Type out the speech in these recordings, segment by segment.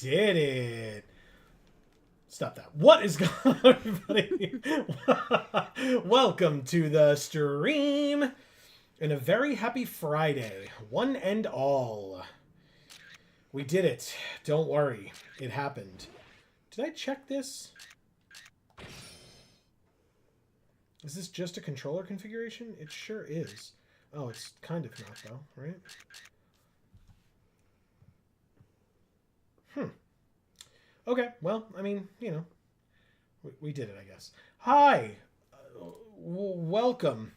did it. Stop that. What is going on, everybody? Welcome to the stream. And a very happy Friday. One and all. We did it. Don't worry. It happened. Did I check this? Is this just a controller configuration? It sure is. Oh, it's kind of not, though, right? Okay, well, I mean, you know, we did it, I guess. Hi! Welcome.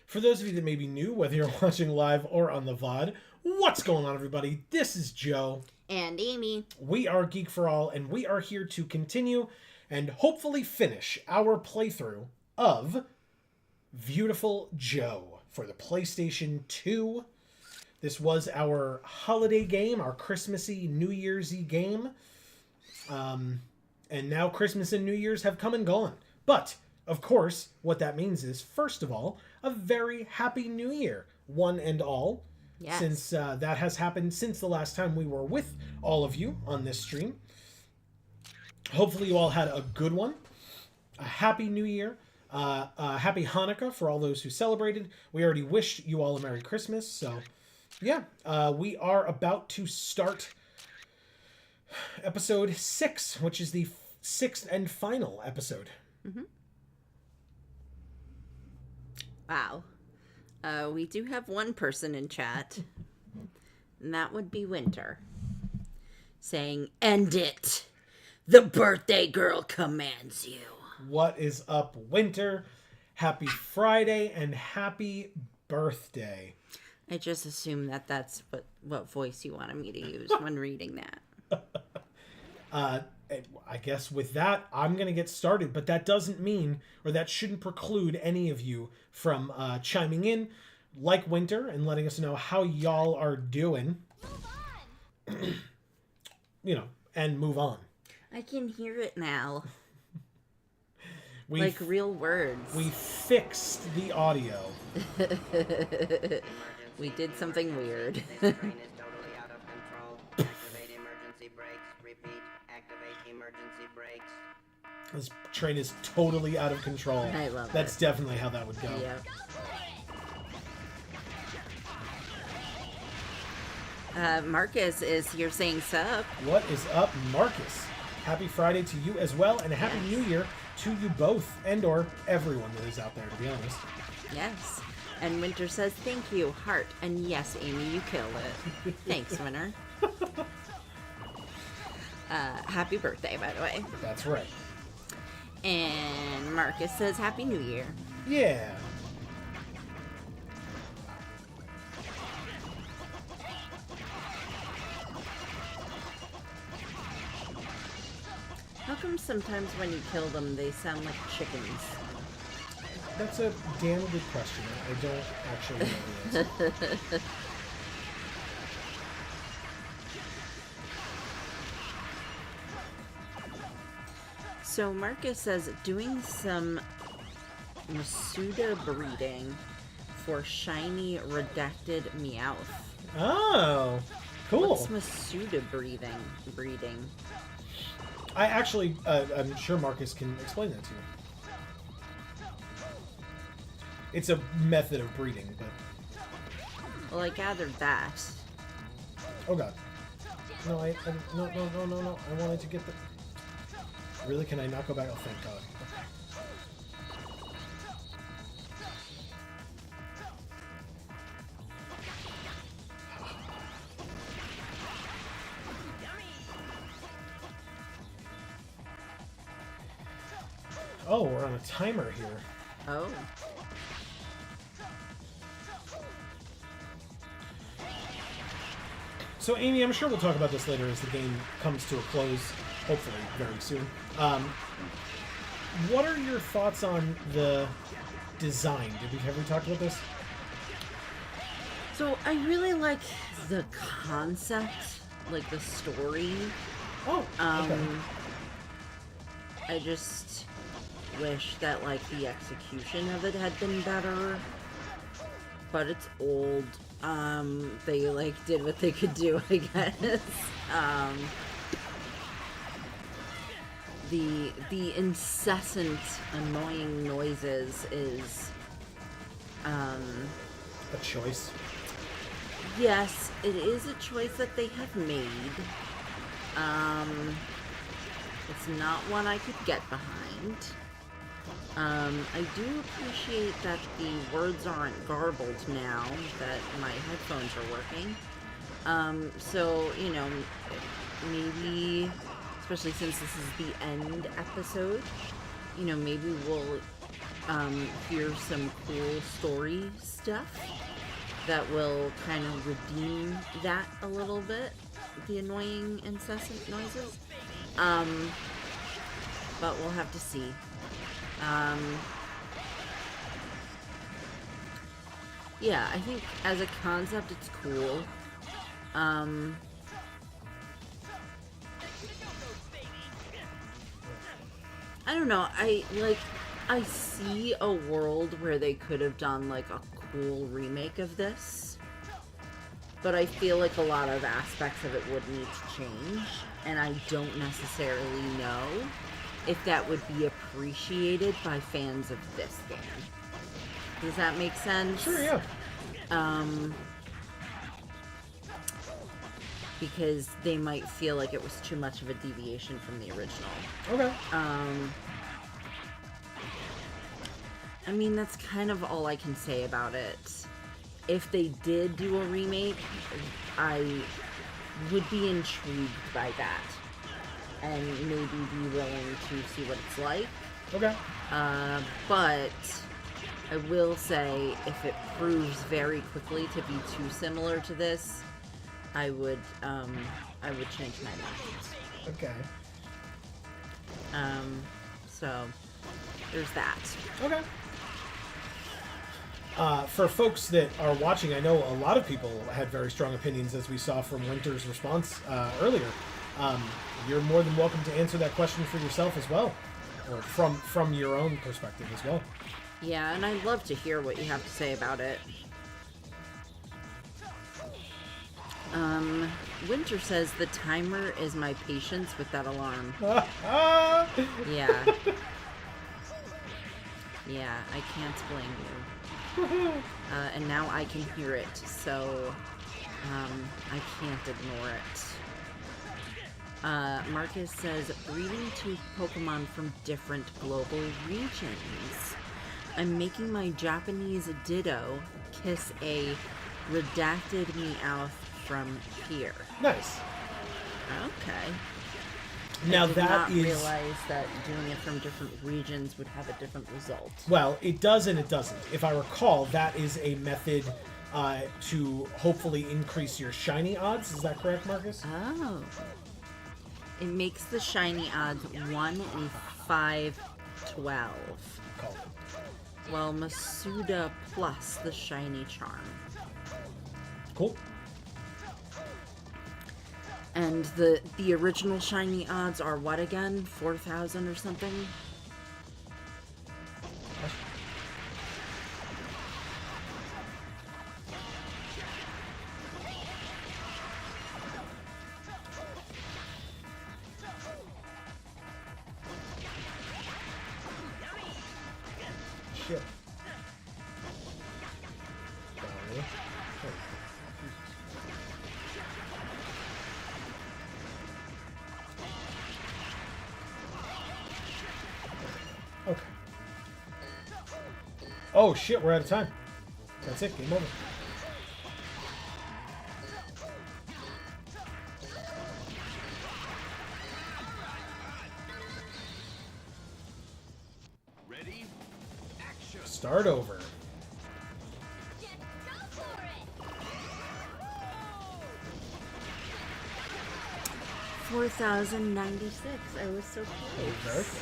For those of you that may be new, whether you're watching live or on the VOD, what's going on, everybody? This is Joe. And Amy. We are Geek for All, and we are here to continue and hopefully finish our playthrough of Viewtiful Joe for the PlayStation 2. This was our holiday game, our Christmassy, New Year's-y game. And now Christmas and New Year's have come and gone. But, of course, what that means is, first of all, a very happy New Year, one and all. Yes. Since that has happened since the last time we were with all of you on this stream. Hopefully you all had a good one. A happy New Year. A happy Hanukkah for all those who celebrated. We already wished you all a Merry Christmas, so... yeah, we are about to start episode 6, which is the 6th and final episode. Mm-hmm. Wow. We do have one person in chat, and that would be Winter, saying, "End it! The birthday girl commands you." What is up, Winter? Happy Friday and happy birthday. I just assume that that's what voice you wanted me to use when reading that. I guess with that, I'm going to get started, but that doesn't mean, or that shouldn't preclude any of you from chiming in, like Winter, and letting us know how y'all are doing. You know, and move on. I can hear it now. Like real words. We fixed the audio. We did something weird. This train is totally out of control. Activate emergency brakes. Repeat, activate emergency brakes. This train is totally out of control. I love it. That's definitely how that would go. Yep. Marcus is here saying sup. What is up, Marcus? Happy Friday to you as well, and a happy New Year to you both, and or everyone that is out there, to be honest. Yes. And Winter says, "Thank you, heart." And yes, Amy, you killed it. Thanks, Winter. Happy birthday, by the way. That's right. And Marcus says, "Happy New Year." Yeah. How come sometimes when you kill them, they sound like chickens? That's a damn good question. I don't actually know the answer. So Marcus says, doing some Masuda breeding for shiny redacted Meowth. Oh, cool. What's Masuda breeding? I actually, I'm sure Marcus can explain that to you. It's a method of breeding, but... Well, I gathered that. Oh god. No, no. I wanted to get the... Really? Can I not go back? Oh, thank god. Oh, we're on a timer here. Oh. So, Amy, I'm sure we'll talk about this later as the game comes to a close, hopefully very soon. What are your thoughts on the design? Have we talked about this? So, I really like the concept, like the story. Oh, okay. I just wish that, like, the execution of it had been better. But it's old. They, like, did what they could do, I guess. The incessant annoying noises is A choice. yes, it is a choice that they have made. It's not one I could get behind. I do appreciate that the words aren't garbled now that my headphones are working. So, you know, maybe, especially since this is the end episode, you know, maybe we'll hear some cool story stuff that will kind of redeem that a little bit, the annoying incessant noises. But we'll have to see. Yeah, I think as a concept it's cool. I don't know, I see a world where they could have done like a cool remake of this, but I feel like a lot of aspects of it would need to change, and I don't necessarily know if that would be appreciated by fans of this game. Does that make sense? Sure, yeah. Because they might feel like it was too much of a deviation from the original. Okay. I mean, that's kind of all I can say about it. If they did do a remake, I would be intrigued by that. And maybe be willing to see what it's like. Okay. But I will say, if it proves very quickly to be too similar to this, I would change my mind. Okay. So there's that. Okay. For folks that are watching, I know a lot of people had very strong opinions, as we saw from Winter's response earlier. You're more than welcome to answer that question for yourself as well, or from your own perspective as well. Yeah, and I'd love to hear what you have to say about it. Winter says the timer is my patience with that alarm. Yeah. Yeah, I can't blame you. And now I can hear it, so I can't ignore it. Marcus says, breeding two Pokemon from different global regions. I'm making my Japanese Ditto kiss a redacted Meowth from here. Nice. Okay. Now I did that not is realize that doing it from different regions would have a different result. well, it does and it doesn't. If I recall, that is a method to hopefully increase your shiny odds. Is that correct, Marcus? Oh. It makes the shiny odds 1 in 512. Call it. Well, Masuda plus the shiny charm. Cool. And the original shiny odds are what again? 4,000 or something? Shit. Okay. Oh shit, we're out of time. That's it, game over. Ready? Action. Start over. 4,096. I was so Very close. close.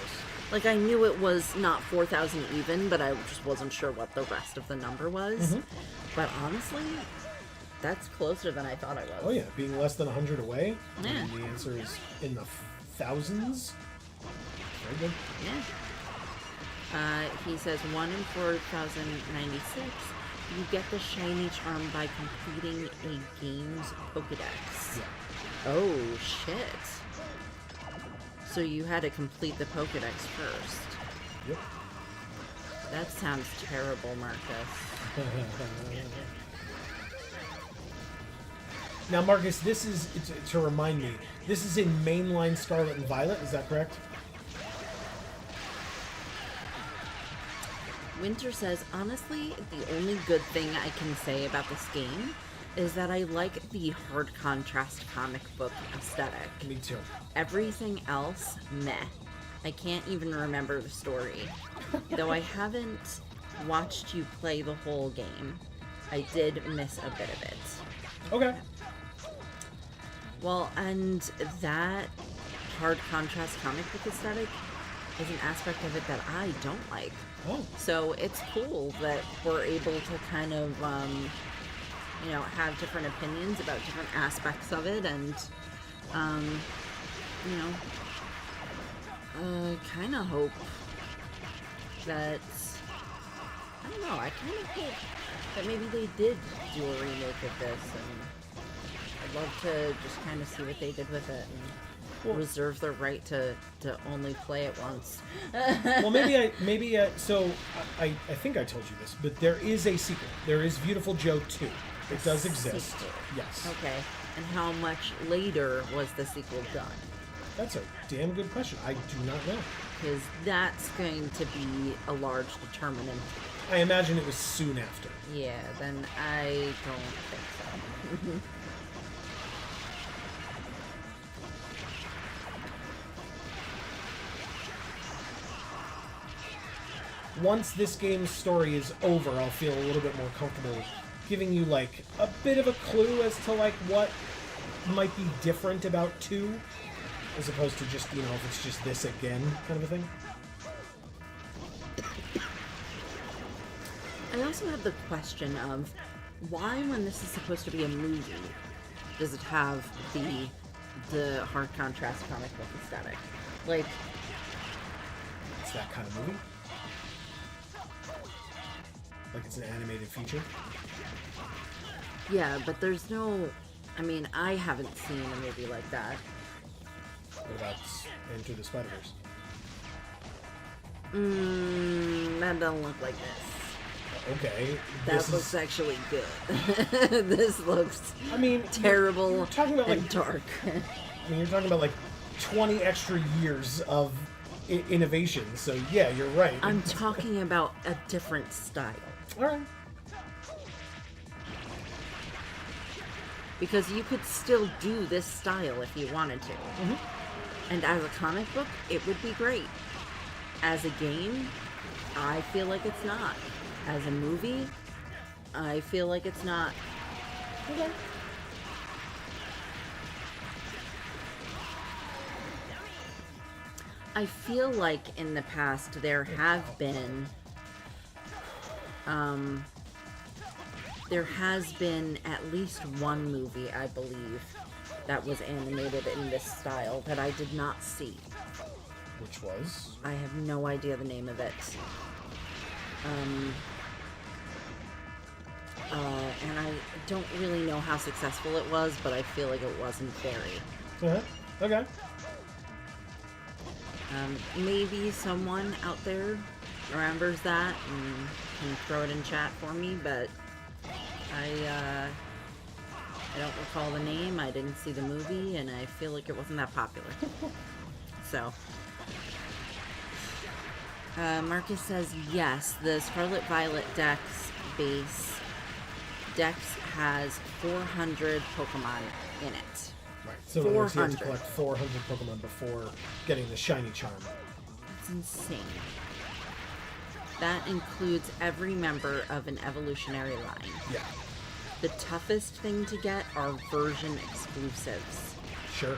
Like, I knew it was not 4,000 even, but I just wasn't sure what the rest of the number was. But honestly, that's closer than I thought I was. Oh yeah, being less than 100 away. Yeah. And the answer is in the thousands. Very good. Yeah. He says 1 in 4,096. You get the shiny charm by completing a game's Pokedex. Yeah. Oh, shit. So you had to complete the Pokedex first. Yep. That sounds terrible, Marcus. Now, Marcus, this is, to remind me, this is in mainline Scarlet and Violet, is that correct? Winter says, honestly, the only good thing I can say about this game is that I like the hard contrast comic book aesthetic. Me too. Everything else, meh. I can't even remember the story. Though I haven't watched you play the whole game, I did miss a bit of it. Okay. Well, and that hard contrast comic book aesthetic is an aspect of it that I don't like. Oh. So it's cool that we're able to kind of, you know, have different opinions about different aspects of it, and, you know, kind of hope that, I don't know, I kind of hope that maybe they did do a remake of this, and I'd love to just kind of see what they did with it, and reserve the right to only play it once. Well, so I think I told you this, but there is a sequel. There is Viewtiful Joe 2. It does exist. Sequel. Yes. Okay, and how much later was the sequel done? That's a damn good question. I do not know. Because that's going to be a large determinant. I imagine it was soon after. Yeah, then I don't think so. Once this game's story is over, I'll feel a little bit more comfortable giving you, like, a bit of a clue as to, like, what might be different about 2, as opposed to just, you know, if it's just this again kind of a thing. I also have the question of why, when this is supposed to be a movie, does it have the hard contrast comic book aesthetic? Like, It's that kind of movie. Like it's an animated feature. yeah, but there's no, I mean, I haven't seen a movie like that. What about Enter the Spider-Verse? That doesn't look like this. Okay. That looks actually good. This looks, I mean, terrible you're talking about, and like, dark. I mean, you're talking about like 20 extra years of innovation. So yeah, you're right. I'm talking about a different style. All right. Because you could still do this style if you wanted to. And as a comic book, it would be great. As a game, I feel like it's not. As a movie, I feel like it's not. Okay. I feel like in the past there have been, there has been at least one movie, I believe, that was animated in this style that I did not see. Which was? I have no idea the name of it. And I don't really know how successful it was, but I feel like it wasn't very. Okay. Maybe someone out there remembers that and can throw it in chat for me, but I don't recall the name, I didn't see the movie, and I feel like it wasn't that popular. So, Marcus says, yes, the Scarlet Violet Dex base Dex has 400 Pokemon in it. Right. So in other words, you have to 400. collect 400 Pokemon before getting the shiny charm. That's insane. That includes every member of an evolutionary line. Yeah. The toughest thing to get are version exclusives. Sure.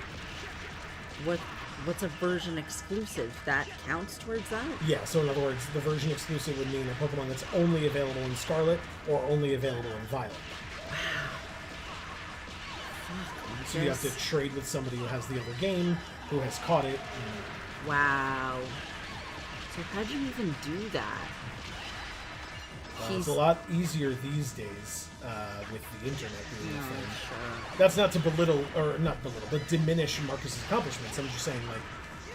What's a version exclusive? That counts towards that? Yeah, so in other words, the version exclusive would mean a Pokemon that's only available in Scarlet or only available in Violet. Fuck, So you have to trade with somebody who has the other game, who has caught it. Wow. So how'd you even do that? It's a lot easier these days with the internet being a thing. Sure. That's not to belittle, or not belittle, but diminish Marcus's accomplishments. I'm just saying, like,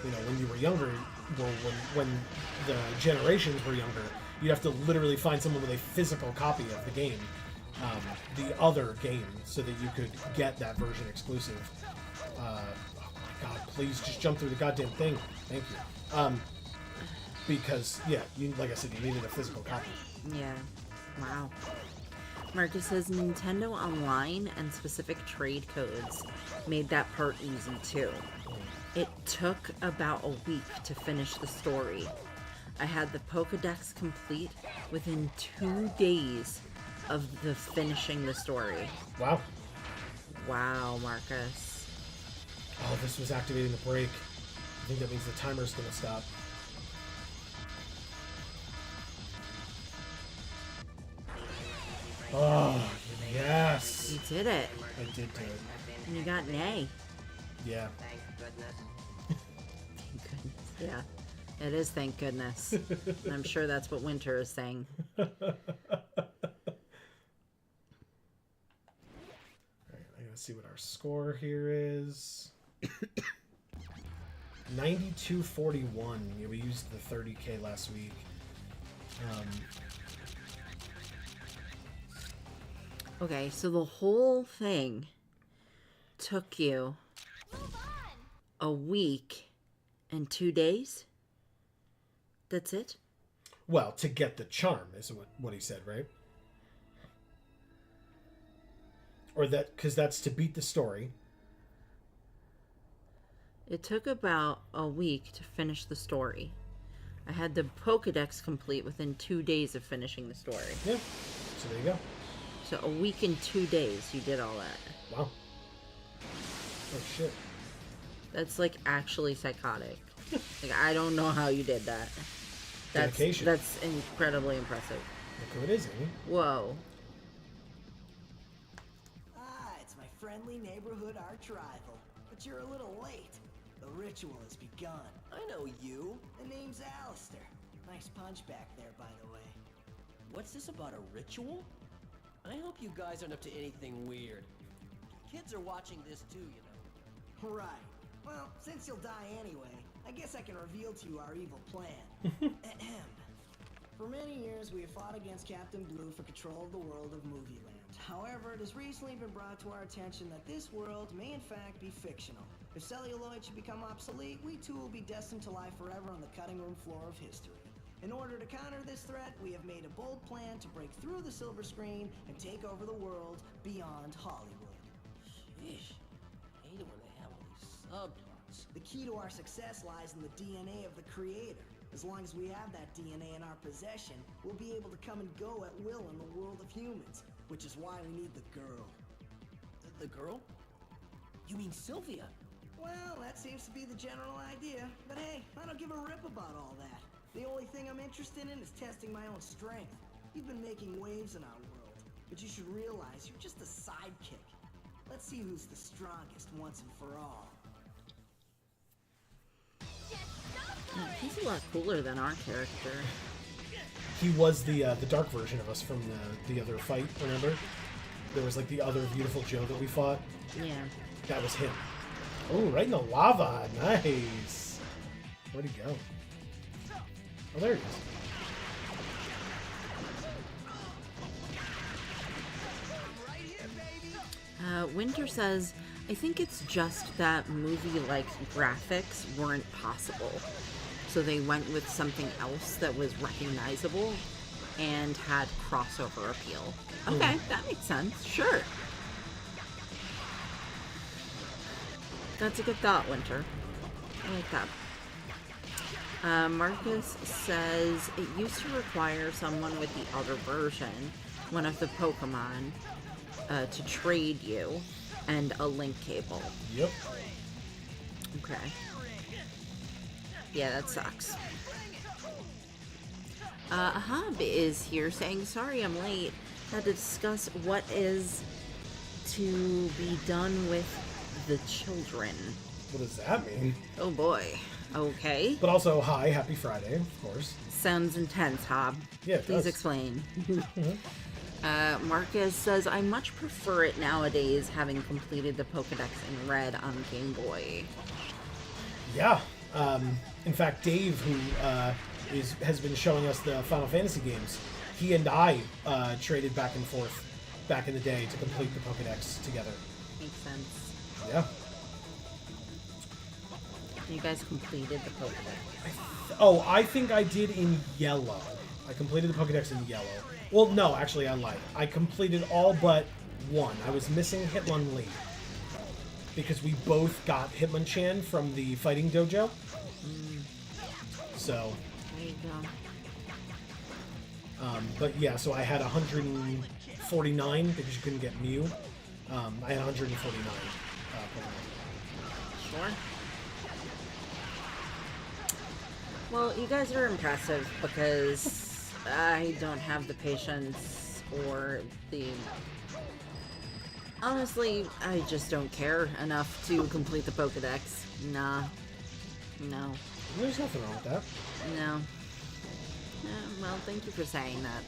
you know, when you were younger, well, when the generations were younger, you'd have to literally find someone with a physical copy of the game, the other game, so that you could get that version exclusive. Oh my god, please just jump through the goddamn thing. Thank you. Because, yeah, like I said, you needed a physical copy. Yeah. Wow. Marcus says Nintendo Online and specific trade codes made that part easy too. It took about a week to finish the story. I had the Pokédex complete within 2 days of the finishing the story. Wow. Wow, Marcus. Oh, this was activating the break. I think that means the timer's gonna stop. Oh, yes! You did it. I did do it. And you got an A. Yeah. Thank goodness. Thank goodness. Yeah. It is, thank goodness. And I'm sure that's what Winter is saying. Alright, I gotta see what our score here is. 92.41. Yeah, we used the 30k last week. Okay, so the whole thing took you a week and 2 days? That's it? Well, to get the charm is what he said, right? Or that, because that's to beat the story. It took about a week to finish the story. I had the Pokédex complete within 2 days of finishing the story. Yeah. So there you go. So a week and 2 days you did all that. Wow. Oh shit. That's like actually psychotic. Like, I don't know how you did that. Dedication. That's incredibly impressive. Look who it is, Amy. Whoa. It's my friendly neighborhood arch rival. But you're a little late. The ritual has begun. I know you. The name's Alistair. Nice punch back there, by the way. What's this about a ritual? I hope you guys aren't up to anything weird. Kids are watching this too, you know. Right. Well, since you'll die anyway, I guess I can reveal to you our evil plan. Ahem. For many years, we have fought against Captain Blue for control of the world of Movieland. However, it has recently been brought to our attention that this world may in fact be fictional. If celluloid should become obsolete, we too will be destined to lie forever on the cutting room floor of history. In order to counter this threat, we have made a bold plan to break through the silver screen and take over the world beyond Hollywood. Sheesh. I hate it when they have all these subplots. The key to our success lies in the DNA of the creator. As long as we have that DNA in our possession, we'll be able to come and go at will in the world of humans, which is why we need the girl. The girl? You mean Sylvia? Well, that seems to be the general idea, but hey, I don't give a rip about all that. The only thing I'm interested in is testing my own strength. You've been making waves in our world, but you should realize you're just a sidekick. Let's see who's the strongest once and for all. He's a lot cooler than our character. He was the dark version of us from the other fight, remember? There was like the other Beautiful Joe that we fought. Yeah. That was him. Oh, right in the lava. Nice. Where'd he go? Oh, there he is. Winter says, I think it's just that movie-like graphics weren't possible. So they went with something else that was recognizable and had crossover appeal. Okay, that makes sense. Sure. That's a good thought, Winter. I like that. Marcus says it used to require someone with the other version, one of the Pokemon, to trade you, and a link cable. Yep. Okay. Yeah, that sucks. Hub is here saying, sorry I'm late. Had to discuss what is to be done with the children. What does that mean? Oh boy. Okay. But also, hi, happy Friday, of course. Sounds intense, Hob. Yeah, it Please does. explain. Marcus says, I much prefer it nowadays, having completed the Pokedex in red on Game Boy. Yeah. In fact, Dave, who has been showing us the Final Fantasy games, he and I traded back and forth back in the day to complete the Pokedex together. Makes sense. Yeah. You guys completed the Pokedex. Oh, I think I did in yellow. I completed the Pokedex in yellow. Well, no, actually, I lied. I completed all but one. I was missing Hitmonlee. Because we both got Hitmonchan from the fighting dojo. So, There you go. but yeah, so I had 149 because you couldn't get Mew. I had 149 Pokemon. Sure. Well, you guys are impressive because I don't have the patience or the... Honestly, I just don't care enough to complete the Pokedex. Nah. No. There's nothing wrong with that. No. Well, thank you for saying that.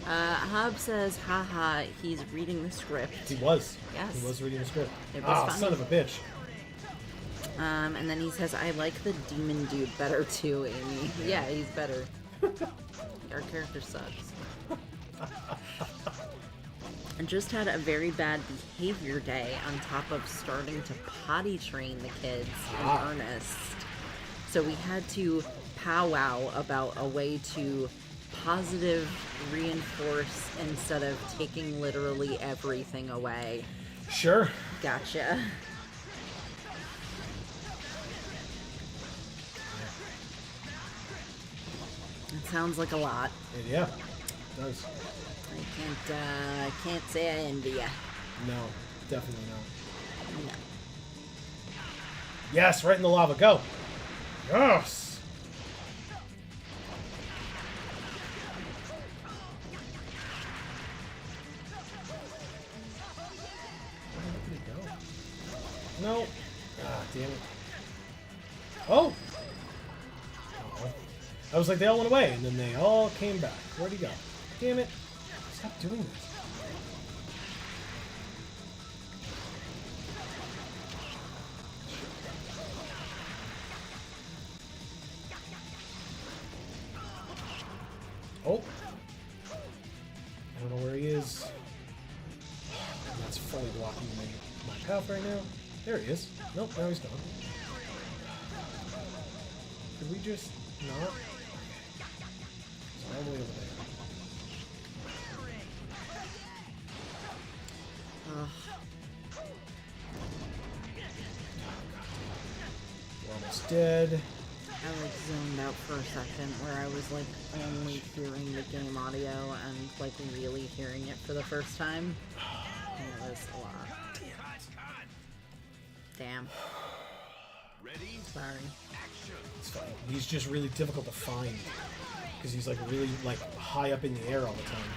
Hob says, haha, he's reading the script. He was. Yes. He was reading the script. It was funny. Son of a bitch. And then he says, I like the demon dude better too, Amy. Yeah, he's better. Our character sucks. I just had a very bad behavior day on top of starting to potty train the kids in earnest. So we had to powwow about a way to positive reinforce instead of taking literally everything away. Sure. Gotcha. It sounds like a lot. Yeah, it does. I can't say I envy ya. No, definitely not. No. Yes, right in the lava. Go. Yes. Where did he go? No. Ah, damn it. Oh. Uh-oh. I was like, they all went away, and then they all came back. Where'd he go? Damn it. Stop doing this. Oh. I don't know where he is. And that's fully blocking my path right now. There he is. Nope, now he's gone. Could we just not? It's all the way over there. We're almost dead. I like zoned out for a second where I was like only hearing the game audio and like really hearing it for the first time. And it was a lot. Damn. Ready? Sorry. Action. It's fine. He's just really difficult to find. Because he's like really like high up in the air all the time.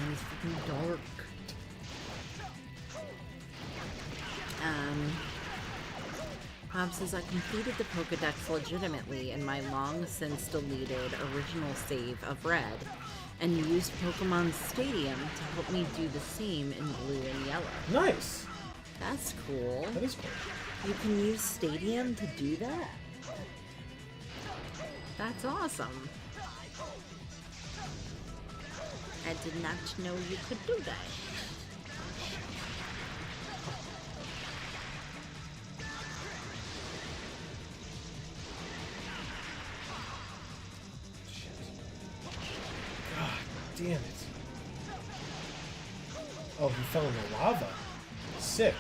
And it's freaking dark. Hob says, I completed the Pokedex legitimately in my long-since deleted original save of Red, and used Pokemon Stadium to help me do the same in Blue and Yellow. Nice. That's cool. That is cool. You can use Stadium to do that? That's awesome. I did not know you could do that. Damn it. Oh, he fell in the lava. Sick.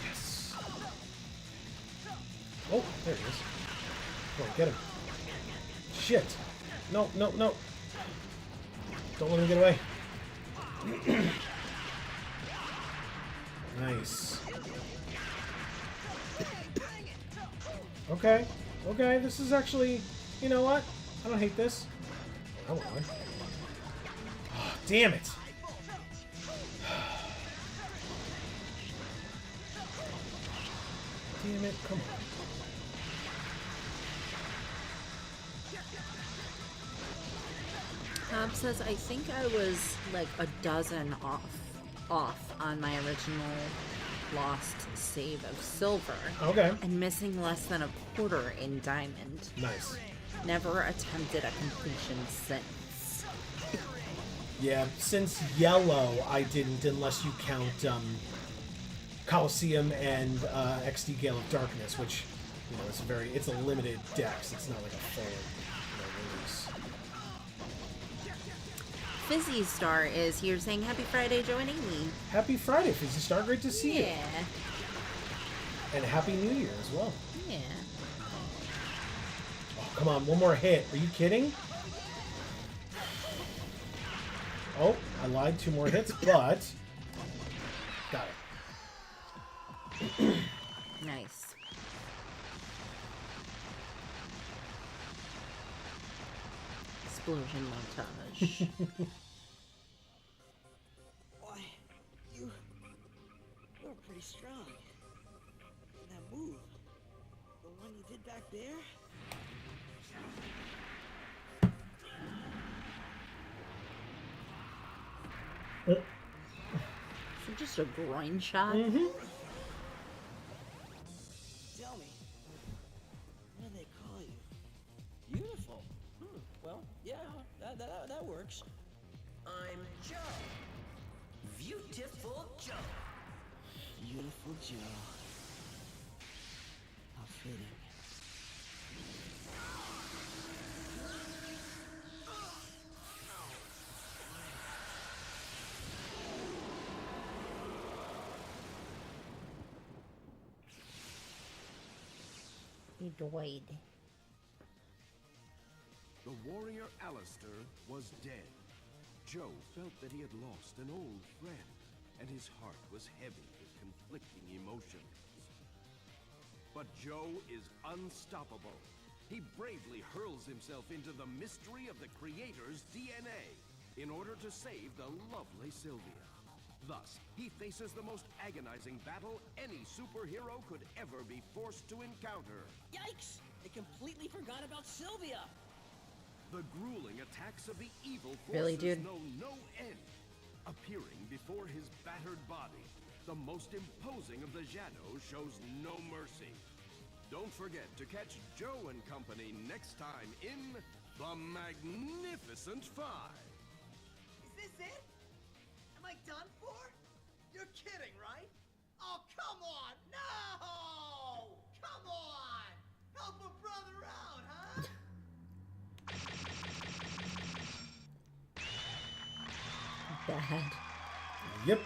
Yes. Oh, there he is. Come on, get him. Shit. No, no, no. Don't let him get away. Nice. Okay. Okay, this is actually... You know what? I don't hate this. I won't. Oh, damn it. damn it. Come on. Says, I think I was like a dozen off on my original lost save of silver. Okay. And missing less than a quarter in diamond. Nice. Never attempted a completion since. Yeah, since yellow, I didn't, unless you count Coliseum and XD Gale of Darkness, which, you know, it's a limited dex. It's not like a full release. Fizzy Star is here saying Happy Friday, Joe and Amy. Happy Friday, Fizzy Star. Great to see you. Yeah. And Happy New Year as well. Yeah. Oh, come on, one more hit. Are you kidding? Oh, I lied. 2 more hits, but got it. Nice. Explosion montage. Why, you're pretty strong. That move, the one you did back there? Is it just a groin shot? Mm-hmm. Tell me, what do they call you? Beautiful. Well, yeah, that works. I'm Joe. Viewtiful Joe. Beautiful Joe. How fitting. He died. The warrior Alistair was dead. Joe felt that he had lost an old friend, and his heart was heavy with conflicting emotions. But Joe is unstoppable. He bravely hurls himself into the mystery of the Creator's DNA in order to save the lovely Sylvia. Thus, he faces the most agonizing battle any superhero could ever be forced to encounter. Yikes! I completely forgot about Sylvia. The grueling attacks of the evil forces Really, dude? know no end. Appearing before his battered body, the most imposing of the Shadows shows no mercy. Don't forget to catch Joe and company next time in The Magnificent Five. Is this it? Am I done for? You're kidding, right? Oh, come on! No! Come on! Help a brother out, huh? Bad. Yep.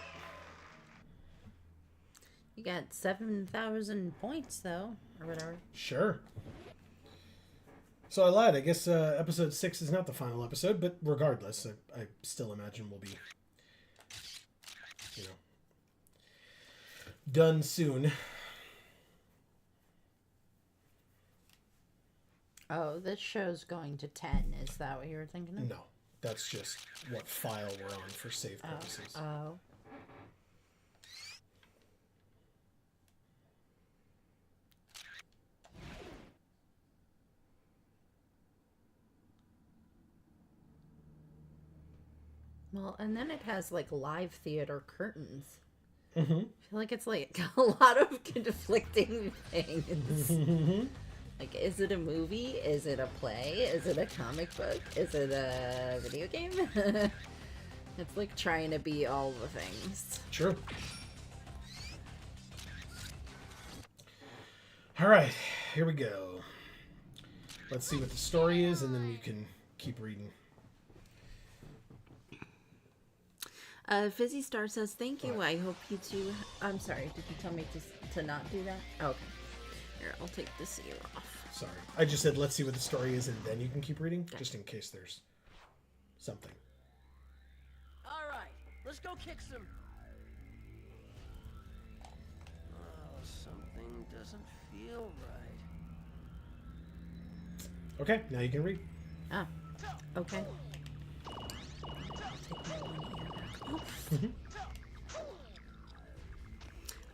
You got 7,000 points, though, or whatever. Sure. So I lied. I guess episode 6 is not the final episode, but regardless, I still imagine we'll be, you know, done soon. Oh, this show's going to 10. Is that what you were thinking of? No, that's just what file we're on for save purposes. Oh. Well, and then it has like live theater curtains. Mm-hmm. I feel like it's like a lot of conflicting things. Like, is it a movie? Is it a play? Is it a comic book? Is it a video game? It's like trying to be all the things. True. All right, here we go. Let's see what the story is, and then we can keep reading. Fizzy Star says, thank you. I hope you two... I'm sorry, did you tell me to not do that? Oh, okay. Here, I'll take this ear off. Sorry. I just said let's see what the story is, and then you can keep reading, just in case there's something. All right, let's go kick some. Oh, something doesn't feel right. Okay, now you can read. Ah, okay. I'll take my one ear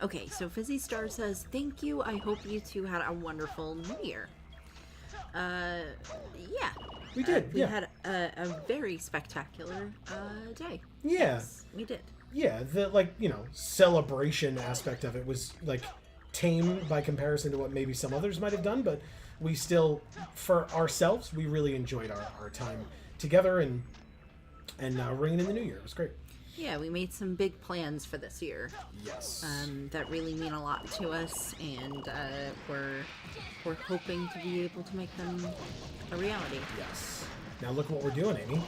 back. Okay, so Fizzy Star says, thank you. I hope you two had a wonderful New Year. Yeah. We did, We yeah. had a very spectacular day. Yeah. Yes, we did. Yeah, the, like, you know, celebration aspect of it was, like, tame by comparison to what maybe some others might have done, but we still, for ourselves, we really enjoyed our time together and ringing in the new year. It was great. Yeah, we made some big plans for this year. Yes. That really mean a lot to us, and we're hoping to be able to make them a reality. Yes. Now look what we're doing, Amy.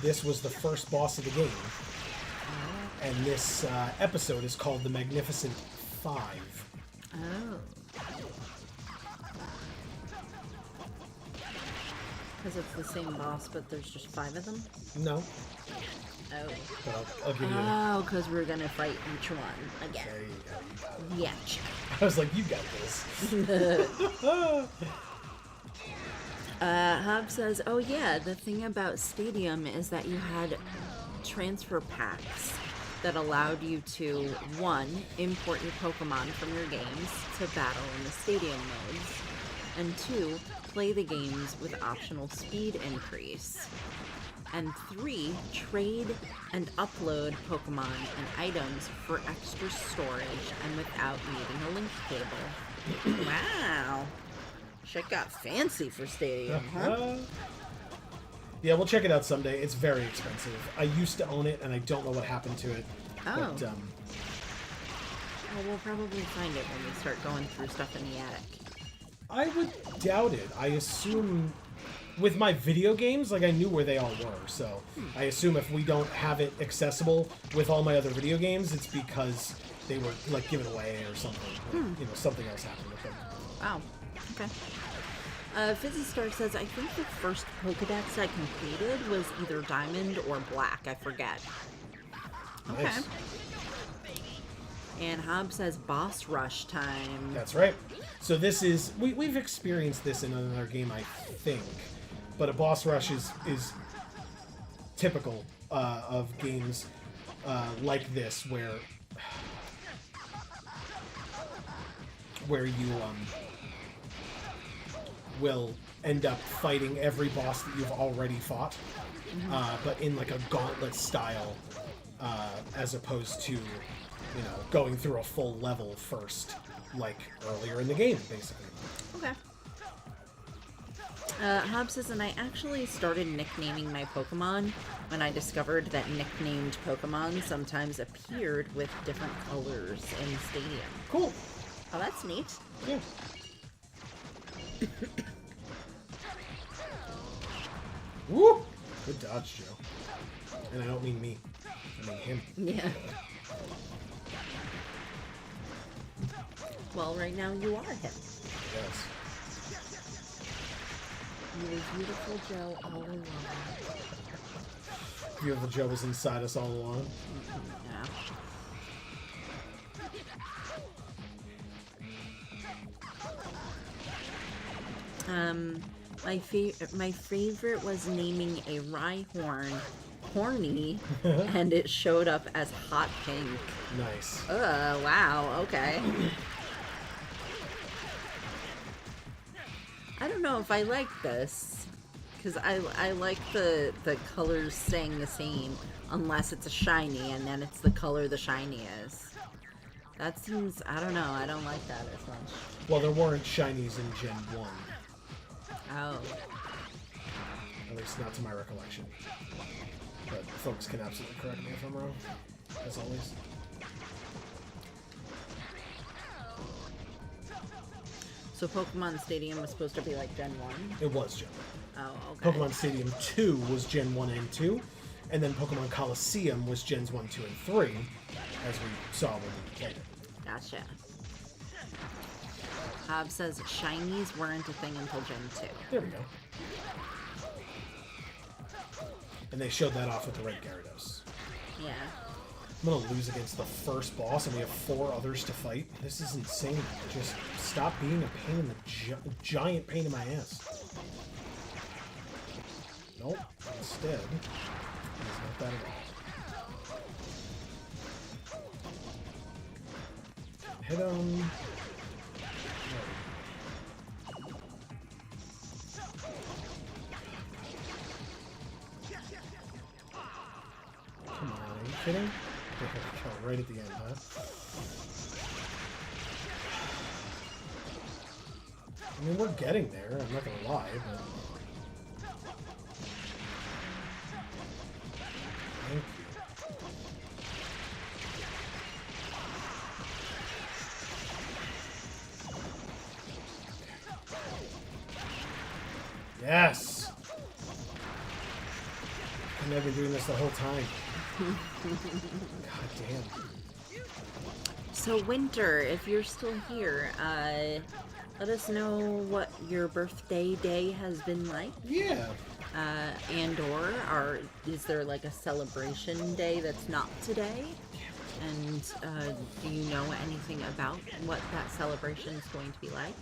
This was the first boss of the game, and this episode is called The Magnificent Five. Oh. Because it's the same boss, but there's just 5 of them? No, Oh. but I'll give you. Oh, because we're gonna fight each one again. There you go. Yeah. I was like, you got this. Hub says, oh yeah, the thing about Stadium is that you had transfer packs that allowed you to, 1, import your Pokemon from your games to battle in the Stadium modes, and 2, play the games with optional speed increase, and 3, trade and upload Pokemon and items for extra storage and without needing a link cable. Wow. Shit got fancy for Stadium, huh? Yeah, we'll check it out someday. It's very expensive. I used to own it, and I don't know what happened to it. Oh. But, Well, we'll probably find it when we start going through stuff in the attic. I would doubt it. I assume with my video games, like, I knew where they all were, so I assume if we don't have it accessible with all my other video games, it's because they were, like, given away or something. Or, you know, something else happened with them. Wow. Okay. Fizzy Star says, I think the first Pokedex I completed was either Diamond or Black. I forget. Okay. Nice. And Hob says, boss rush time. That's right. So this is... We've experienced this in another game, I think. But a boss rush is typical of games like this, where you will end up fighting every boss that you've already fought, but in like a gauntlet style, as opposed to, you know, going through a full level first, like earlier in the game, basically. Okay. Hob says, and I actually started nicknaming my Pokemon when I discovered that nicknamed Pokemon sometimes appeared with different colors in Stadium. Cool. Oh, that's neat. Yeah. Woo! Good dodge, Joe. And I don't mean me. I mean him. Yeah. Well, right now you are him. Yes. You're beautiful Joe all along. Beautiful Joe was inside us all along. Yeah. My favorite was naming a Rhyhorn horny, and it showed up as hot pink. Nice. Wow, okay. I don't know if I like this, because I like the colors staying the same, unless it's a shiny, and then it's the color the shiny is. That seems, I don't know, I don't like that as much. Well, there weren't shinies in Gen 1. Oh. At least not to my recollection. But folks can absolutely correct me if I'm wrong, as always. So Pokemon Stadium was supposed to be like Gen 1? It was Gen 1. Oh, okay. Pokemon Stadium 2 was Gen 1 and 2, and then Pokemon Coliseum was Gens 1, 2, and 3, as we saw when we played it. Gotcha. Hob says shinies weren't a thing until Gen 2. There we go. And they showed that off with the Red Gyarados. Yeah. I'm gonna lose against the first boss, and we have 4 others to fight. This is insane. Just stop being a pain in the giant pain in my ass. Nope. Instead, it's not that at all. Hit him. Come on, are you kidding? Oh, right at the end, huh? I mean, we're getting there, I'm not gonna lie, but... Thank you. Yes! And I've been doing this the whole time. God damn. So, Winter, if you're still here, let us know what your birthday day has been like. Yeah. And/or is there like a celebration day that's not today? And do you know anything about what that celebration is going to be like?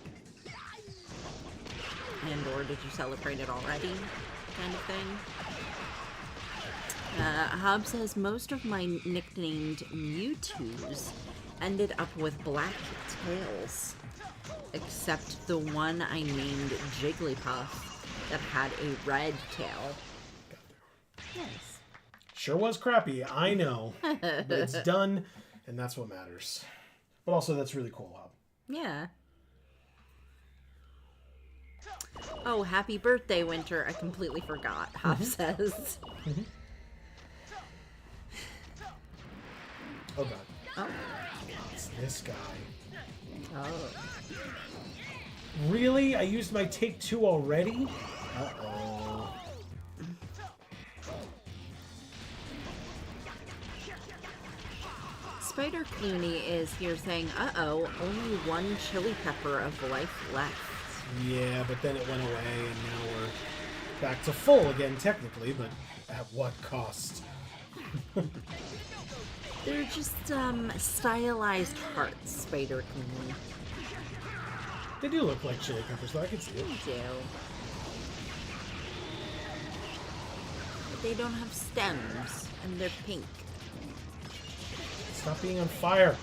And/or did you celebrate it already? Kind of thing. Hob says, most of my nicknamed Mewtwo's ended up with black tails. Except the one I named Jigglypuff that had a red tail. Nice. Sure was crappy, I know. But it's done, and that's what matters. But also, that's really cool, Hob. Yeah. Oh, happy birthday, Winter. I completely forgot, Hob says. Oh, God. Oh. It's this guy. Oh. Really? I used my take 2 already? Uh-oh. Spider Clooney is here saying, uh-oh, only one chili pepper of life left. Yeah, but then it went away, and now we're back to full again, technically, but at what cost? They're just, stylized hearts, Spider Clooney. They do look like chili peppers, though. I can see it. They do. But they don't have stems, and they're pink. Stop being on fire.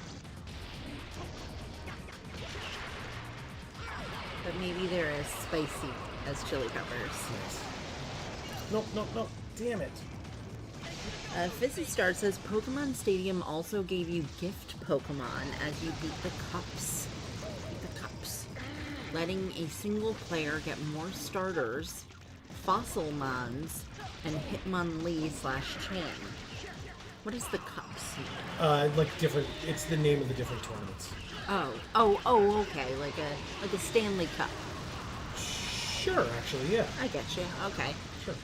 But maybe they're as spicy as chili peppers. Nice. Nope, nope, nope. Damn it. Fizzy Star says Pokemon Stadium also gave you gift Pokemon as you beat the cups. Letting a single player get more starters, Fossilmons, and Hitmonlee/Chan. What is the cups? Like different. It's the name of the different tournaments. Oh, okay, like a Stanley Cup. Sure, actually, yeah. I get you. Okay. Sure.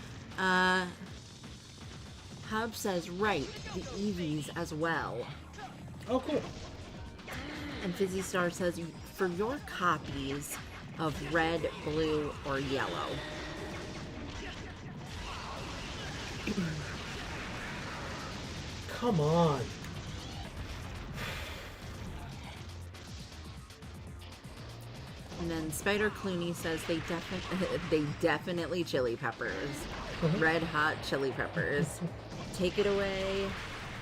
Hub says right, the Eevees as well. Oh, cool. And Fizzy Star says for your copies of red, blue, or yellow. Come on. And then Spider Clooney says they definitely chili peppers. Red hot chili peppers. Take it away.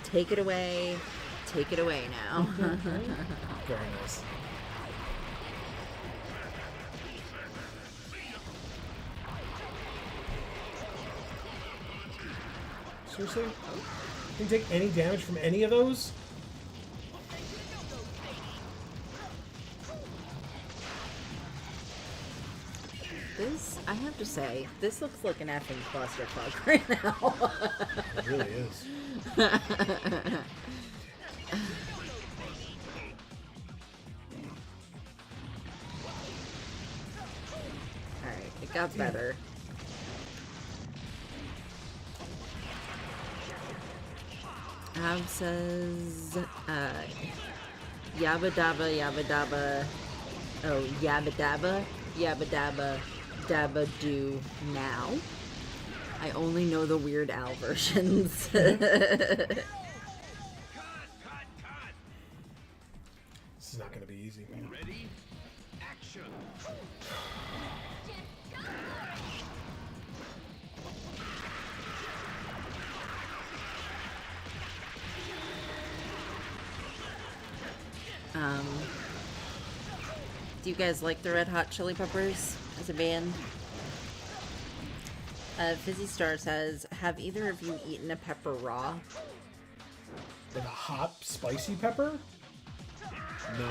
Take it away. Take it away now. Very nice. Seriously? Can you take any damage from any of those? This, I have to say, this looks like an effing clusterfuck right now. It really is. Alright, it got better. Ab says, yabba dabba, yabba dabba. Oh, yabba dabba, yabba dabba, dabba do now. I only know the Weird Al versions. This is not going to be easy. Ready? Action! Do you guys like the Red Hot Chili Peppers as a band? Fizzy Star says, have either of you eaten a pepper raw? Like a hot, spicy pepper? No.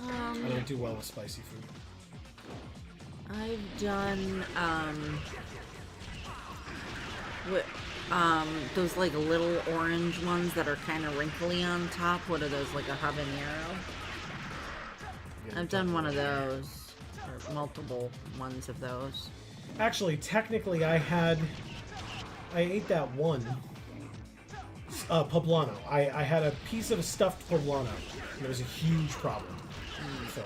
I don't do well with spicy food. I've done, those like little orange ones that are kind of wrinkly on top. What are those, like a habanero? I've done one of those, or multiple ones of those. Actually, technically, I ate that one. Poblano. I had a piece of a stuffed poblano, and it was a huge problem for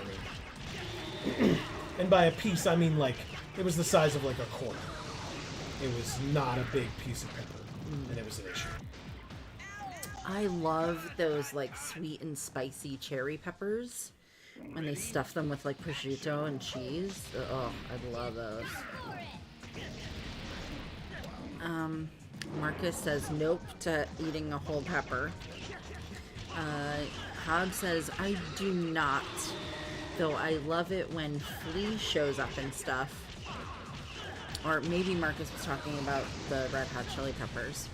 me. And by a piece, I mean like, it was the size of like a quarter. It was not a big piece of pepper, and it was an issue. I love those like sweet and spicy cherry peppers when they stuff them with like prosciutto and cheese. Oh, I love those. Marcus says nope to eating a whole pepper. Hog says I do not, though I love it when Flea shows up and stuff. Or maybe Marcus was talking about the Red Hot Chili Peppers.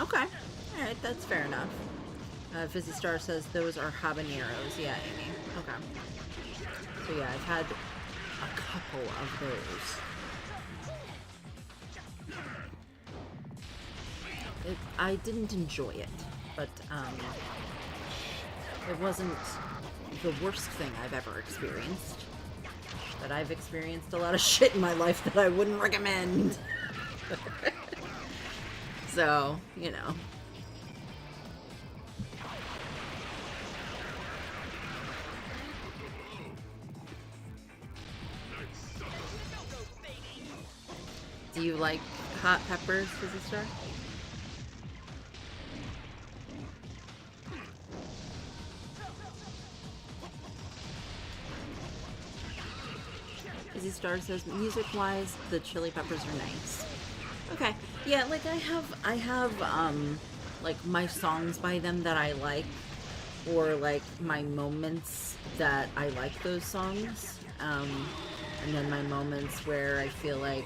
Okay. Alright, that's fair enough. Fizzy Star says those are habaneros. Yeah, Amy. Okay. So yeah, I've had a couple of those. I didn't enjoy it, but it wasn't the worst thing I've ever experienced. But I've experienced a lot of shit in my life that I wouldn't recommend. So, you know. Do you like hot peppers, Fizzy Star? Fizzy Star says, music-wise, the Chili Peppers are nice. Okay, yeah, like I have like my songs by them that I like, or like my moments that I like those songs, and then my moments where I feel like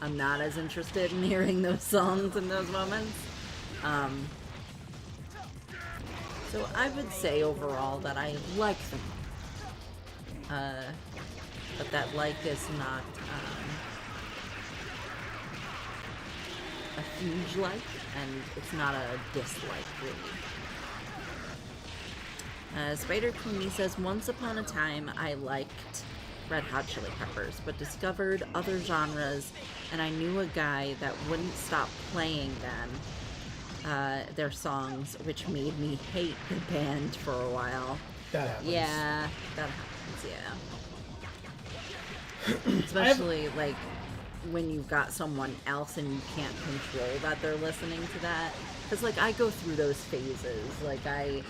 I'm not as interested in hearing those songs in those moments. So I would say overall that I like them. But that like is not a huge like, and it's not a dislike, really. Spider Queenie says, once upon a time I liked Red Hot Chili Peppers, but discovered other genres, and I knew a guy that wouldn't stop playing them, their songs, which made me hate the band for a while. That happens. Yeah, that happens, yeah. Especially, like, when you've got someone else and you can't control that they're listening to that. Because, like, I go through those phases. Like, I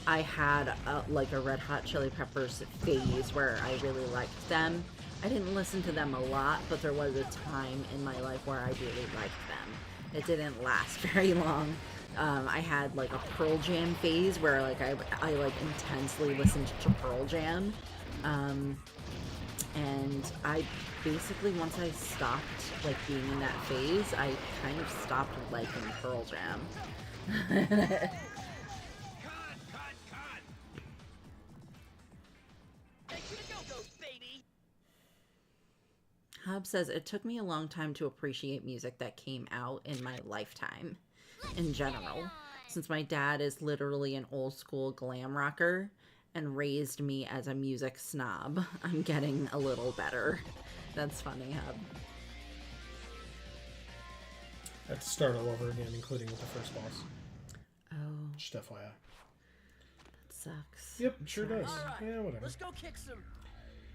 had, like, a Red Hot Chili Peppers phase where I really liked them. I didn't listen to them a lot, but there was a time in my life where I really liked them. It didn't last very long. I had, like, a Pearl Jam phase where, like, I like, intensely listened to Pearl Jam. And I basically, once I stopped, like, being in that phase, I kind of stopped liking Pearl Jam. Hobbs says, it took me a long time to appreciate music that came out in my lifetime, in general, since my dad is literally an old school glam rocker and raised me as a music snob. I'm getting a little better. That's funny, Hub. I have to start all over again, including with the first boss. Oh. Just FYI. That sucks. Yep, sure does. Alright, Yeah, whatever. let's go kick some.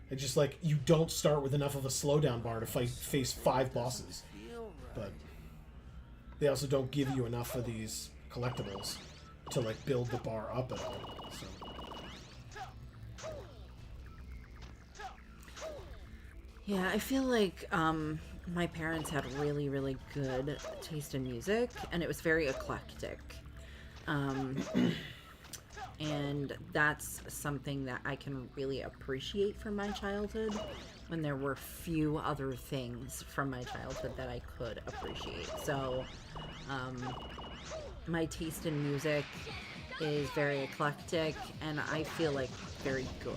It's just like, you don't start with enough of a slowdown bar to face 5 bosses. But they also don't give you enough of these collectibles to, like, build the bar up at all. So. Yeah, I feel like my parents had really, really good taste in music, and it was very eclectic. And that's something that I can really appreciate from my childhood, when there were few other things from my childhood that I could appreciate. So, my taste in music is very eclectic, and I feel like very good.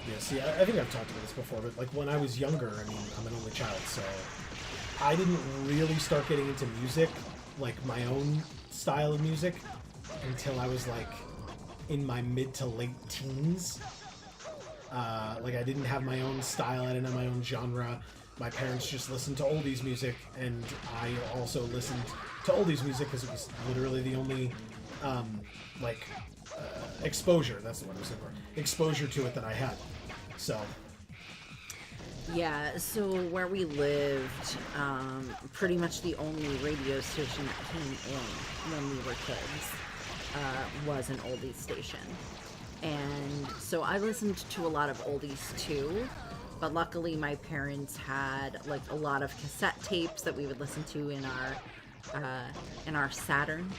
Yeah, see, I think I've talked about this before, but like when I was younger, I mean, I'm an only child, so I didn't really start getting into music, like my own style of music, until I was like in my mid to late teens. Like I didn't have my own style, I didn't have my own genre. My parents just listened to oldies music, and I also listened to oldies music because it was literally the only exposure. That's the word I was looking for. Exposure to it that I had. So. Yeah, so where we lived, pretty much the only radio station that came in when we were kids was an oldies station. And so I listened to a lot of oldies too, but luckily my parents had like a lot of cassette tapes that we would listen to in our Saturn,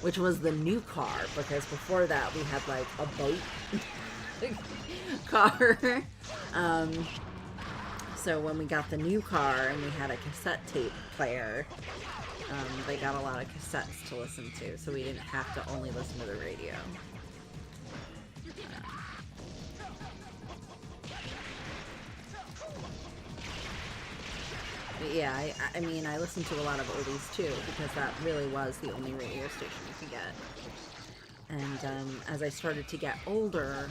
which was the new car, because before that we had like a boat car. So when we got the new car and we had a cassette tape player, they got a lot of cassettes to listen to, so we didn't have to only listen to the radio. But yeah, I mean, I listened to a lot of oldies too, because that really was the only radio station you could get. And as I started to get older,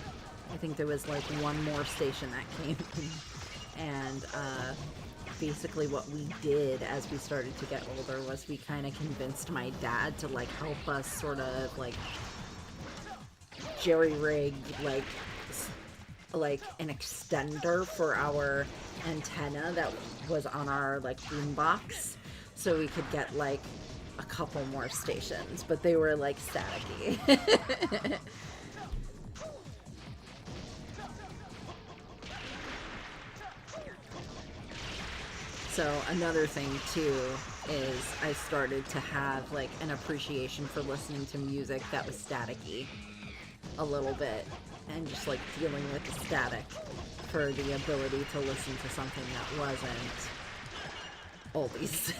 I think there was like one more station that came in, and basically what we did as we started to get older was we kind of convinced my dad to like help us sort of like jerry-rig like an extender for our antenna that was on our like boombox, so we could get like a couple more stations, but they were like staticky. So another thing too is I started to have like an appreciation for listening to music that was staticky a little bit, and just like dealing with the static for the ability to listen to something that wasn't oldies.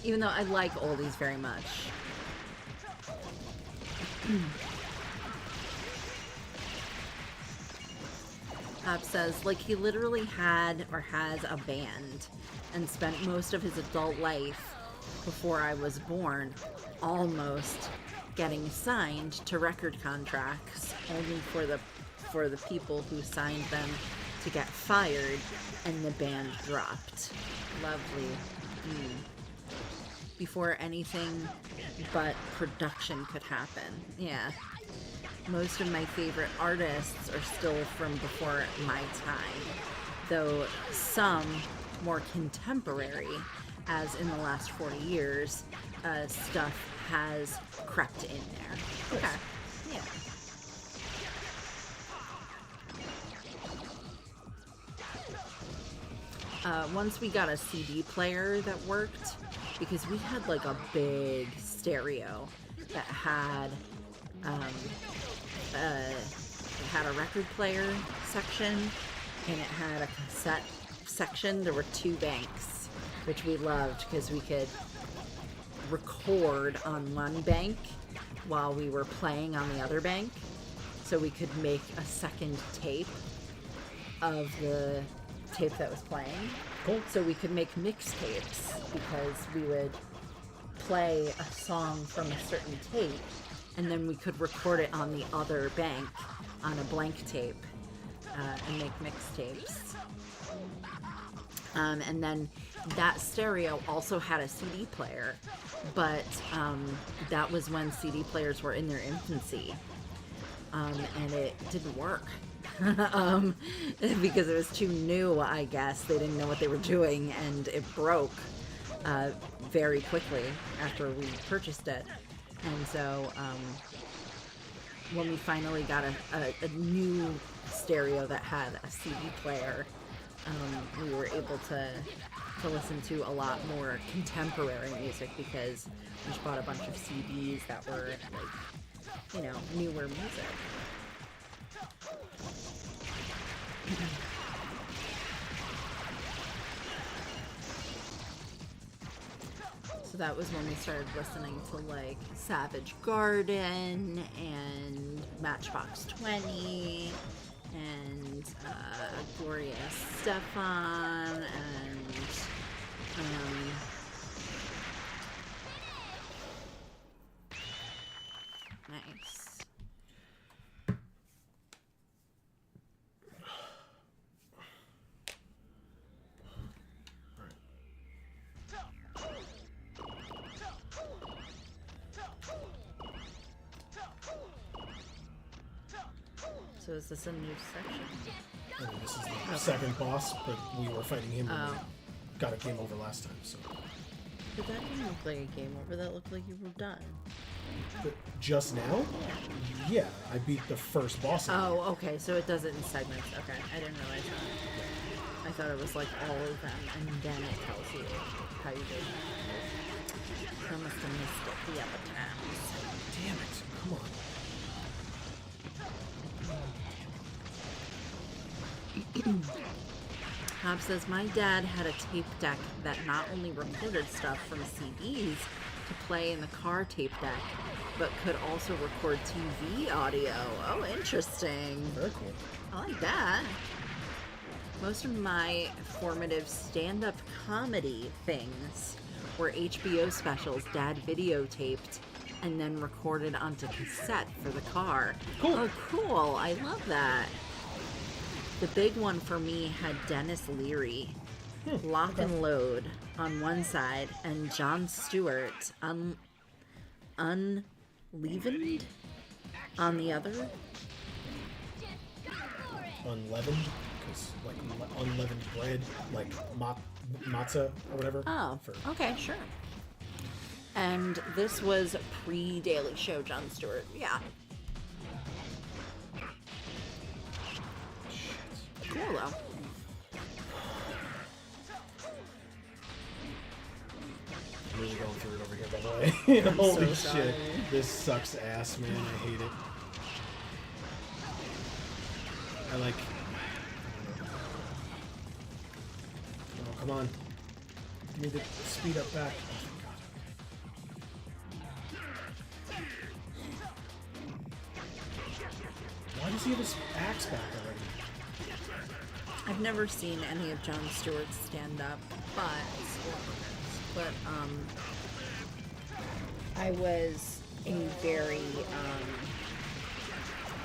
Even though I like oldies very much. Pop says, like, he literally had or has a band and spent most of his adult life before I was born almost getting signed to record contracts, only for the people who signed them to get fired and the band dropped. Lovely. Before anything but production could happen. Yeah. Most of my favorite artists are still from before my time, though some more contemporary, as in the last 40 years, stuff has crept in there. Okay. Yeah. Once we got a CD player that worked, because we had like a big stereo that had it had a record player section and it had a cassette section. There were two banks, which we loved because we could record on one bank while we were playing on the other bank, so we could make a second tape of the tape that was playing. Cool. So we could make mixtapes because we would play a song from a certain tape and then we could record it on the other bank on a blank tape and make mixtapes. And then that stereo also had a CD player, but that was when CD players were in their infancy, and it didn't work. Because it was too new, I guess. They didn't know what they were doing, and it broke very quickly after we purchased it. And so when we finally got a new stereo that had a CD player, we were able to listen to a lot more contemporary music because we just bought a bunch of CDs that were like, you know, newer music. So that was when we started listening to like Savage Garden and Matchbox 20 and Gloria Estefan and nice. So is this a new section? I mean, this is the second boss, but we were fighting him when we got a game over last time, so. But that didn't look like a game over. That looked like you were done. But just now? Yeah, I beat the first boss. Oh, okay. So it does it in segments. Okay, I didn't realize that. I thought it was like all of them, and then it tells you how you did it. I must have missed it the other times. Damn it! Come on. Hob says, my dad had a tape deck that not only recorded stuff from CDs to play in the car tape deck, but could also record TV audio. Oh, interesting. Very cool. I like that. Most of my formative stand-up comedy things were HBO specials Dad videotaped and then recorded onto cassette for the car. Cool. Oh, cool. I love that. The big one for me had Dennis Leary, Lock and Load on one side, and Jon Stewart, Unleavened on the other. Unleavened? Because, like, unleavened bread, like matzah or whatever. Oh, okay, sure. And this was pre-Daily Show Jon Stewart. Yeah. Cool, though. I'm really going through it over here, by the way. Holy so shit. sorry. This sucks ass, man. I hate it. I like... Oh, come on. Give me the speed up back. Oh, my God. Why does he have his axe back already? I've never seen any of Jon Stewart's stand-up, but I was a very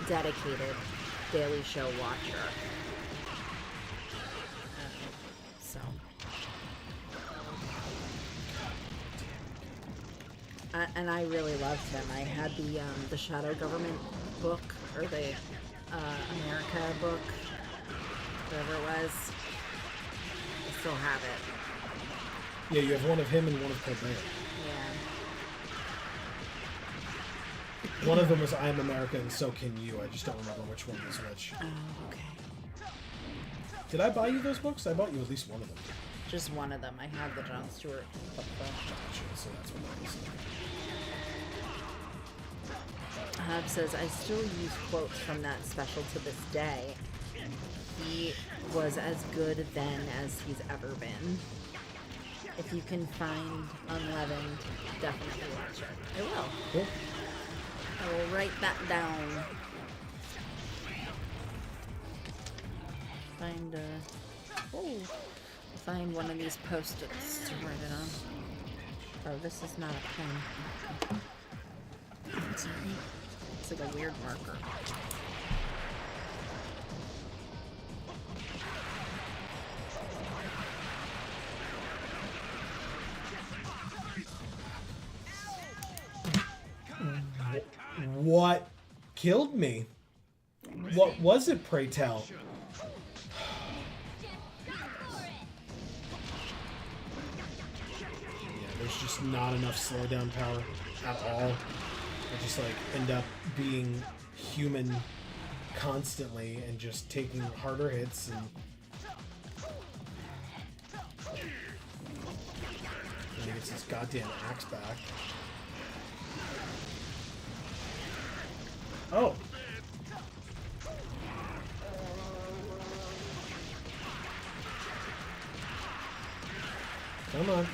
dedicated Daily Show watcher. So, and I really loved him. I had the Shadow Government book, or the America book. Whatever it was. I still have it. Yeah, you have one of him and one of Colbert. Yeah. One of them was I Am America and So Can You. I just don't remember which one was which. Oh, okay. Did I buy you those books? I bought you at least one of them. Just one of them. I have the Jon Stewart book though. Gotcha, so that's what that was. Hub says, I still use quotes from that special to this day. He was as good then as he's ever been. If you can find Unleavened, definitely watch it. I will. Cool. I will write that down. Find one of these post-its to write it on. Oh, this is not a pen. Sorry. It's like a weird marker. What killed me? What was it, pray tell? Yeah, there's just not enough slowdown power at all. I just like end up being human constantly and just taking harder hits and he gets his goddamn axe back. Oh. Come on.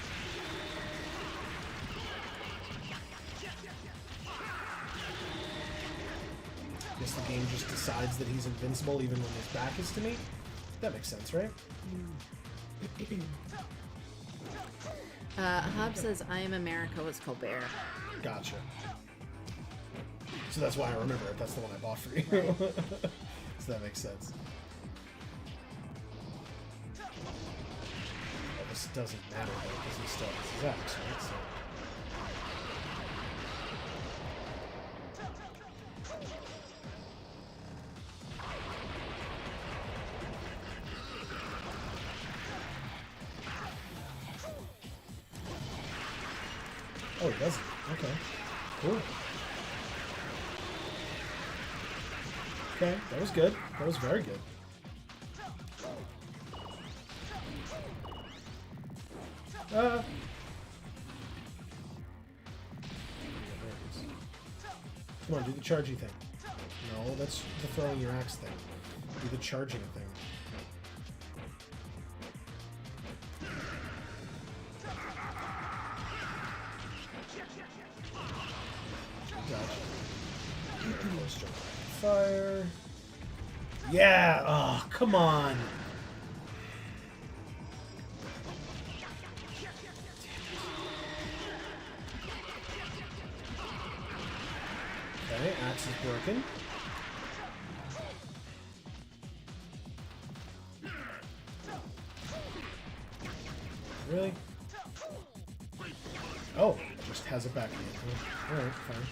Guess the game just decides that he's invincible even when his back is to me. That makes sense, right? Hobbs says, I Am America was Colbert. Gotcha. So that's why I remember it. That's the one I bought for you. So that makes sense. Well, this doesn't matter though, because he still has his axe, right? So. Oh, he doesn't. Okay. Cool. Okay, that was good. That was very good. Come on, do the charging thing. No, that's the throwing your axe thing. Do the charging thing. Gotcha. Fire. Yeah! Oh, come on! Okay, axe is broken. Really? Oh, just has it back. Alright, fine.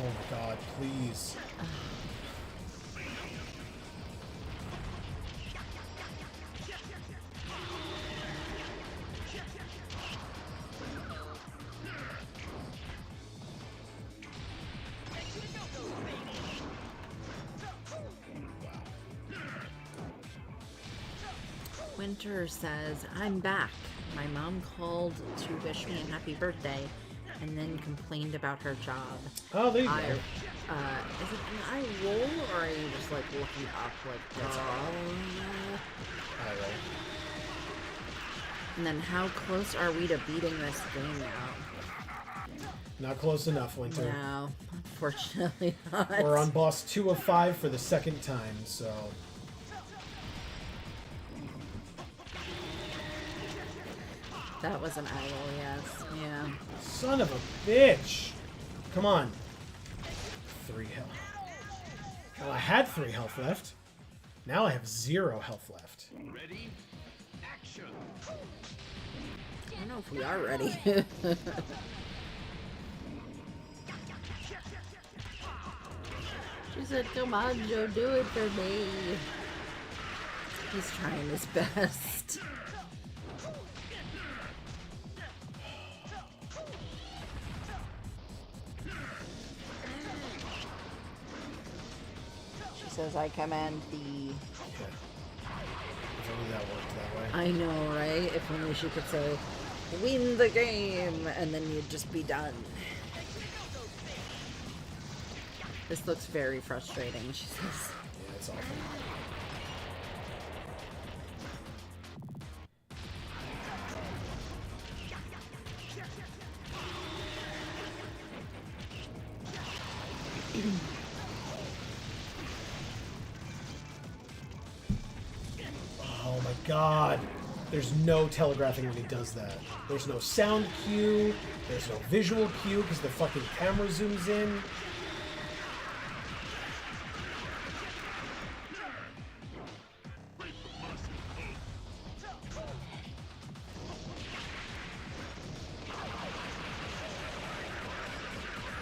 Oh my god, please. Winter says, I'm back. My mom called to wish me a happy birthday and then complained about her job. Oh, there you go. Is it an eye roll or are you just like looking up like That's eye roll. And then how close are we to beating this game now? Not close enough, Winter. No, unfortunately not. We're on boss 2 of 5 for the second time, so... That was an eye roll, yes. Yeah. Son of a bitch! Come on. 3 health. Well, I had 3 health left. Now I have 0 health left. Ready? Action! I don't know if we are ready. She said, come on, Joe, do it for me. He's trying his best. She says, I command thee. Okay. If only that worked that way. I know, right? If only she could say, win the game, and then you'd just be done. This looks very frustrating, she says. Yeah, it's awful. Oh my god. There's no telegraphing when he does that. There's no sound cue. There's no visual cue because the fucking camera zooms in.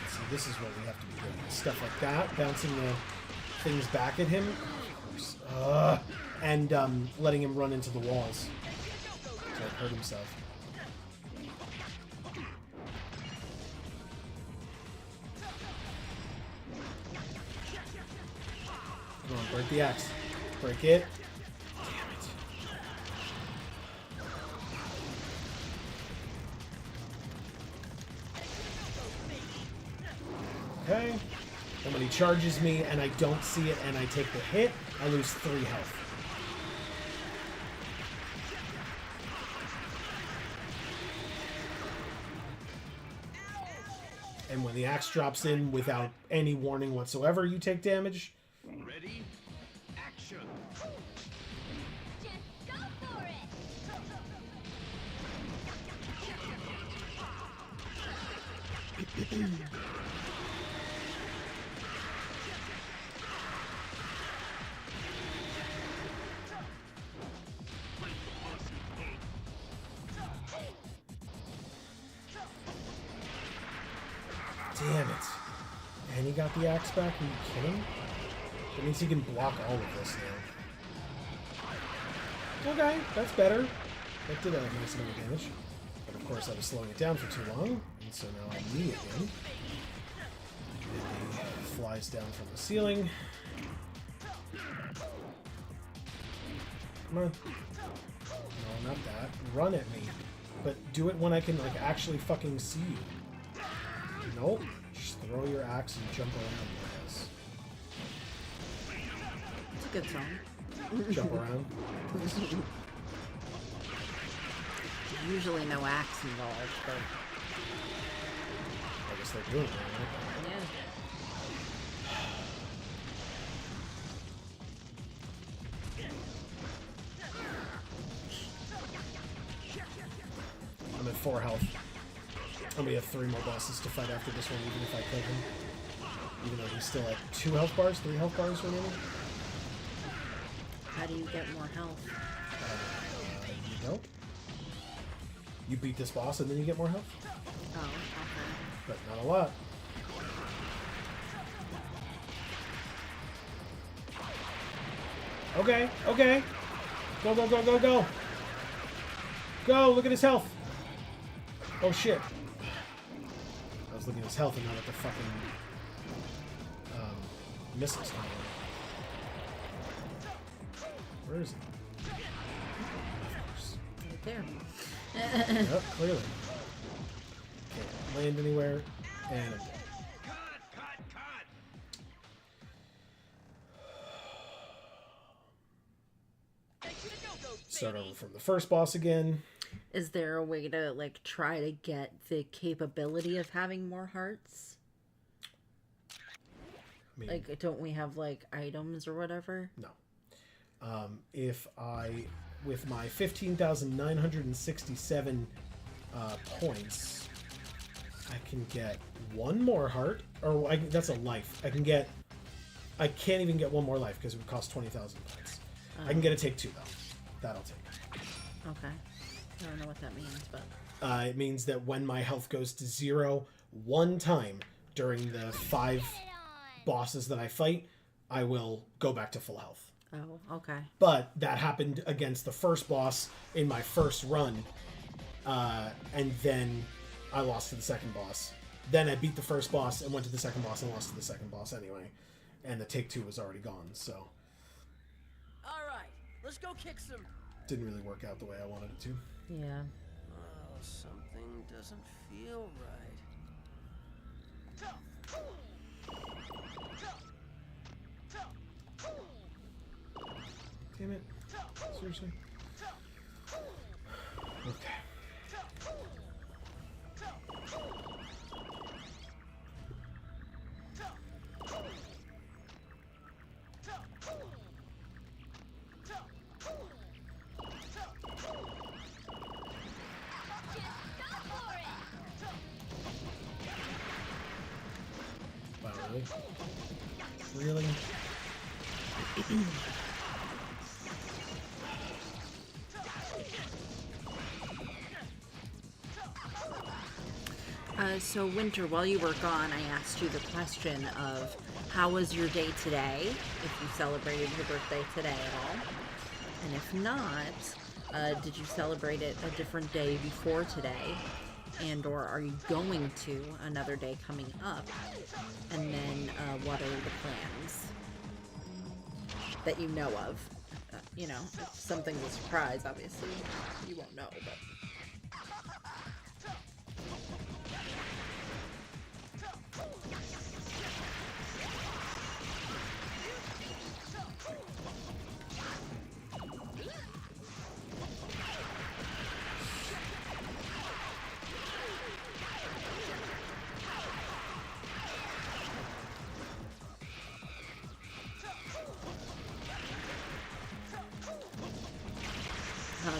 See, this is what we have to be doing. Stuff like that, bouncing the things back at him. Of course. and letting him run into the walls. So it hurt himself. Come on, break the axe. Break it. Okay. And when he charges me and I don't see it and I take the hit, I lose 3 health. And when the axe drops in without any warning whatsoever, you take damage. Ready? Action! Just go for it! Damn it. And he got the axe back? Are you kidding? That means he can block all of this now. Okay, that's better. That did a nice amount of damage. But of course I was slowing it down for too long, and so now I need it again. And he flies down from the ceiling. Come on. No, not that. Run at me. But do it when I can, like, actually fucking see you. Nope. Just throw your axe and jump around, I guess. It's a good song. Jump around. Usually no axe involved, but I guess they're doing it, right? yeah. I'm at 4 health. And we have 3 more bosses to fight after this one, even if I kill him. Even though he's still at 2 health bars, 3 health bars remaining. How do you get more health? You don't. You beat this boss and then you get more health. Oh, okay. But not a lot. Okay, okay. Go, go, go, go, go. Go, look at his health. Oh shit. I was looking at his health and not at the fucking missiles coming in. Where is he? Right there. Yep, clearly. Can't land anywhere. And I'm dead. Start over from the first boss again. Is there a way to, like, try to get the capability of having more hearts? I mean, Like, don't we have, like, items or whatever? no. If I, with my 15,967 points, I can get 1 more heart, or that's a life. I can't even get 1 more life because it would cost 20,000 points. I can get a take 2 though. That'll take. Okay. I don't know what that means, but... It means that when my health goes to 0 1 time during the 5 bosses that I fight, I will go back to full health. Oh, okay. But that happened against the first boss in my first run, and then I lost to the second boss. Then I beat the first boss and went to the second boss and lost to the second boss anyway. And the take 2 was already gone, so... Alright, let's go kick some... Didn't really work out the way I wanted it to. Yeah. Oh, something doesn't feel right. Damn it. Seriously? Okay. Wow, really? Really? So, Winter, while you were gone, I asked you the question of how was your day today, if you celebrated your birthday today at all. And if not, did you celebrate it a different day before today? And or are you going to another day coming up? And then what are the plans that you know of? You know, if something's a surprise, obviously you won't know, but...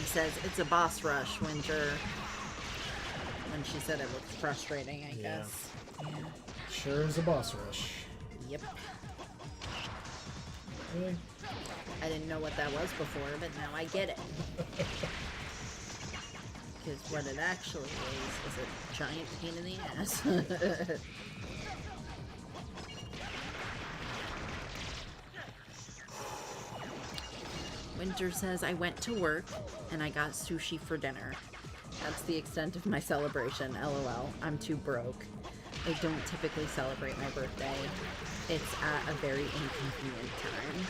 Says it's a boss rush, Winter. When she said it looked frustrating, I guess. Yeah. Sure is a boss rush. Yep. Really? I didn't know what that was before, but now I get it. Because what it actually is a giant pain in the ass. Winter says, I went to work and I got sushi for dinner. That's the extent of my celebration, LOL. I'm too broke. I don't typically celebrate my birthday. It's at a very inconvenient time.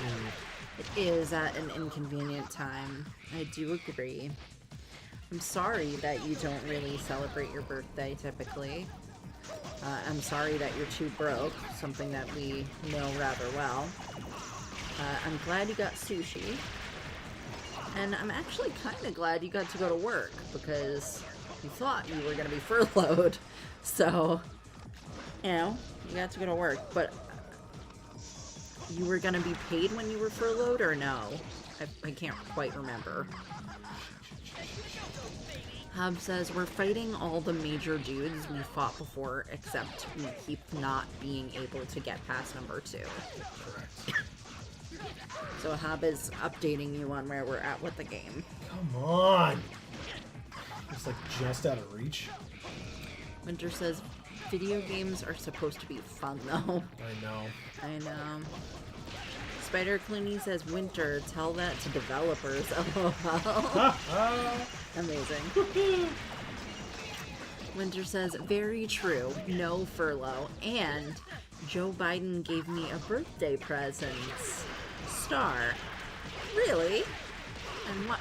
It is at an inconvenient time. I do agree. I'm sorry that you don't really celebrate your birthday typically. I'm sorry that you're too broke, something that we know rather well. I'm glad you got sushi. And I'm actually kind of glad you got to go to work, because you thought you were going to be furloughed. So, you know, you got to go to work. But you were going to be paid when you were furloughed, or no? I can't quite remember. Hub says, we're fighting all the major dudes we fought before, except we keep not being able to get past number 2. Correct. So Hab is updating you on where we're at with the game. Come on! It's like just out of reach. Winter says, video games are supposed to be fun though. I know. I know. Spider Clooney says, Winter, tell that to developers. LOL. Amazing. Winter says, very true. No furlough. And Joe Biden gave me a birthday present. Star. Really? And what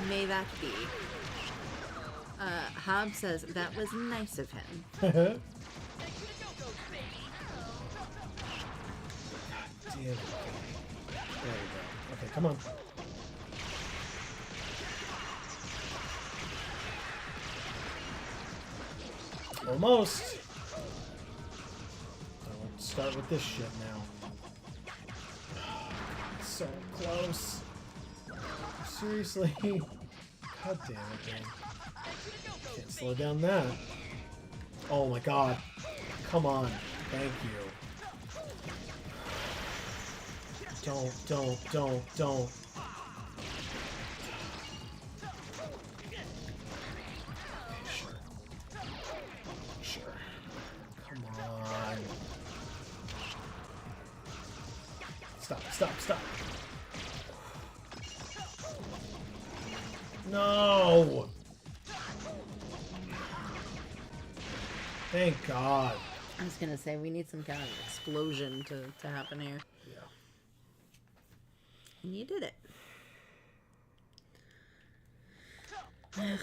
may that be? Hobb says, that was nice of him. Damn it. There we go. Okay, come on. Almost. Don't start with this shit now. So close. Seriously. God damn it, man. Can't slow down that. Oh my god. Come on. Thank you. Don't. Sure. Come on. Stop. No! Thank God. I was gonna say, we need some kind of explosion to happen here. Yeah. And you did it. Okay.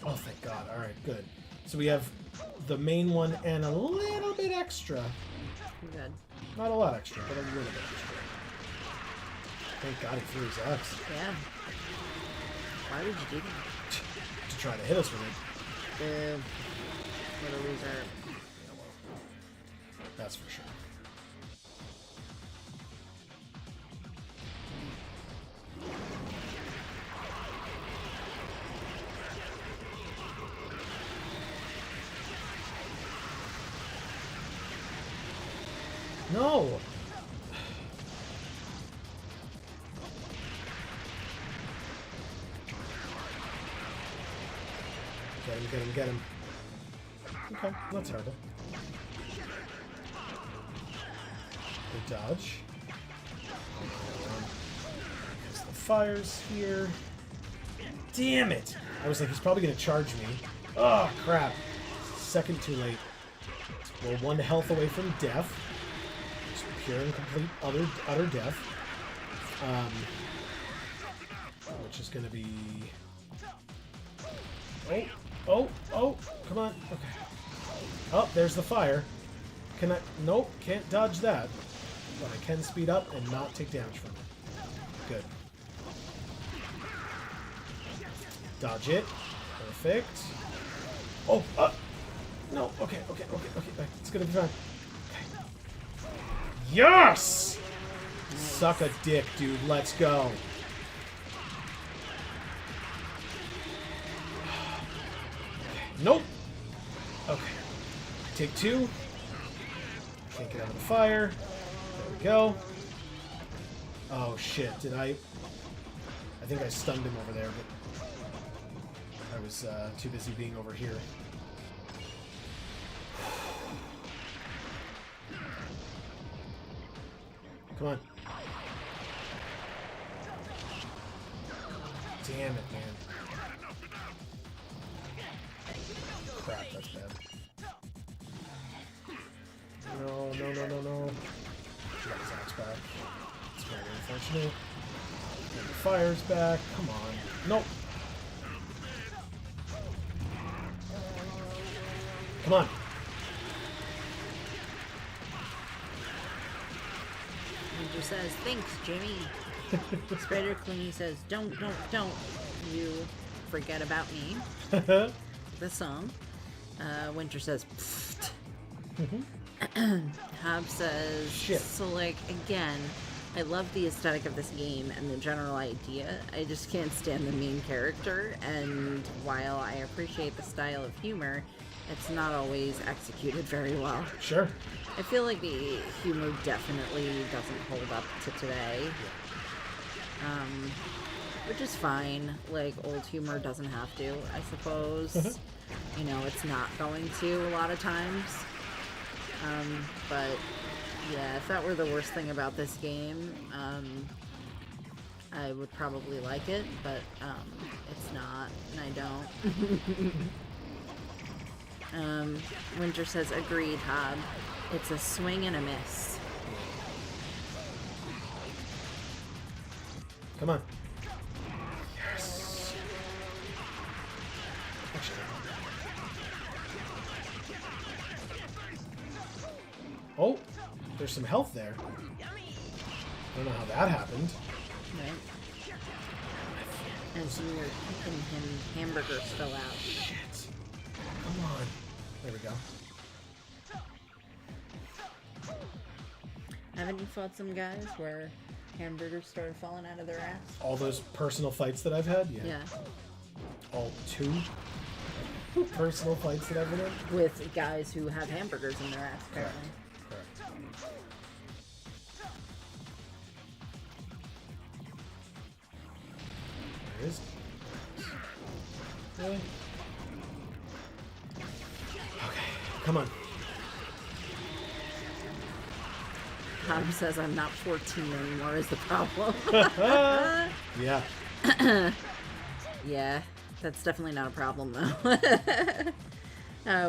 Oh, thank God. Alright, good. So we have the main one and a little bit extra. Good. Not a lot extra, but a little bit extra. Thank God he threw his axe. Yeah. Why would you do that? To try to hit us with it. What a loser. Yeah, well, that's for sure. No! Get him. Okay, that's terrible. Good dodge. There's the fires here. Damn it! I was like, he's probably going to charge me. Oh, crap. Second too late. We're 1 health away from death. Just pure and complete utter death. Which is going to be... Oh, come on. Okay. Oh, there's the fire. Can I... Nope, can't dodge that. But I can speed up and not take damage from it. Good. Dodge it. Perfect. Oh, no, okay. It's gonna be fine. Okay. Yes! Suck a dick, dude. Let's go. Nope. Okay. Take 2. Can't get out of the fire. There we go. Oh, shit. Did I think I stunned him over there, but I was too busy being over here. Come on. Damn it, man. Crap, that's bad. No. Got his axe back. It's very unfortunate. And the fire's back. Come on. Nope. Come on. Ninja says, thanks, Jimmy. Spider Clooney says, don't you forget about me. The song. Winter says, pfft. Hob says, Shit. So like, again, I love the aesthetic of this game and the general idea. I just can't stand the main character, and while I appreciate the style of humor, it's not always executed very well. Sure. I feel like the humor definitely doesn't hold up to today. Which is fine. Like, old humor doesn't have to, I suppose. You know, it's not going to a lot of times. But, yeah, if that were the worst thing about this game, I would probably like it, but it's not, and I don't. Winter says, agreed, Hob. It's a swing and a miss. Come on. Yes. Actually. Oh, there's some health there. I don't know how that happened. Right. As you were kicking him, hamburgers fell out. Shit. Come on. There we go. Haven't you fought some guys where hamburgers started falling out of their ass? All those personal fights that I've had? Yeah. All 2 personal fights that I've been in? With guys who have hamburgers in their ass, apparently. Correct. There it is. Really? Okay, come on. Tom says I'm not 14 anymore is the problem. Yeah. Yeah, that's definitely not a problem though.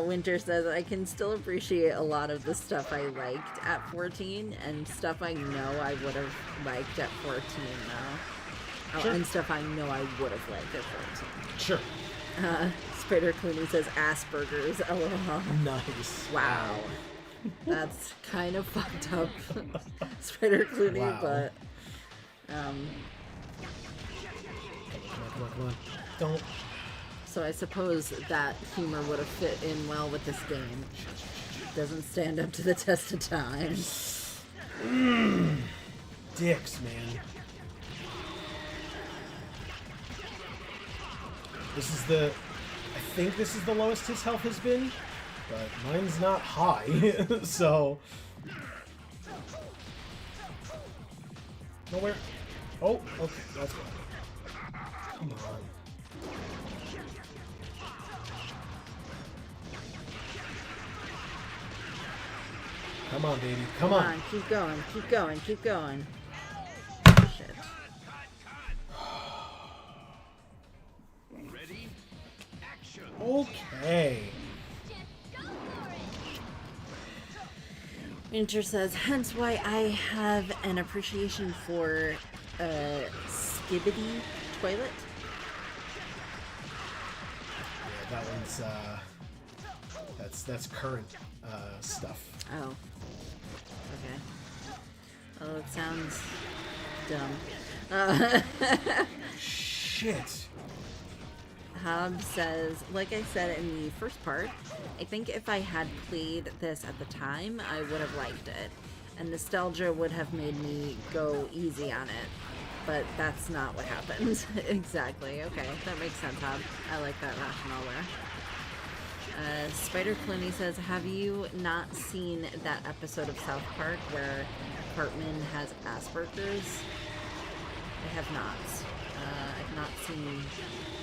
Winter says I can still appreciate a lot of the stuff I liked at 14 and stuff I know I would have liked at 14 though. Sure. And stuff I know I would have liked at 14. Sure. Spider Clooney says Asperger's, lol. Nice. Wow. That's kind of fucked up, Spider Clooney, Wow. but Come on. Don't. so I suppose that humor would have fit in well with this game. Doesn't stand up to the test of time. Dicks, man. I think this is the lowest his health has been, but mine's not high, so. Nowhere. Oh, okay, that's good. Come on. Come on, baby. Come Come on. on, keep going, keep going, keep going. Shit. Ready? Action! Okay. Winter says, hence why I have an appreciation for Skibbity Toilet. Yeah, that one's that's current stuff. Oh. Okay. Oh, it sounds dumb. Shit. Hob says, like I said in the first part, I think if I had played this at the time, I would have liked it. And nostalgia would have made me go easy on it. But that's not what happened. Exactly. Okay, that makes sense, Hob. I like that rationale there. Spider Clooney says, have you not seen that episode of South Park where Cartman has Asperger's? I have not. I've not seen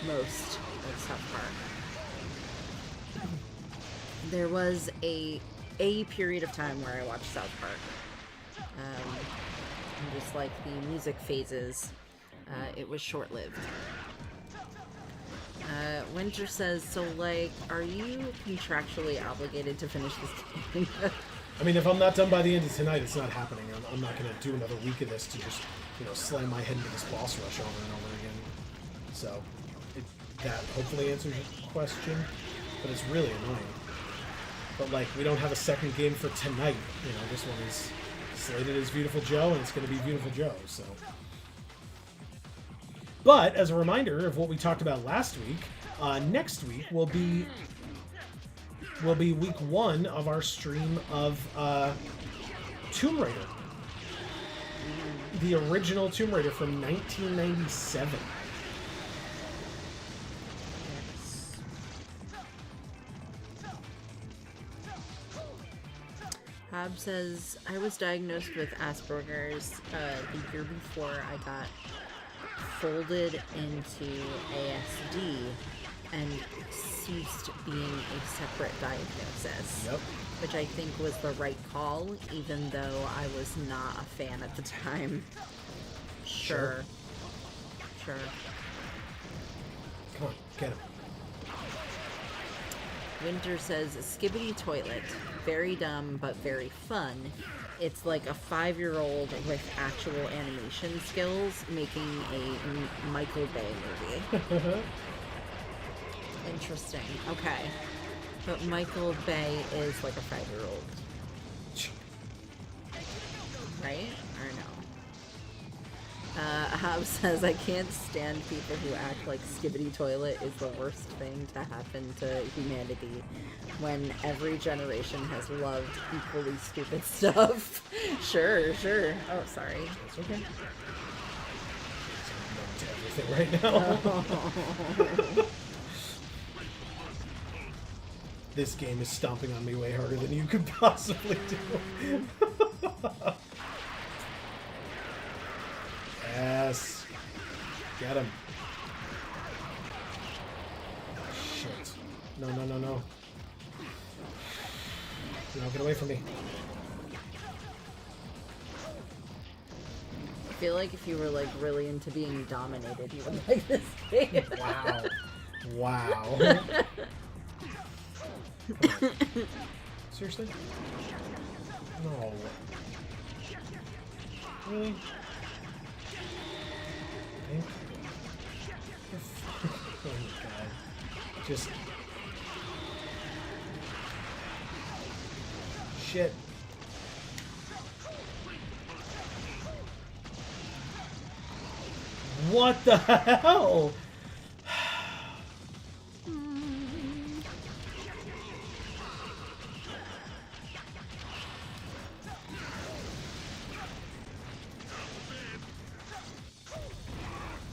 most of South Park. There was a period of time where I watched South Park. And just like the music phases, it was short-lived. Winter says, so like, are you contractually obligated to finish this game? I mean, if I'm not done by the end of tonight, it's not happening. I'm not going to do another week of this to just, slam my head into this boss rush over and over again. So, that hopefully answers your question, but it's really annoying. But, like, we don't have a second game for tonight. This one is slated as Viewtiful Joe, and it's going to be Viewtiful Joe, so. But, as a reminder of what we talked about last week, next week will be week 1 of our stream of Tomb Raider. The original Tomb Raider from 1997. Hob says, I was diagnosed with Asperger's the year before I got folded into ASD and ceased being a separate diagnosis. Yep. Which I think was the right call, even though I was not a fan at the time. Sure. Come on, get him. Winter says, Skibbity Toilet. Very dumb, but very fun. It's like a 5-year-old with actual animation skills making a Michael Bay movie. Interesting. Okay. But Michael Bay is like a 5-year-old. Right? Or no? Hob says, I can't stand people who act like Skibbity Toilet is the worst thing to happen to humanity when every generation has loved equally stupid stuff. Sure. Oh, sorry. It's okay. To everything right now. This game is stomping on me way harder than you could possibly do. Yes. Get him. Shit. No. No, get away from me. I feel like if you were like really into being dominated, you would like this game. Wow. Seriously? No. Really? Thank you. Oh my god. Just... Shit. What the hell?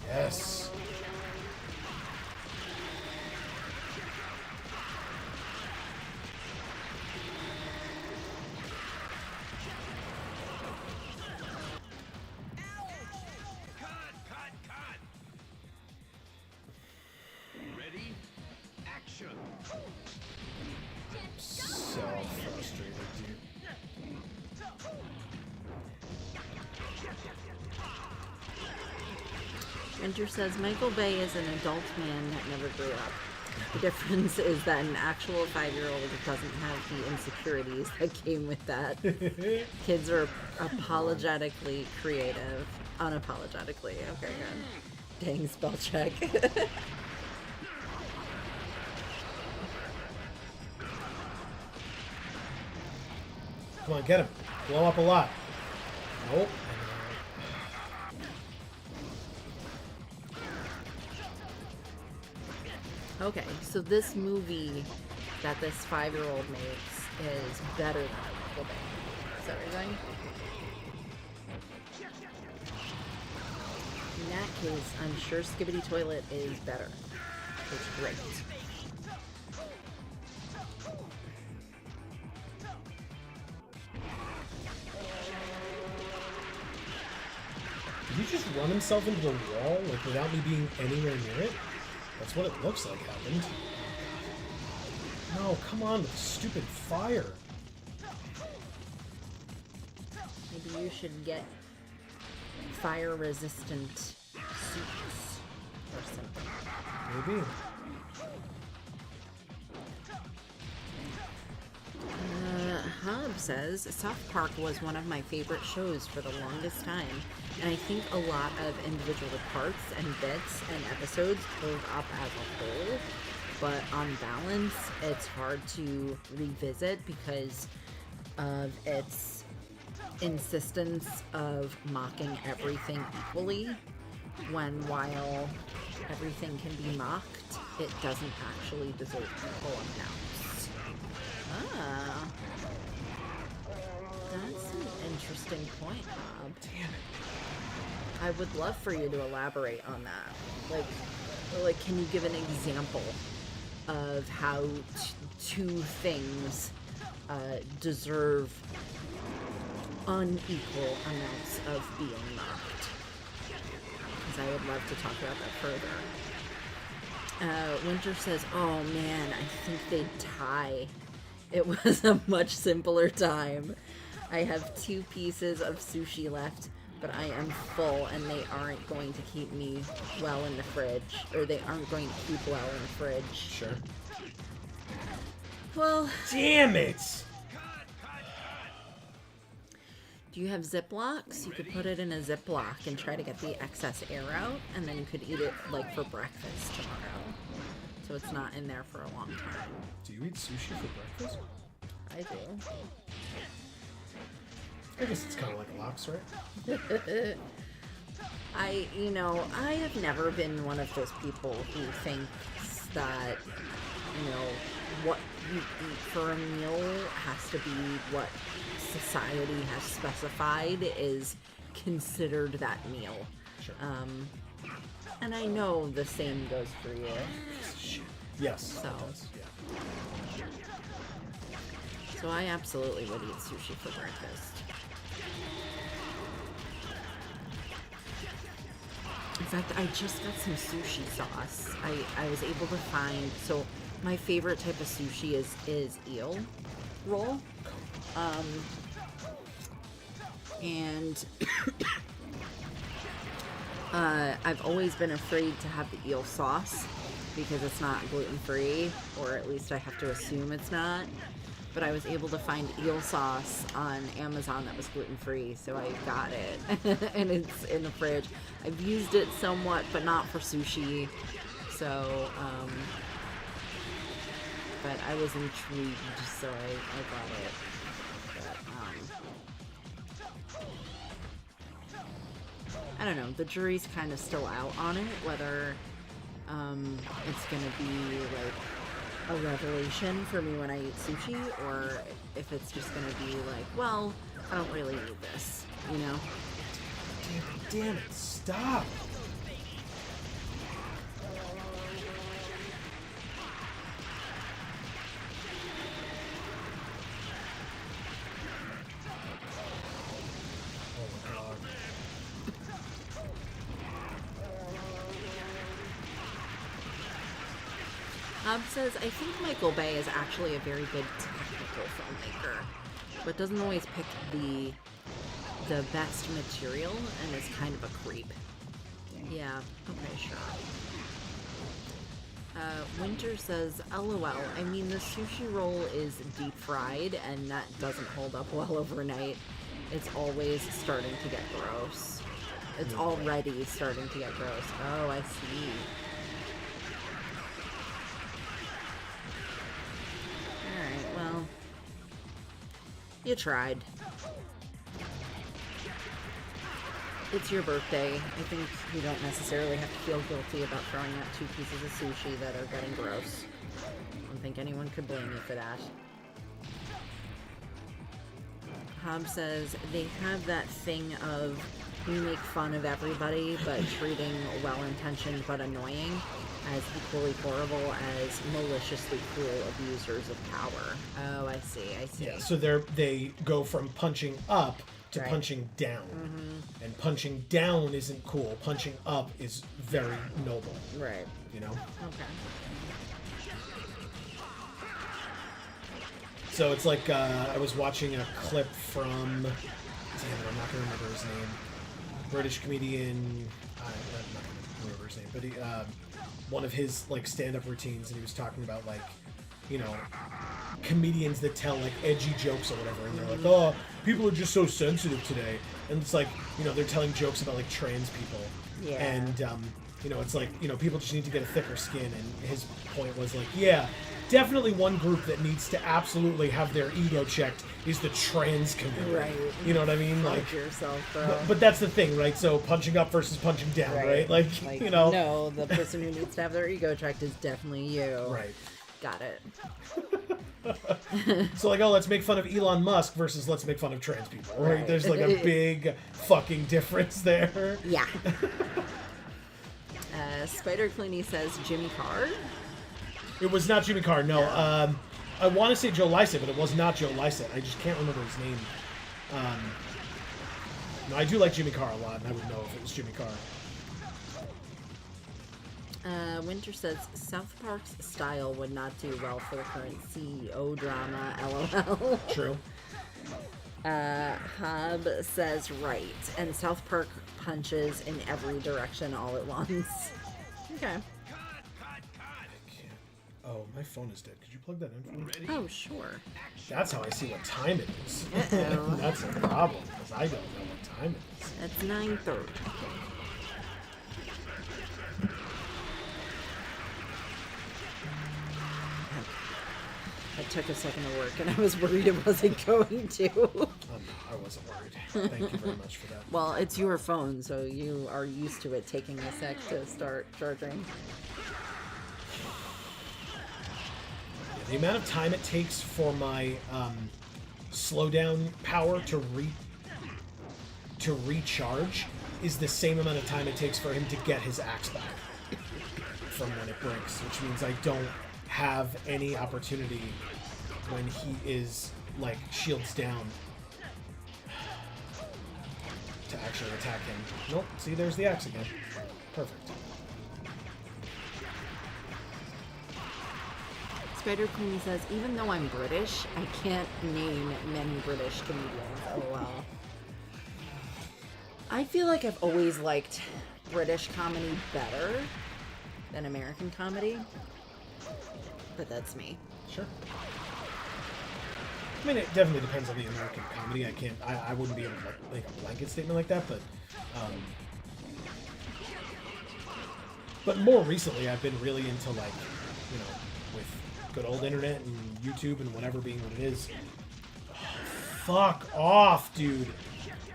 Yes. Cut! Ready? Action! So frustrated, dude. Winter says Michael Bay is an adult man that never grew up. The difference is that an actual 5-year-old doesn't have the insecurities that came with that. Kids are apologetically creative. Unapologetically. Okay, good. Dang, spell check. Come on, get him. Blow up a lot. Nope. Okay, so this movie that this 5-year-old makes is better than Michael Bay. Is that what you're saying? In that case, I'm sure Skibbity Toilet is better. It's great. Did he just run himself into the wall, like, without me being anywhere near it? That's what it looks like happened. No, come on with the stupid fire. Maybe you should get fire-resistant suits or something. Maybe. Hob says, South Park was one of my favorite shows for the longest time, and I think a lot of individual parts and bits and episodes hold up as a whole, but on balance, it's hard to revisit because of its insistence of mocking everything equally, when while everything can be mocked, it doesn't actually deserve equal amounts. Ah. That's an interesting point, Bob. Damn it. I would love for you to elaborate on that. Like, can you give an example of how two things deserve unequal amounts of being mocked? Because I would love to talk about that further. Winter says, oh man, I think they'd tie. It was a much simpler time. I have 2 pieces of sushi left, but I am full and they aren't going to keep me well in the fridge. Or they aren't going to keep well in the fridge. Sure. Well... Damn it! Do you have Ziplocs? You could put it in a Ziploc and try to get the excess air out, and then you could eat it, like, for breakfast tomorrow. So it's not in there for a long time. Do you eat sushi for breakfast? I do. I guess it's kind of like lox, right? I have never been one of those people who thinks that, what you eat for a meal has to be what society has specified is considered that meal. Sure. And I know the same goes for you. Yes. So. It does, yeah. So I absolutely would eat sushi for breakfast. In fact, I just got some sushi sauce. I was able to find, so my favorite type of sushi is eel roll. And I've always been afraid to have the eel sauce because it's not gluten-free, or at least I have to assume it's not. But I was able to find eel sauce on Amazon that was gluten-free, so I got it. And it's in the fridge. I've used it somewhat, but not for sushi. So, but I was intrigued, so I got it. But, I don't know. The jury's kind of still out on it, whether it's gonna be like a revelation for me when I eat sushi, or if it's just gonna be like, well, I don't really need this, you know? Damn it, stop! Oh my god. Says, I think Michael Bay is actually a very good technical filmmaker, but doesn't always pick the best material and is kind of a creep. Yeah, okay, sure. Winter says, LOL, I mean, the sushi roll is deep fried, and that doesn't hold up well overnight. It's always starting to get gross. It's already starting to get gross. Oh, I see. Alright, well, you tried. It's your birthday. I think you don't necessarily have to feel guilty about throwing out 2 pieces of sushi that are getting gross. I don't think anyone could blame you for that. Hob says, they have that thing of we make fun of everybody, but treating well-intentioned but annoying as equally horrible as maliciously cruel abusers of power. Oh, I see, I see. Yeah, so they go from punching up to punching down. And punching down isn't cool. Punching up is very noble. Right. You know? Okay. So it's like, I was watching a clip from, damn it, I'm not going to remember his name. British comedian, I'm not going to remember his name, but he, one of his, like, stand-up routines, and he was talking about, like, you know, comedians that tell, like, edgy jokes or whatever, and they're like, oh, people are just so sensitive today. And it's like, you know, they're telling jokes about, like, trans people. Yeah. And, you know, it's like, you know, people just need to get a thicker skin. And his point was like, yeah, definitely one group that needs to absolutely have their ego checked is the trans community. Right. You know what I mean? Fuck Like yourself, bro. But that's the thing, right? So punching up versus punching down, right? Like, you know. No, the person who needs to have their ego checked is definitely you. Right. Got it. So like, oh, let's make fun of Elon Musk versus let's make fun of trans people. Right? There's like a big fucking difference there. Yeah. Spider Clooney says Jimmy Carr. It was not Jimmy Carr, no. I want to say Joe Lycett, but it was not Joe Lycett. I just can't remember his name. No, I do like Jimmy Carr a lot, and I would know if it was Jimmy Carr. Winter says South Park's style would not do well for the current CEO drama, LOL. True. Hob says right, and South Park punches in every direction all at once. Okay. Oh, my phone is dead. Could you plug that in for me? Oh, sure. That's how I see what time it is. Uh-oh. That's a problem, because I don't know what time it is. That's 9:30. It took a second to work, and I was worried it wasn't going to. I wasn't worried. Thank you very much for that. Well, it's your phone, so you are used to it taking a sec to start charging. The amount of time it takes for my slowdown power to recharge is the same amount of time it takes for him to get his axe back from when it breaks, which means I don't have any opportunity when he is, like, shields down to actually attack him. Nope, see, there's the axe again. Perfect. Spider Queen says, even though I'm British, I can't name many British comedians. LOL. I feel like I've always liked British comedy better than American comedy. But that's me. Sure. I mean, it definitely depends on the American comedy. I wouldn't be able to make a blanket statement like that, but more recently I've been really into, like, you know, with good old internet and YouTube and whatever being what it is. Fuck off, dude.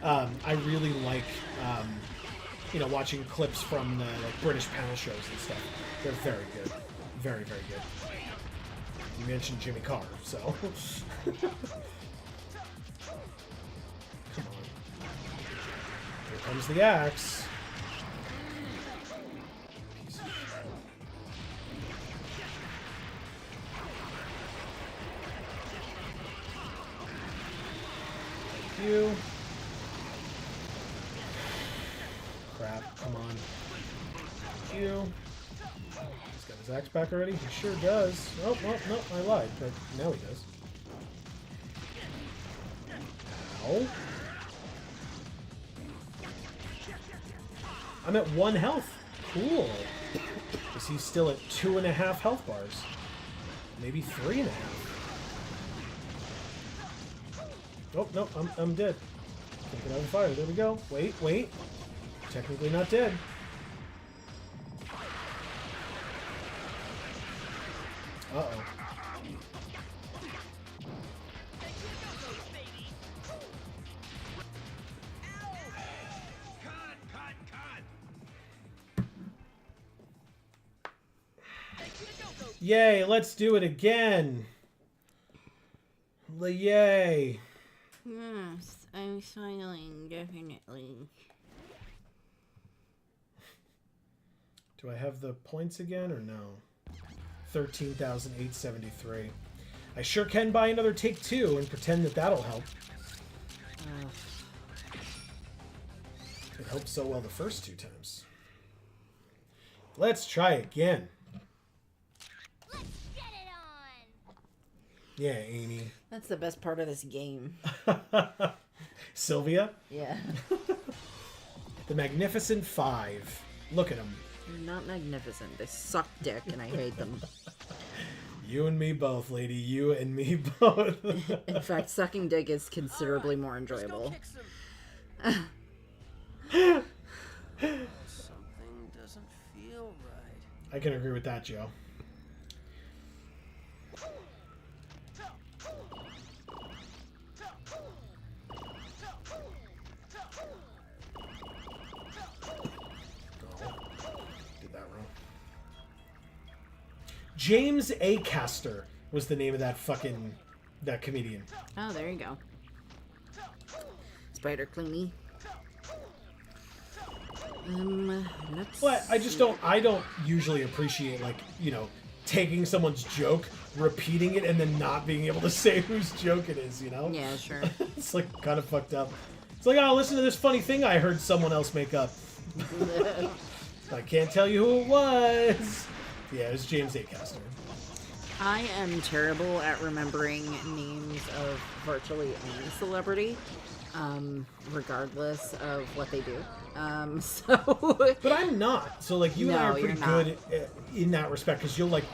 I really like, you know, watching clips from the, like, British panel shows and stuff. They're very good. Very, very good. You mentioned Jimmy Carr, so. Come on. Here comes the axe. Piece of shit. Thank you. Crap, come on. Thank you. He's got his axe back already? He sure does. Oh, no, I lied, but now he does. Ow. I'm at 1 health. Cool. Is he still at 2.5 health bars? Maybe 3.5. Oh, no, I'm dead. Can't get out of the fire. There we go. Wait. Technically not dead. Uh-oh. Yay, let's do it again. Yay. Yes, I'm smiling, definitely. Do I have the points again or no? 13,873. I sure can buy another Take Two and pretend that that'll help. It helped so well the first 2 times. Let's try again. Let's get it on. Yeah, Amy. That's the best part of this game. Sylvia? Yeah. The Magnificent Five. Look at them. They're not magnificent. They suck dick, and I hate them. You and me both, lady. You and me both. In fact, sucking dick is considerably more enjoyable. Something doesn't feel right. I can agree with that, Joe. Did that wrong. James A. Caster was the name of that comedian. Oh, there you go. Spider Clooney. Let's But I don't usually appreciate, like, taking someone's joke, repeating it, and then not being able to say whose joke it is, Yeah, sure. It's, like, kind of fucked up. It's like, oh, listen to this funny thing I heard someone else make up. I can't tell you who it was. Yeah, it was James A. Caster. I am terrible at remembering names of virtually any celebrity, regardless of what they do. But I'm not. So, like, you and I No, are pretty you're good in that respect, because you'll, like,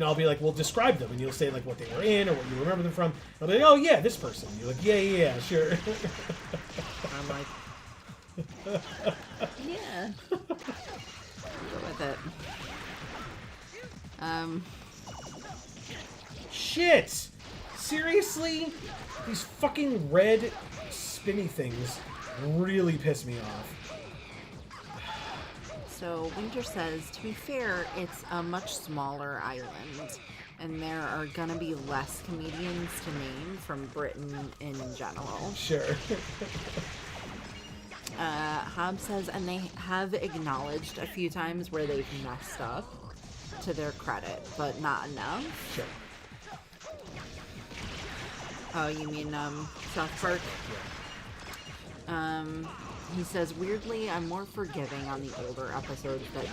I'll be like, well, describe them, and you'll say, like, what they were in, or what you remember them from. I'll be like, oh, yeah, this person. You're like, yeah, sure. I'm like, yeah. Go with it. Shit! Seriously? These fucking red spinny things really piss me off. So Winter says, to be fair, it's a much smaller island, and there are gonna be less comedians to name from Britain in general. Sure. Hobbs says, and they have acknowledged a few times where they've messed up, to their credit, but not enough. Sure. Oh, you mean South Park? He says, weirdly, I'm more forgiving on the older episodes that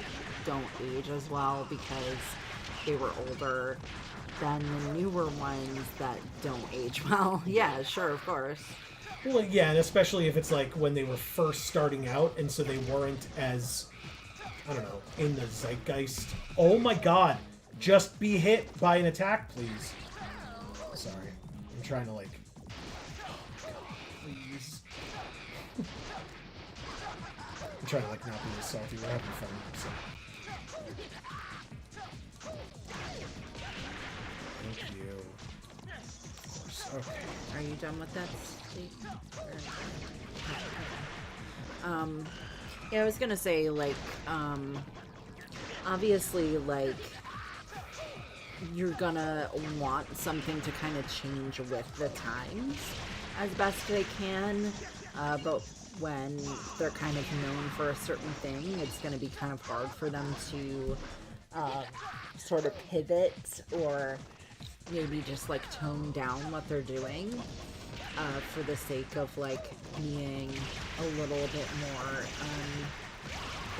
don't age as well because they were older than the newer ones that don't age well. Yeah, sure, of course. Well, yeah, and especially if it's like when they were first starting out, and so they weren't as, I don't know, in the zeitgeist. Oh my god, just be hit by an attack, please. Sorry, I'm trying to, like, please. I'm trying to, like, not be as salty. We're having fun, so. Thank you. Of course, okay. Are you done with that statement? Yeah, I was gonna say, like, obviously, like, you're gonna want something to kind of change with the times as best they can, but when they're kind of known for a certain thing, it's gonna be kind of hard for them to sort of pivot or maybe just, like, tone down what they're doing for the sake of, like, being a little bit more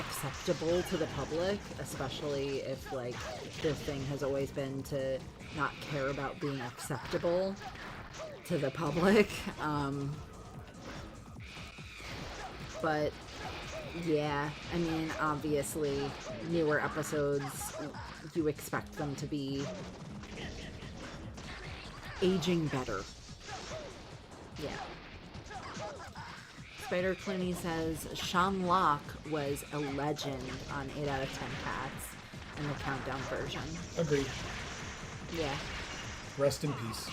acceptable to the public, especially if, like, their thing has always been to not care about being acceptable to the public. But Yeah, I mean, obviously, newer episodes, you expect them to be aging better. Yeah. Spider Clooney says Sean Locke was a legend on 8 out of 10 Cats in the Countdown version. Agreed. Yeah. Rest in peace.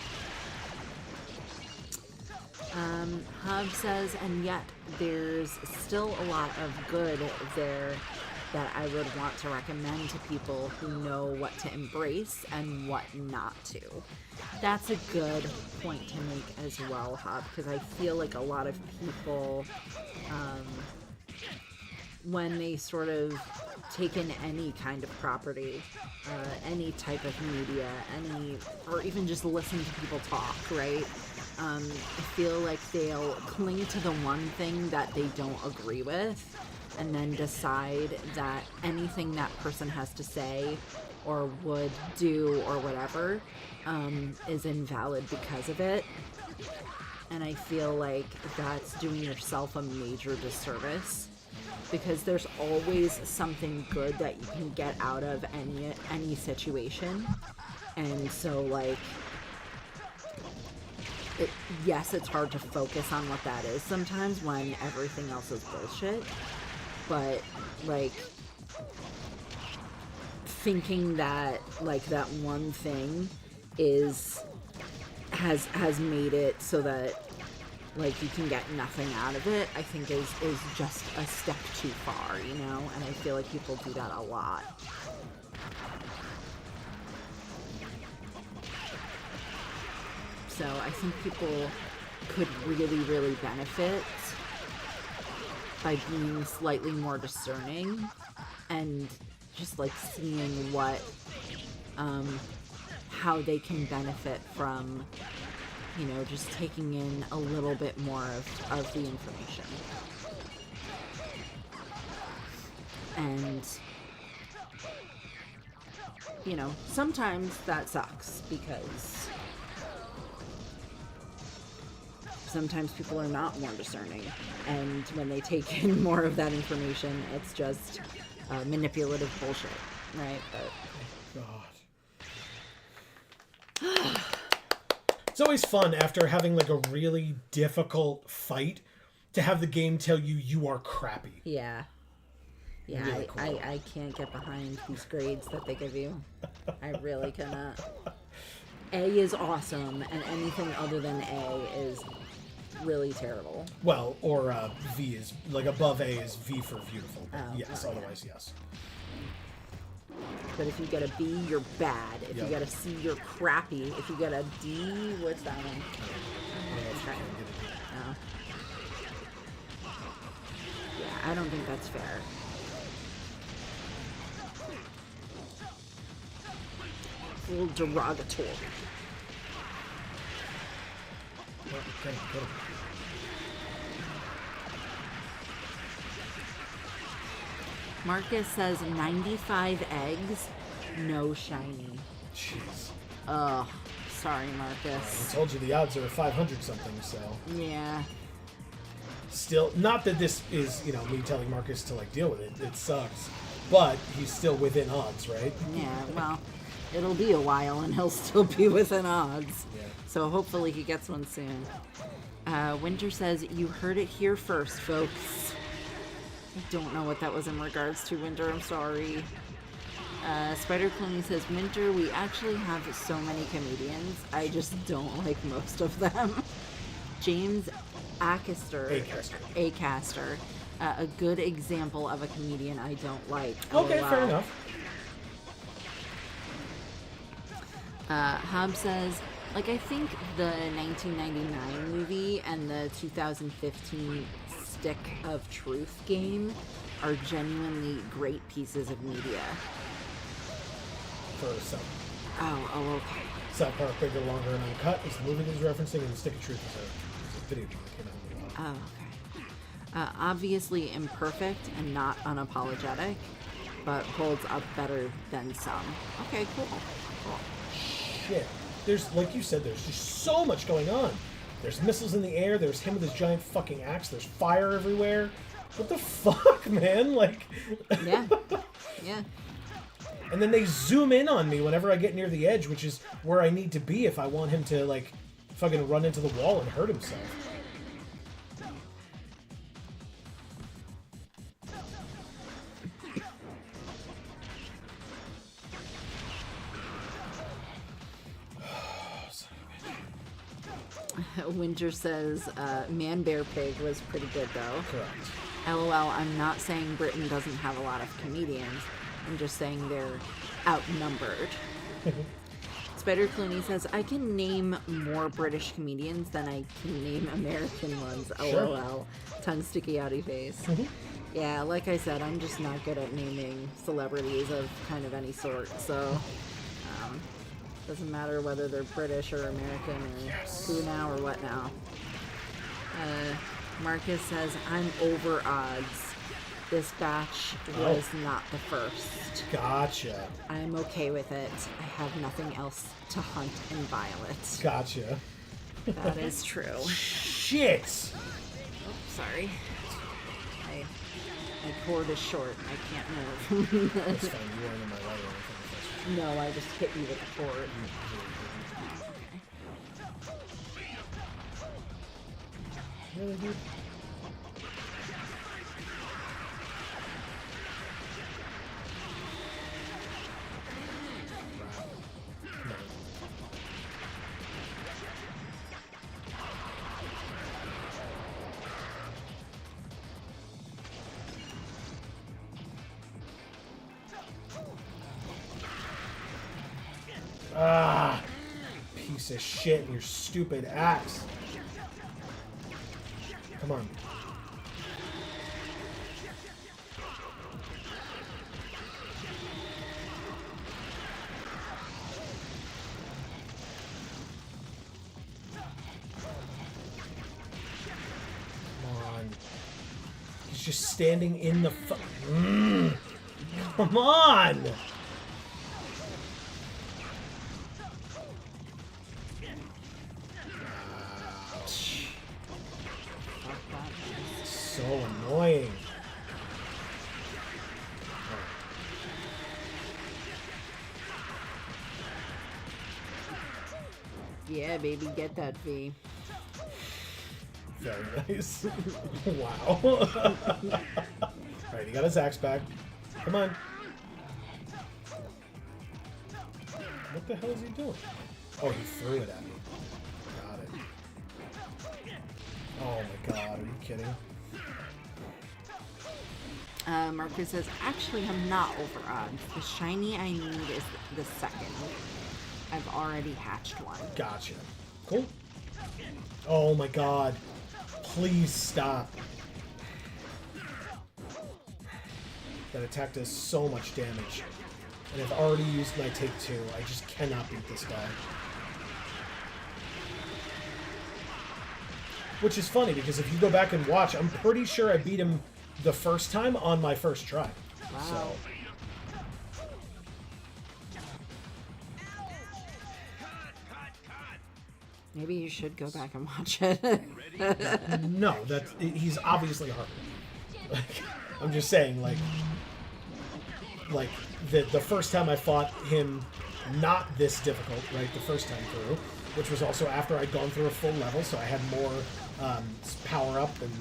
Hub says, and yet there's still a lot of good there that I would want to recommend to people who know what to embrace and what not to. That's a good point to make as well, Hub, because I feel like a lot of people, when they sort of take in any kind of property, any type of media, or even just listen to people talk, right? I feel like they'll cling to the one thing that they don't agree with and then decide that anything that person has to say or would do or whatever is invalid because of it. And I feel like that's doing yourself a major disservice, because there's always something good that you can get out of any situation. And so, like, yes, it's hard to focus on what that is sometimes when everything else is bullshit. But, like, thinking that, like, that one thing has made it so that, like, you can get nothing out of it, I think is just a step too far, you know? And I feel like people do that a lot. So I think people could really, really benefit by being slightly more discerning and just, like, seeing what, how they can benefit from, you know, just taking in a little bit more of the information. And, you know, sometimes that sucks because sometimes people are not more discerning, and when they take in more of that information, it's just manipulative bullshit, right? But God. It's always fun after having, like, a really difficult fight to have the game tell you you are crappy. yeah. Yeah, Really cool. I can't get behind these grades that they give you. I really cannot. A is awesome, and anything other than A is really terrible. Well, or V is, like, above A is V for Viewtiful. But Oh, yes, oh, yeah. otherwise, yes. But if you get a B, you're bad. If Yep. you get a C, you're crappy. If you get a D, what's that one? Try. No. Yeah, I don't think that's fair. It's a little derogatory. Okay, go. Marcus says 95 eggs, no shiny. Jeez. Ugh, sorry, I Marcus. told you the odds are 500 something, so. Yeah. Still, not that this is, you know, me telling Marcus to, like, deal with it. It sucks. But he's still within odds, right? Yeah, well, it'll be a while and he'll still be within odds. Yeah. So hopefully he gets one soon. Winter says, you heard it here first, folks. I don't know what that was in regards to, Winter. I'm sorry. Spider Clooney says, Winter, we actually have so many comedians. I just don't like most of them. James Acaster. A good example of a comedian I don't like. Okay, LOL. fair enough. Hob says, like, I think the 1999 movie and the 2015 Stick of Truth game are genuinely great pieces of media. For some. Oh, okay. South Park, Bigger, Longer, and Uncut is the movie that he's referencing, and The Stick of Truth is a video game that came out in a while. Oh, okay. Obviously imperfect and not unapologetic, but holds up better than some. Okay, cool. Shit. There's, like you said, there's just so much going on. There's missiles in the air, there's him with his giant fucking axe, there's fire everywhere, What the fuck, man? Like... Yeah. Yeah. And then they zoom in on me whenever I get near the edge, which is where I need to be if I want him to, like, fucking run into the wall and hurt himself. Winter says, Man Bear Pig was pretty good, though. Correct. LOL, I'm not saying Britain doesn't have a lot of comedians. I'm just saying they're outnumbered. Spider Clooney says, I can name more British comedians than I can name American ones. Sure. LOL. Tongue sticky outy face. Yeah, like I said, I'm just not good at naming celebrities of kind of any sort, so doesn't matter whether they're British or American or who now or what now. Marcus says, I'm over odds. This batch was not the first. Gotcha. I'm okay with it. I have nothing else to hunt in Violet. Gotcha. That is true. Shit! Oh, sorry. My cord is short. I can't move. That's fine. You weren't in my way or anything. No, I just hit you with the cord. Really, dude? Ah, piece of shit and your stupid axe. Come on. Come on. He's just standing in the Come on! So annoying. Yeah, baby, get that V. Very nice. Wow. Alright, he got his axe back. Come on. What the hell is he doing? Oh, he threw it at me. Got it. Oh my god, are you kidding? Marcus says, actually, I'm not over odds. The shiny I need is the second. I've already hatched one. Gotcha. Cool. Oh my god. Please stop. That attack does so much damage. And I've already used my take two. I just cannot beat this guy. Which is funny, because if you go back and watch, I'm pretty sure I beat him the first time on my first try. Wow. So. Maybe you should go back and watch it. No, he's obviously harder. Like, I'm just saying, like the first time I fought him, not this difficult, right? The first time through, which was also after I'd gone through a full level, so I had more power up and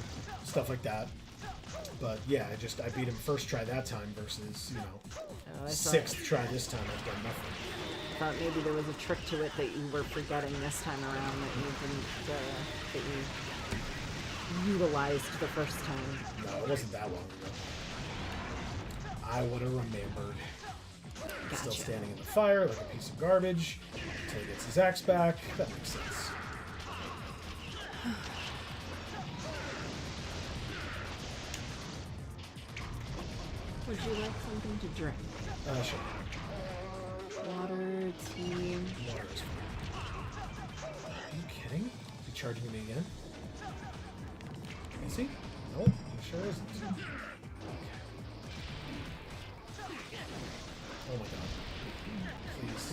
stuff like that. But yeah, I beat him first try that time versus, you know, sixth try this time. I've done nothing. I thought maybe there was a trick to it that you were forgetting this time around that you didn't, that you utilized the first time. No, it wasn't that long ago. I would have remembered. Gotcha. Still standing in the fire like a piece of garbage until he gets his axe back. That makes sense. Would you like something to drink? Sure. Water, tea. Water is fine. Are you kidding? Is he charging me again? Is he? Nope, he sure isn't. Okay. Oh my god. Please.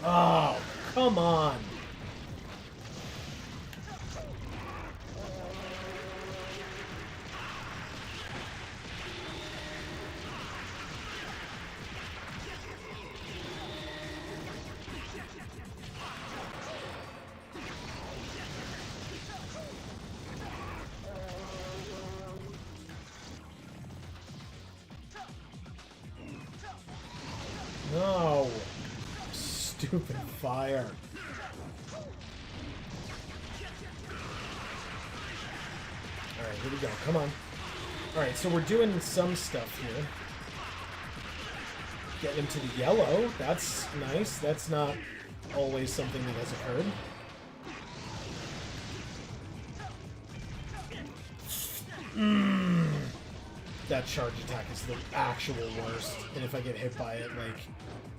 Oh, come on. No. Stupid fire. Alright, here we go. Come on. Alright, so we're doing some stuff here. Getting him to the yellow. That's nice. That's not always something that has occurred. That charge attack is the actual worst. And if I get hit by it, like,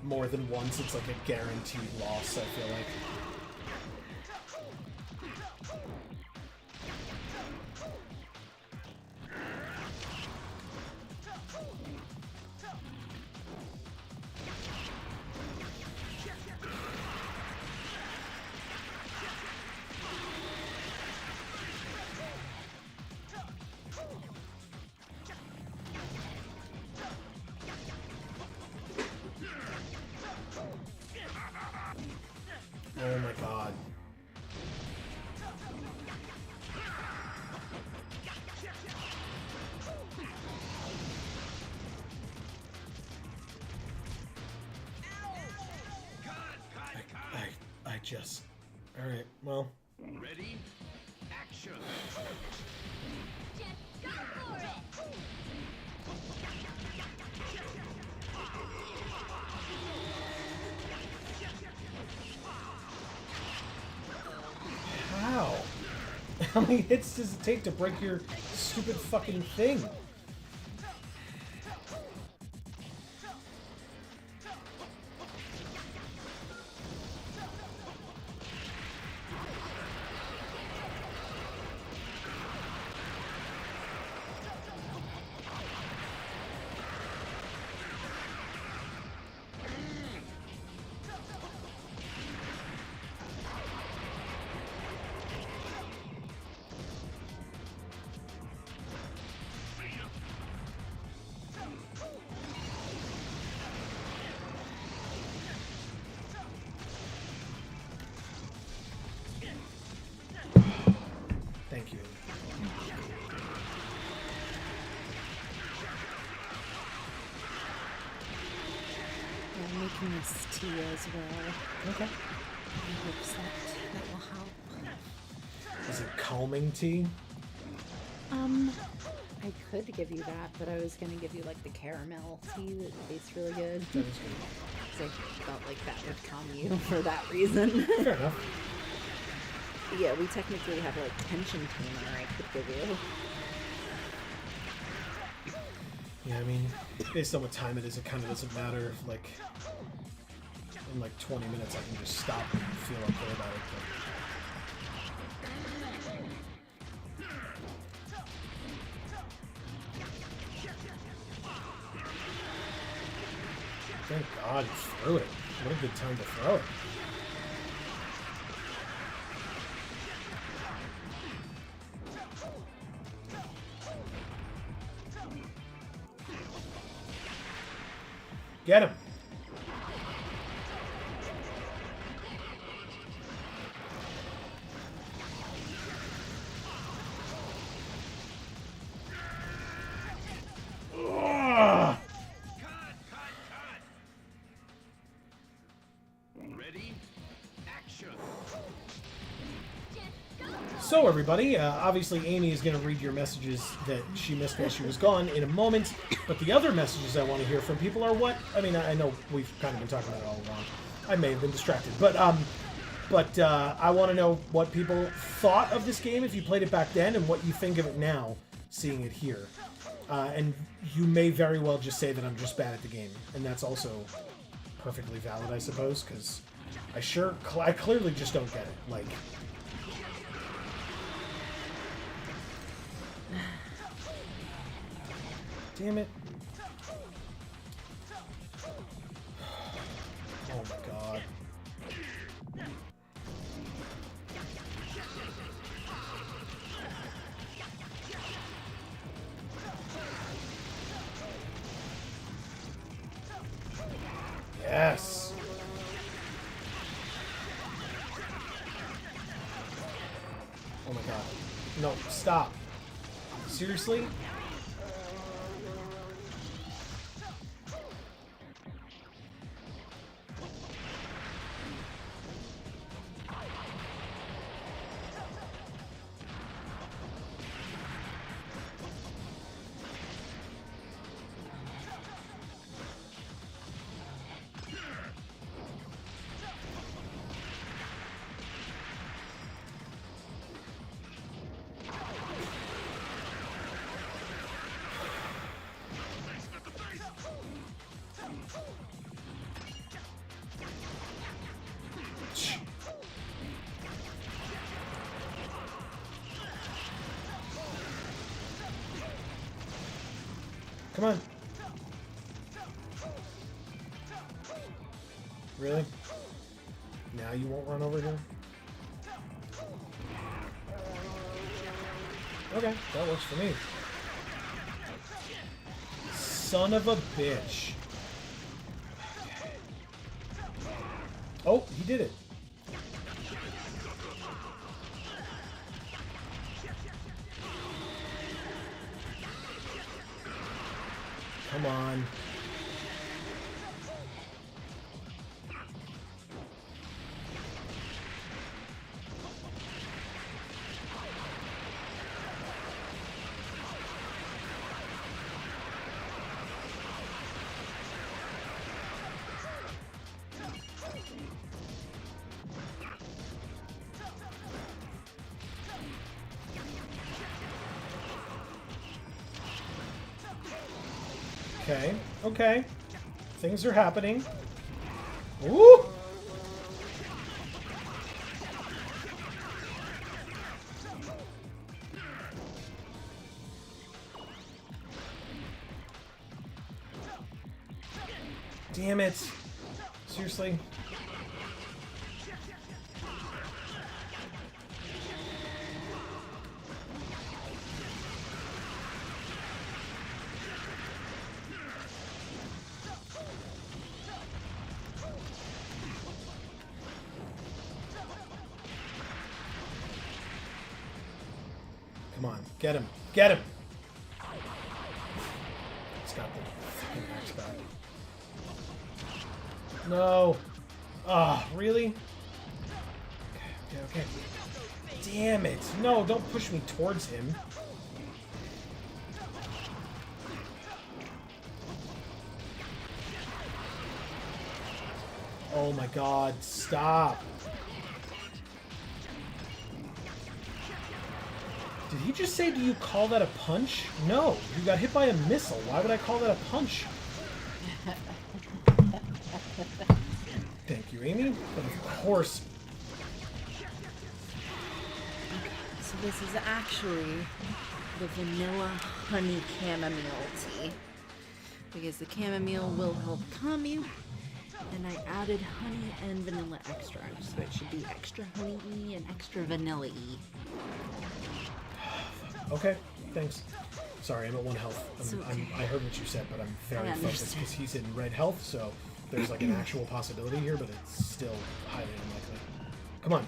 more than once, it's like a guaranteed loss, I feel like. Oh my god. I just... Alright, well... Ready? Action! Just go for it! How? How many hits does it take to break your stupid fucking thing? Thank you. I'm making this tea as well. Okay. I hope that will help. Is it calming tea? I could give you that, but I was gonna give you like the caramel tea that tastes really good. That is good. 'Cause I felt like that would calm you for that reason. Fair enough. Yeah, we technically have like tension tamer I could give you. Yeah, I mean, based on what time it is, it kind of doesn't matter if, like, in like 20 minutes I can just stop and feel okay about it. But... Thank God he threw it. What a good time to throw it. Get him. Ugh. Ready? Action! So everybody, obviously Amy is going to read your messages that she missed while she was gone in a moment, but the other messages I want to hear from people are what, I mean, I know we've kind of been talking about it all along. I may have been distracted, but I want to know what people thought of this game if you played it back then and what you think of it now, seeing it here. And you may very well just say that I'm just bad at the game, and that's also perfectly valid, I suppose, because I clearly just don't get it. Like... Damn it. Oh my god. No, stop. Seriously? Come on. Really? Now you won't run over here? Okay, that works for me. Son of a bitch. Oh, he did it. Come on. Okay, okay. Things are happening. Ooh! Damn it. Seriously? Come on, get him. Get him! He's got the fucking axe back. No! Ah, really? Okay, okay, okay. Damn it! No, don't push me towards him. Oh my god, stop! Did he just say, do you call that a punch? No, you got hit by a missile. Why would I call that a punch? Thank you, Amy. But of course. So this is actually the vanilla honey chamomile tea. Because the chamomile will help calm you. And I added honey and vanilla extract. So it should be extra honey-y and extra vanilla-y. Okay, thanks. Sorry, I'm at 1 health. I heard what you said, but I'm very focused because he's in red health, so there's like an actual possibility here, but it's still highly unlikely. Come on.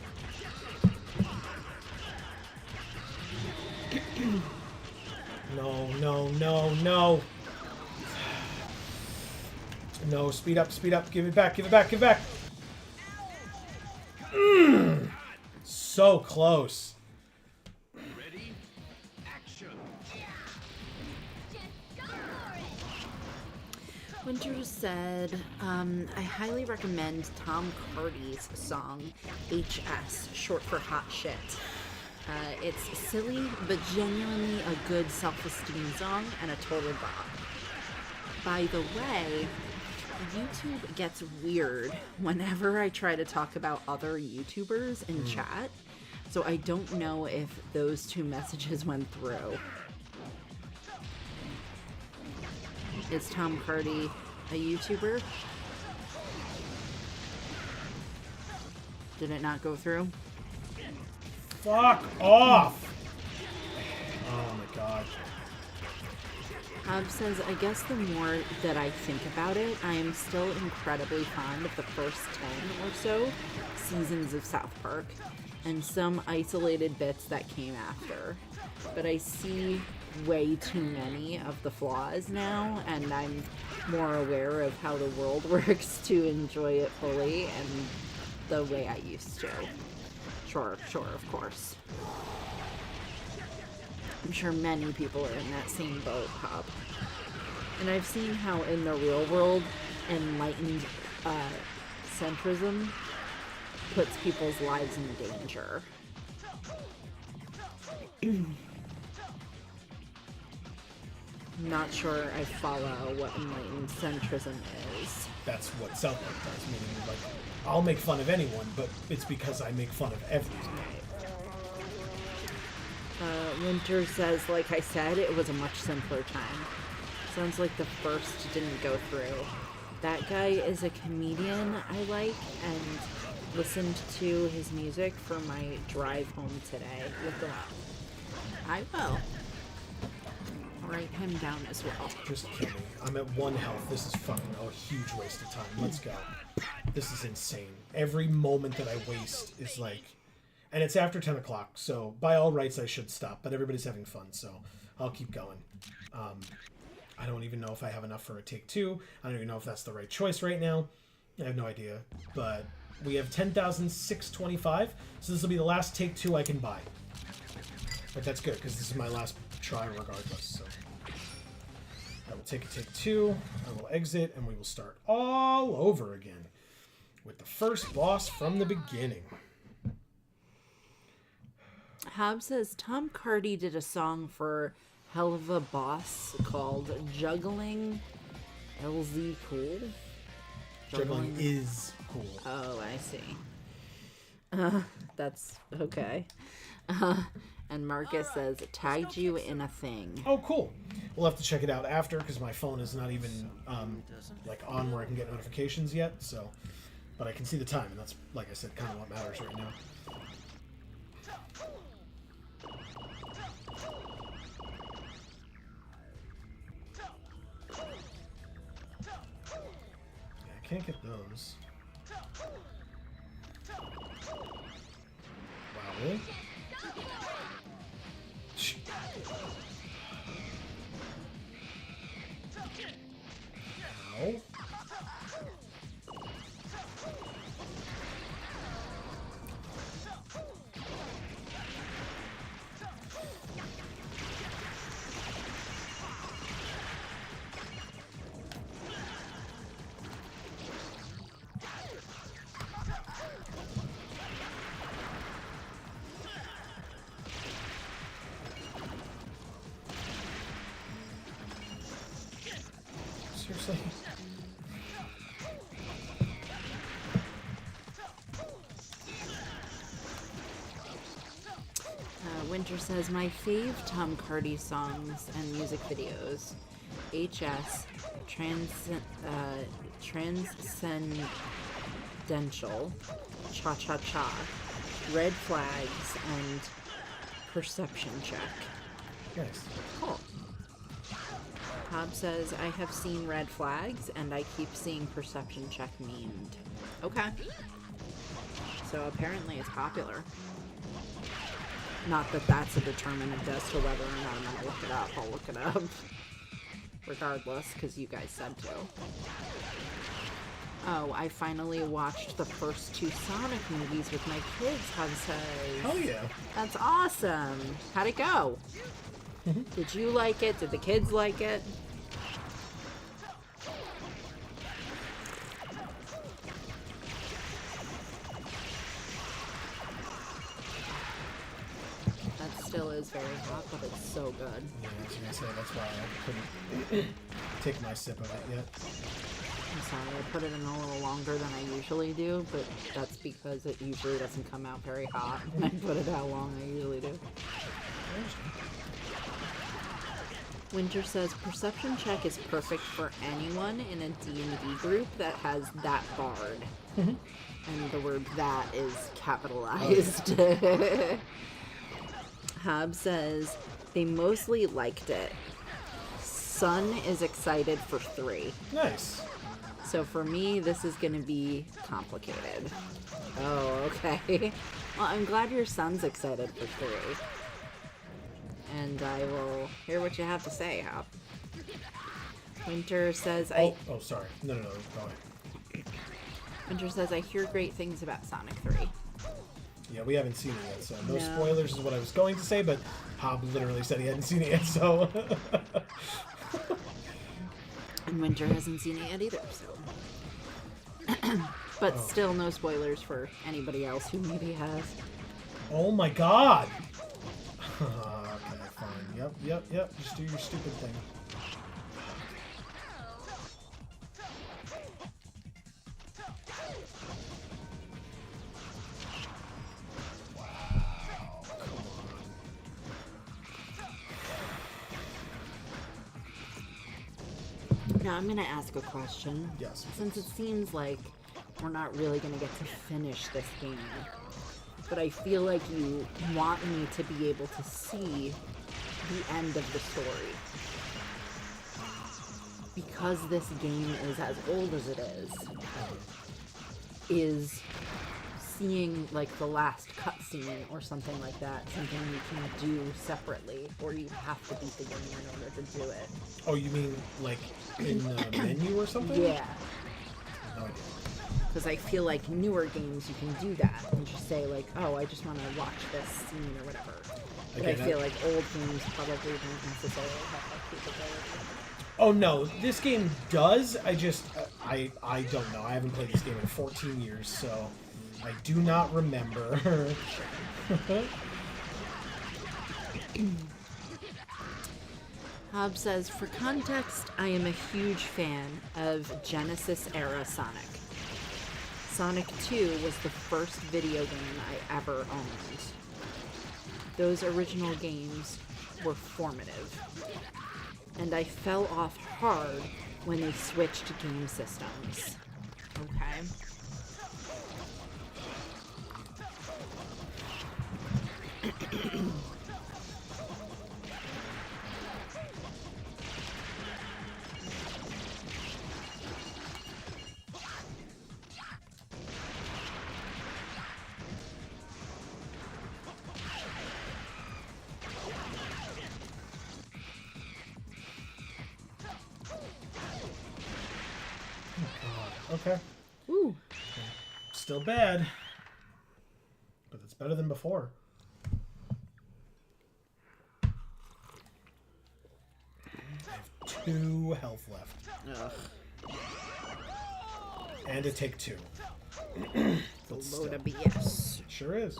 No, no, no, no. No, speed up, speed up. Give it back, give it back, give it back. So close. Winter said, I highly recommend Tom Cardy's song, HS, short for Hot Shit. It's silly, but genuinely a good self-esteem song and a total bop. By the way, YouTube gets weird whenever I try to talk about other YouTubers in chat, so I don't know if those two messages went through. Is Tom Cardy a YouTuber? Did it not go through? Fuck off! Oh my god. Says, I guess the more that I think about it, I am still incredibly fond of the first 10 or so seasons of South Park. and some isolated bits that came after. But I see way too many of the flaws now, and I'm more aware of how the world works to enjoy it fully and the way I used to. Sure, of course. I'm sure many people are in that same boat, Hub. And I've seen how in the real world, enlightened centrism puts people's lives in danger. I'm not sure I follow what enlightened centrism is. That's what South Park does, meaning, like, I'll make fun of anyone, but it's because I make fun of everyone. Winter says, like I said, it was a much simpler time. Sounds like the first didn't go through. That guy is a comedian I like, and listened to his music for my drive home today. Look him up. I will. Write him down as well. Just kidding. I'm at 1 health. This is fucking a huge waste of time. Let's go. This is insane. Every moment that I waste is like... And it's after 10 o'clock, so by all rights I should stop, but everybody's having fun, so I'll keep going. I don't even know if I have enough for a take 2. I don't even know if that's the right choice right now. I have no idea. But we have 10,625, so this will be the last take 2 I can buy. But that's good, because this is my last try regardless, so... I will take a take 2, I will exit, and we will start all over again. With the first boss from the beginning. Hab says Tom Cardy did a song for Hell of a Boss called Juggling LZ Cool. Juggling is cool. Oh, I see. That's okay. And Marcus says, tagged you in a thing. Oh, cool. We'll have to check it out after, because my phone is not even like on where I can get notifications yet. So, but I can see the time, and that's, like I said, kind of what matters right now. Yeah, I can't get those. Wow, really? Ow. Seriously? Winter says, my fave Tom Cardy songs and music videos. HS, Transcendental, Cha Cha Cha, Red Flags, and Perception Check. Nice. Cool. Cobb says, I have seen Red Flags, and I keep seeing Perception Check memed. Okay. So apparently it's popular. Not that that's a determinant as to whether or not I'm going to look it up. I'll look it up. Regardless, because you guys said to. Oh, I finally watched the first 2 Sonic movies with my kids, Hub says. Oh yeah. That's awesome. How'd it go? Did you like it? Did the kids like it? That still is very hot, but it's so good. Yeah, I was gonna say, that's why I couldn't take my sip of it yet. I'm sorry, I put it in a little longer than I usually do, but that's because it usually doesn't come out very hot when I put it how long I usually do. Winter says, Perception Check is perfect for anyone in a D&D group that has that bard. And the word that is capitalized. Hab says, they mostly liked it. Son is excited for 3. Nice. So for me, this is going to be complicated. Oh, okay. Well, I'm glad your son's excited for 3. And I will hear what you have to say, Hop. Winter says Oh, sorry. No, go ahead. Winter says, I hear great things about Sonic 3. Yeah, we haven't seen it yet, so no No. spoilers is what I was going to say, but Hob literally said he hadn't seen it yet, so... And Winter hasn't seen it yet either, so... But still no spoilers for anybody else who maybe has. Oh my god! Okay, fine. Yep. Just do your stupid thing. Now I'm going to ask a question. Yes. Since it seems like we're not really going to get to finish this game, but I feel like you want me to be able to see the end of the story. Because this game is as old as it is seeing like the last cutscene or something like that something you can do separately, or you have to beat the game in order to do it? Oh, you mean like in the menu or something? Yeah. No idea. Because I feel like newer games you can do that and just say like, oh, I just want to watch this scene or whatever. But Again, I feel like old games probably don't necessarily have that capability. Oh no, this game does. I just I don't know. I haven't played this game in 14 years, so I do not remember. Hob says, for context, I am a huge fan of Genesis-era Sonic. Sonic 2 was the first video game I ever owned. Those original games were formative. And I fell off hard when they switched game systems. Okay. Okay. Ooh. Still bad. But it's better than before. I have 2 health left. Ugh. And a take 2. But Load still, of BS. it sure is.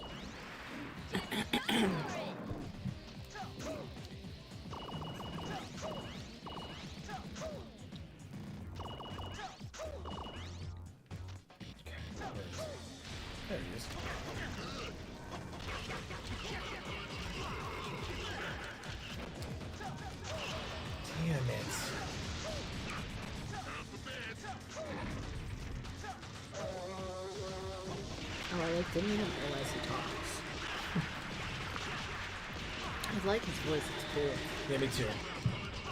There he is. Damn it. Oh, I didn't even realize he talks. I like his voice, it's cool. Yeah, me too.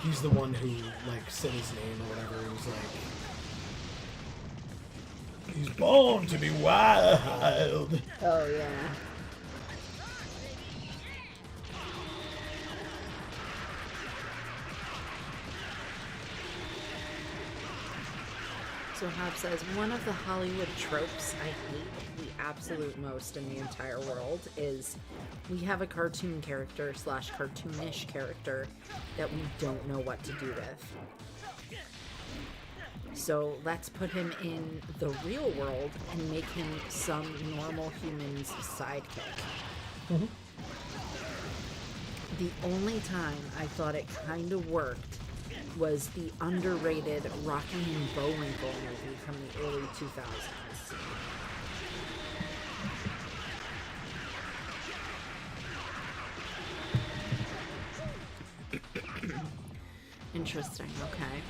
He's the one who, like, said his name or whatever. He was like... He's born to be wild. Oh, yeah. So Hob says, one of the Hollywood tropes I hate the absolute most in the entire world is we have a cartoon character / cartoonish character that we don't know what to do with. So let's put him in the real world and make him some normal human's sidekick. Mm-hmm. The only time I thought it kind of worked was the underrated Rocky and Bullwinkle movie from the early 2000s. Interesting, okay.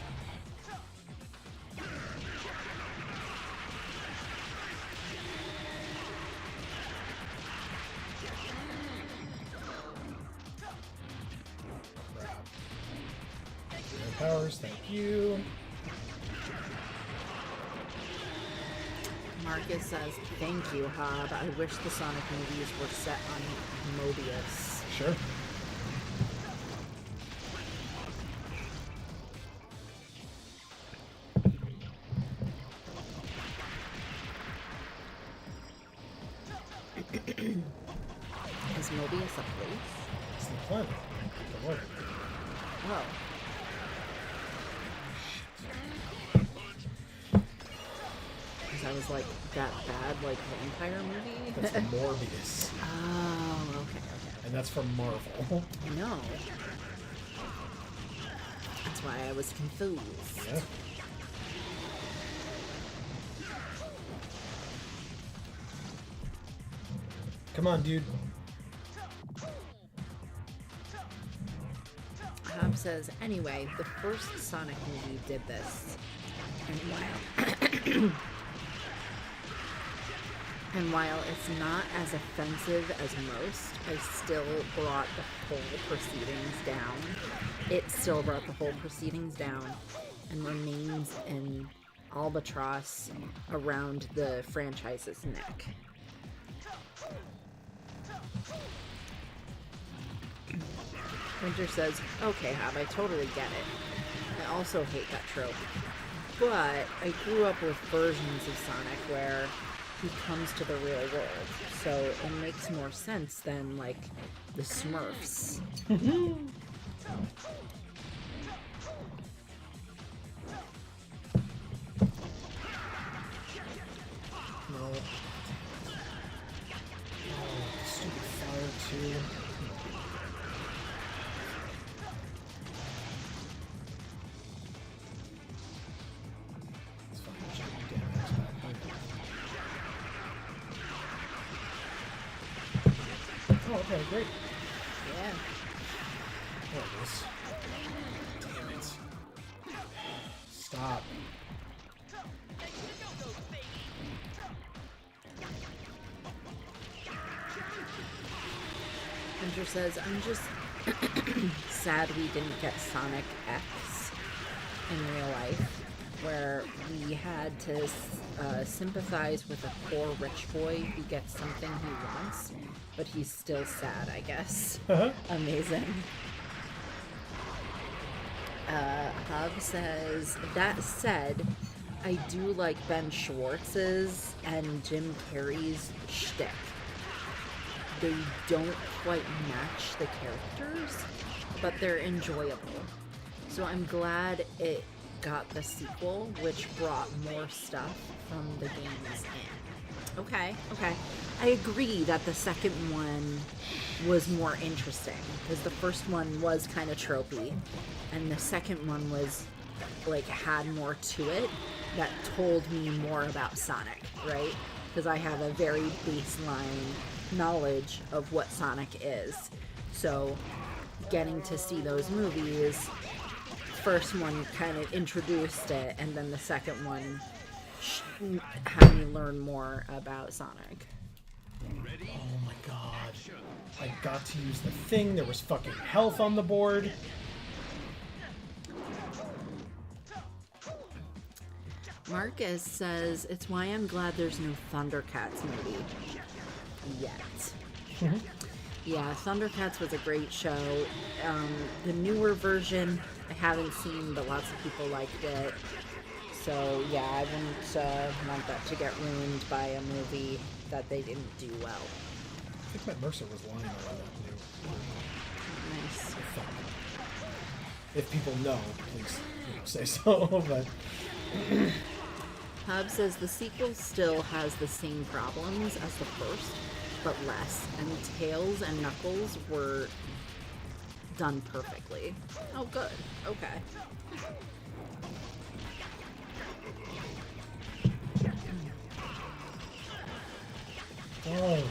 Powers, thank you. Marcus says, "Thank you, Hob. I wish the Sonic movies were set on Mobius." Sure. Is Mobius a place? It's the planet. The world. Oh. Because I was like, that bad, like, vampire movie? That's Morbius. Oh, okay. And that's from Marvel. No. That's why I was confused. Yeah. Come on, dude. Hob says, anyway, the first Sonic movie did this. And while it's not as offensive as most, I still brought the whole proceedings down. It still brought the whole proceedings down and remains an albatross around the franchise's neck. Winter says, okay, Hob, I totally get it. I also hate that trope. But I grew up with versions of Sonic where he comes to the real world, so it makes more sense than, like, the Smurfs. No. Oh, stupid fire too. It's fine. Check my damage back. Oh, okay, great. Yeah. There it is. Damn it. Stop. Winter says, I'm just sad we didn't get Sonic X in real life, where we had to sympathize with a poor rich boy who gets something he wants, but he's still sad, I guess. Amazing. Hub says, that said, I do like Ben Schwartz's and Jim Carrey's shtick. They don't quite match the characters, but they're enjoyable. So I'm glad it got the sequel, which brought more stuff from the games in. Okay. I agree that the second one was more interesting, because the first one was kind of tropey, and the second one was, like, had more to it that told me more about Sonic, right? Because I have a very baseline knowledge of what Sonic is. So getting to see those movies, first one kind of introduced it, and then the second one had me learn more about Sonic. Oh my god. I got to use the thing. There was fucking health on the board. Marcus says, it's why I'm glad there's no Thundercats movie yet. Yeah, Thundercats was a great show. The newer version I haven't seen, but lots of people liked it. So yeah, I wouldn't want that to get ruined by a movie that they didn't do well. I think Matt Mercer was lying around that new. Nice. If people know, please say so. But Hub says the sequel still has the same problems as the first, but less, and Tails and Knuckles were done perfectly. Oh, good. Okay. don't.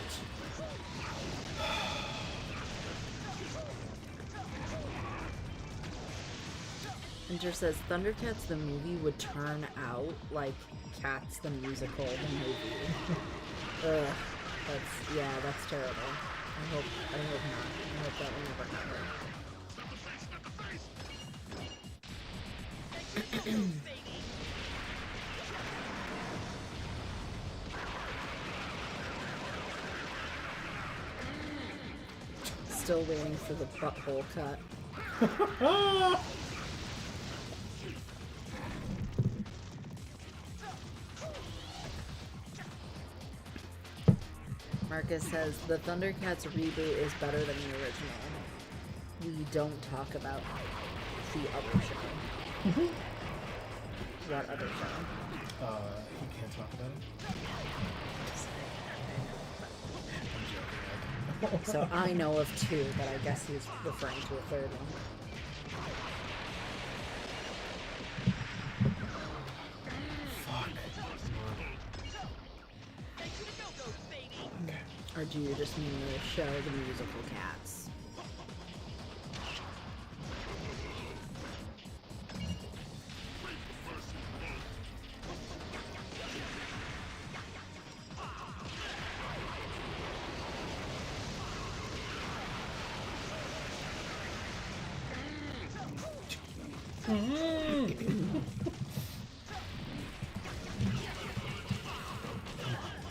Winter says Thundercats the movie would turn out like Cats the musical the movie. Ugh. That's terrible. I hope not. I hope that will never happen. still waiting for the butthole cut. Marcus says the Thundercats reboot is better than the original. We don't talk about the other show. What other show? He can't talk about it. I'm joking. So I know of two, but I guess he's referring to a third one. Or do you just mean the show, the musical Cats?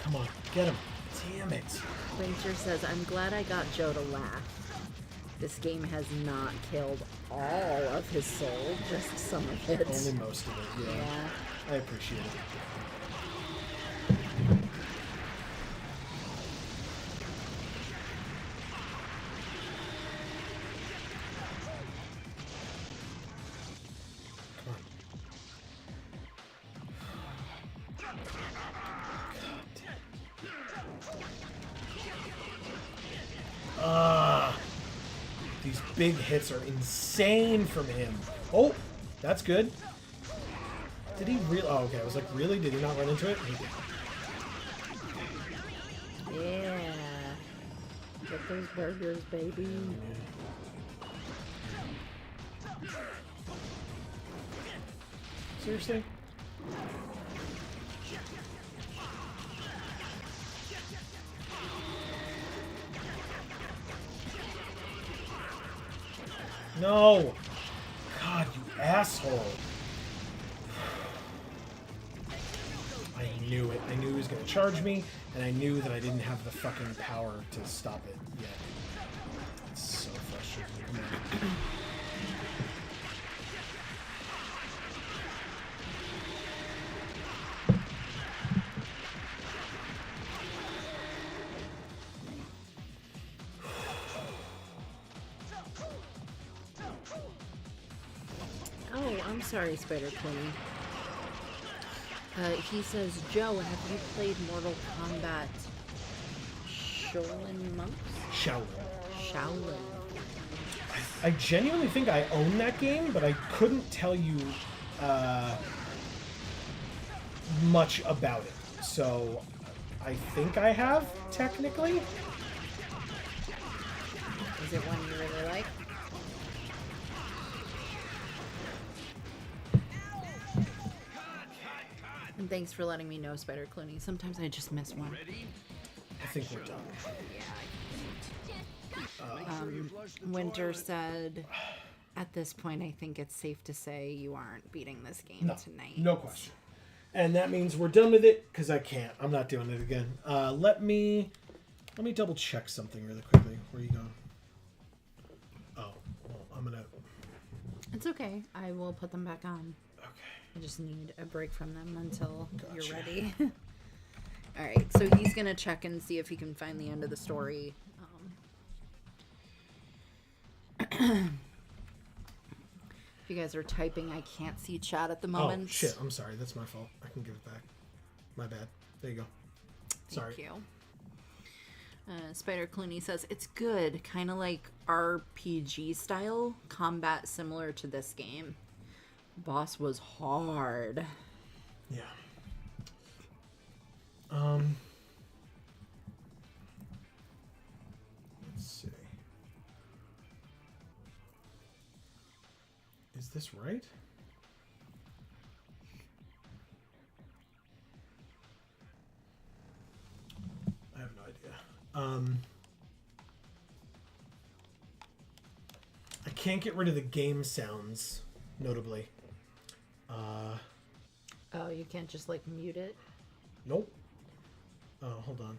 Come on, get him. Damn it. Winter says, I'm glad I got Joe to laugh. This game has not killed all of his soul, just some of it. Only most of it, yeah. I appreciate it. These big hits are insane from him. Oh, that's good. Did he really? Oh, okay. I was like, really? Did he not run into it? He did. Yeah. Get those burgers, baby. Seriously? No! God, you asshole. I knew it. I knew he was going to charge me, and I knew that I didn't have the fucking power to stop it yet. It's so frustrating. Come on. Oh, I'm sorry, Spider Queen. He says, Joe, have you played Mortal Kombat Shaolin Monks? Shaolin. Shaolin. I genuinely think I own that game, but I couldn't tell you much about it. So I think I have, technically. Is it one you really like? And thanks for letting me know, Spider Clooney. Sometimes I just miss one. I think we're done. Winter said, at this point, I think it's safe to say you aren't beating this game No, tonight. no question. And that means we're done with it, because I can't. I'm not doing it again. Let me double check something really quickly. Where are you going? Oh, well, I'm gonna... It's okay. I will put them back on. Okay. I just need a break from them until you're Gotcha. ready. Alright, so he's going to check and see if he can find the end of the story. If you guys are typing, I can't see chat at the moment. Oh, shit. I'm sorry. That's my fault. I can give it back. My bad. There you go. Sorry. Thank you. Spider Clooney says, it's good. Kind of like RPG style. Combat similar to this game. Boss was hard. Yeah. Let's see. Is this right? I have no idea. I can't get rid of the game sounds, notably. Oh, you can't just like mute it? Nope. Oh, hold on.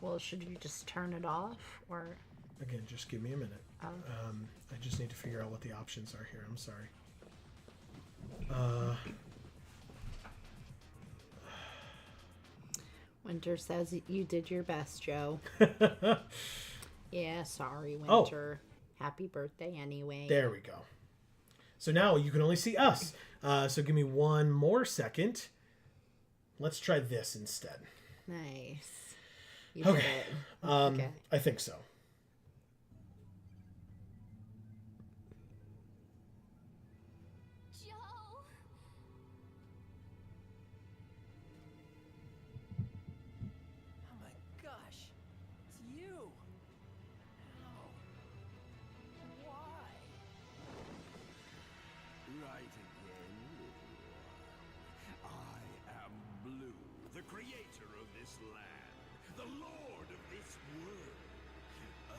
Well, should you just turn it off or? Again, just give me a minute. Oh. I just need to figure out what the options are here. I'm sorry. Winter says you did your best, Joe. Yeah, sorry, Oh. Winter. Happy birthday anyway. There we go. So now you can only see us. So give me one more second. Let's try this instead. Nice. You did Okay. it. Okay. I think so. Joe. Oh my gosh. It's you. How? Why? Right again, little one. I am Blue, the creator of this land, the lord of this world. Oh,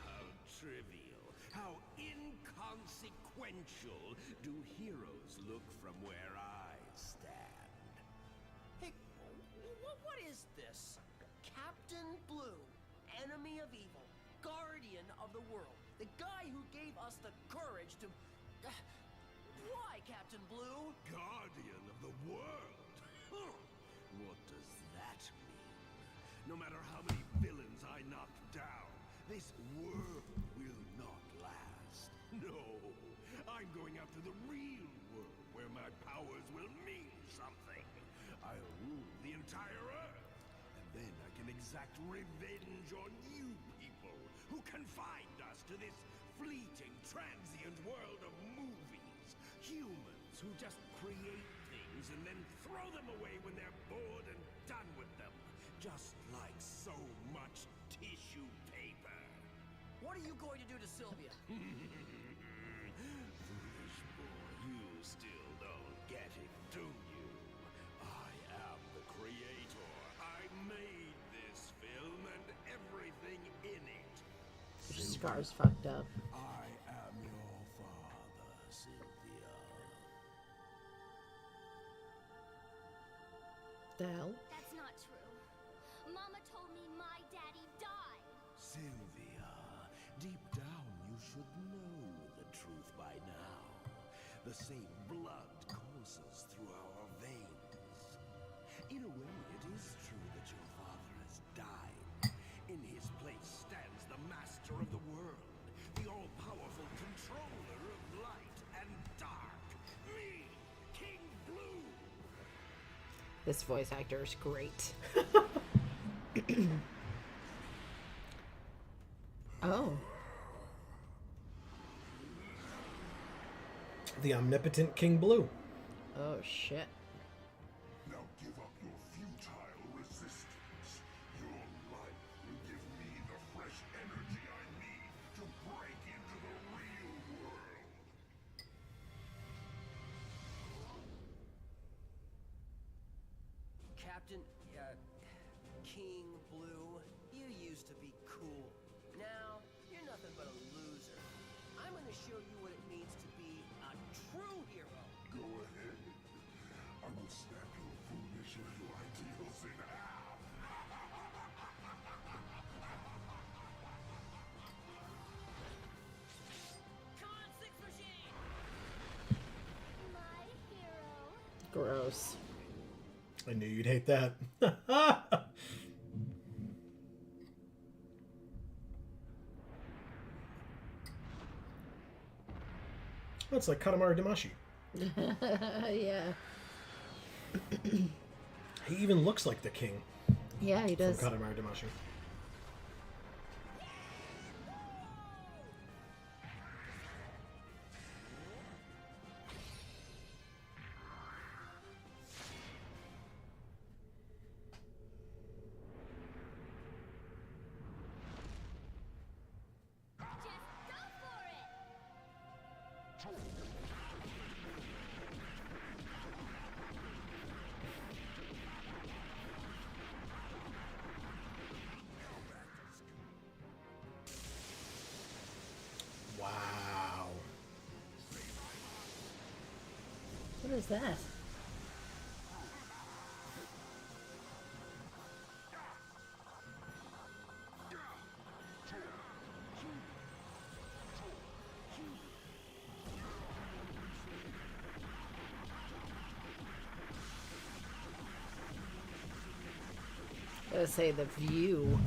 how trivial, how inconsequential do heroes look from where I stand. Hey, what is this? Captain Blue, enemy of evil, guardian of the world, the guy who gave us the courage to... Why, Captain Blue? Guardian of the world? Huh. What does that mean? No matter how many villains I knock down, this world will not last. No, I'm going out to the real world where my powers will mean something. I'll rule the entire Earth, and then I can exact revenge on you people who confined us to this fleeting, transient world of movies. Humans who just create things and then throw them away when they're bored and done with them. Just like so much tissue paper. What are you going to do to Sylvia? Foolish boy, you still don't get it, do you? I am the creator. I made this film and everything in it. Scar's fucked up. I am your father, Sylvia. The hell? That's not true. Mama told me my daddy died. Sylvia, deep down you should know the truth by now. The same blood courses through our veins. In a way, it is true that your father has died. In his place stands the master of the world, the all-powerful controller of light and dark. Me, King Blue. This voice actor is great. Oh. The omnipotent King Blue. Oh, shit. Now give up your futile resistance. Your life will give me the fresh energy I need to break into the real world. Captain, King Blue, you used to be cool. Now, you're nothing but a loser. I'm gonna show you what it means to be a true hero. Go ahead. I will snap your foolish little ideals in half. Come on, Six Machine! My hero. Gross. I knew you'd hate that. That's like Katamari Damacy. Yeah. He even looks like the king Yeah, he from does. Katamari Damacy. Just go for it. Wow. What is that? gotta say the view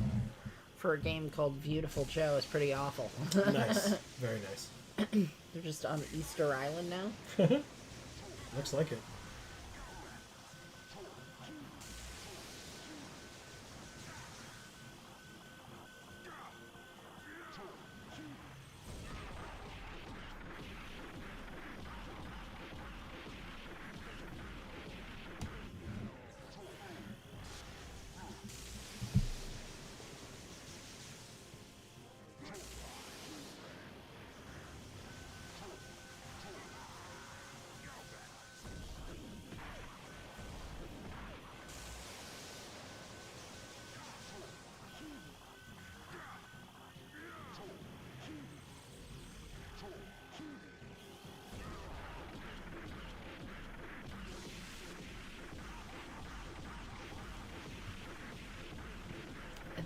for a game called Viewtiful Joe is pretty awful. Nice. Very nice. They're just on Easter Island now. Looks like it.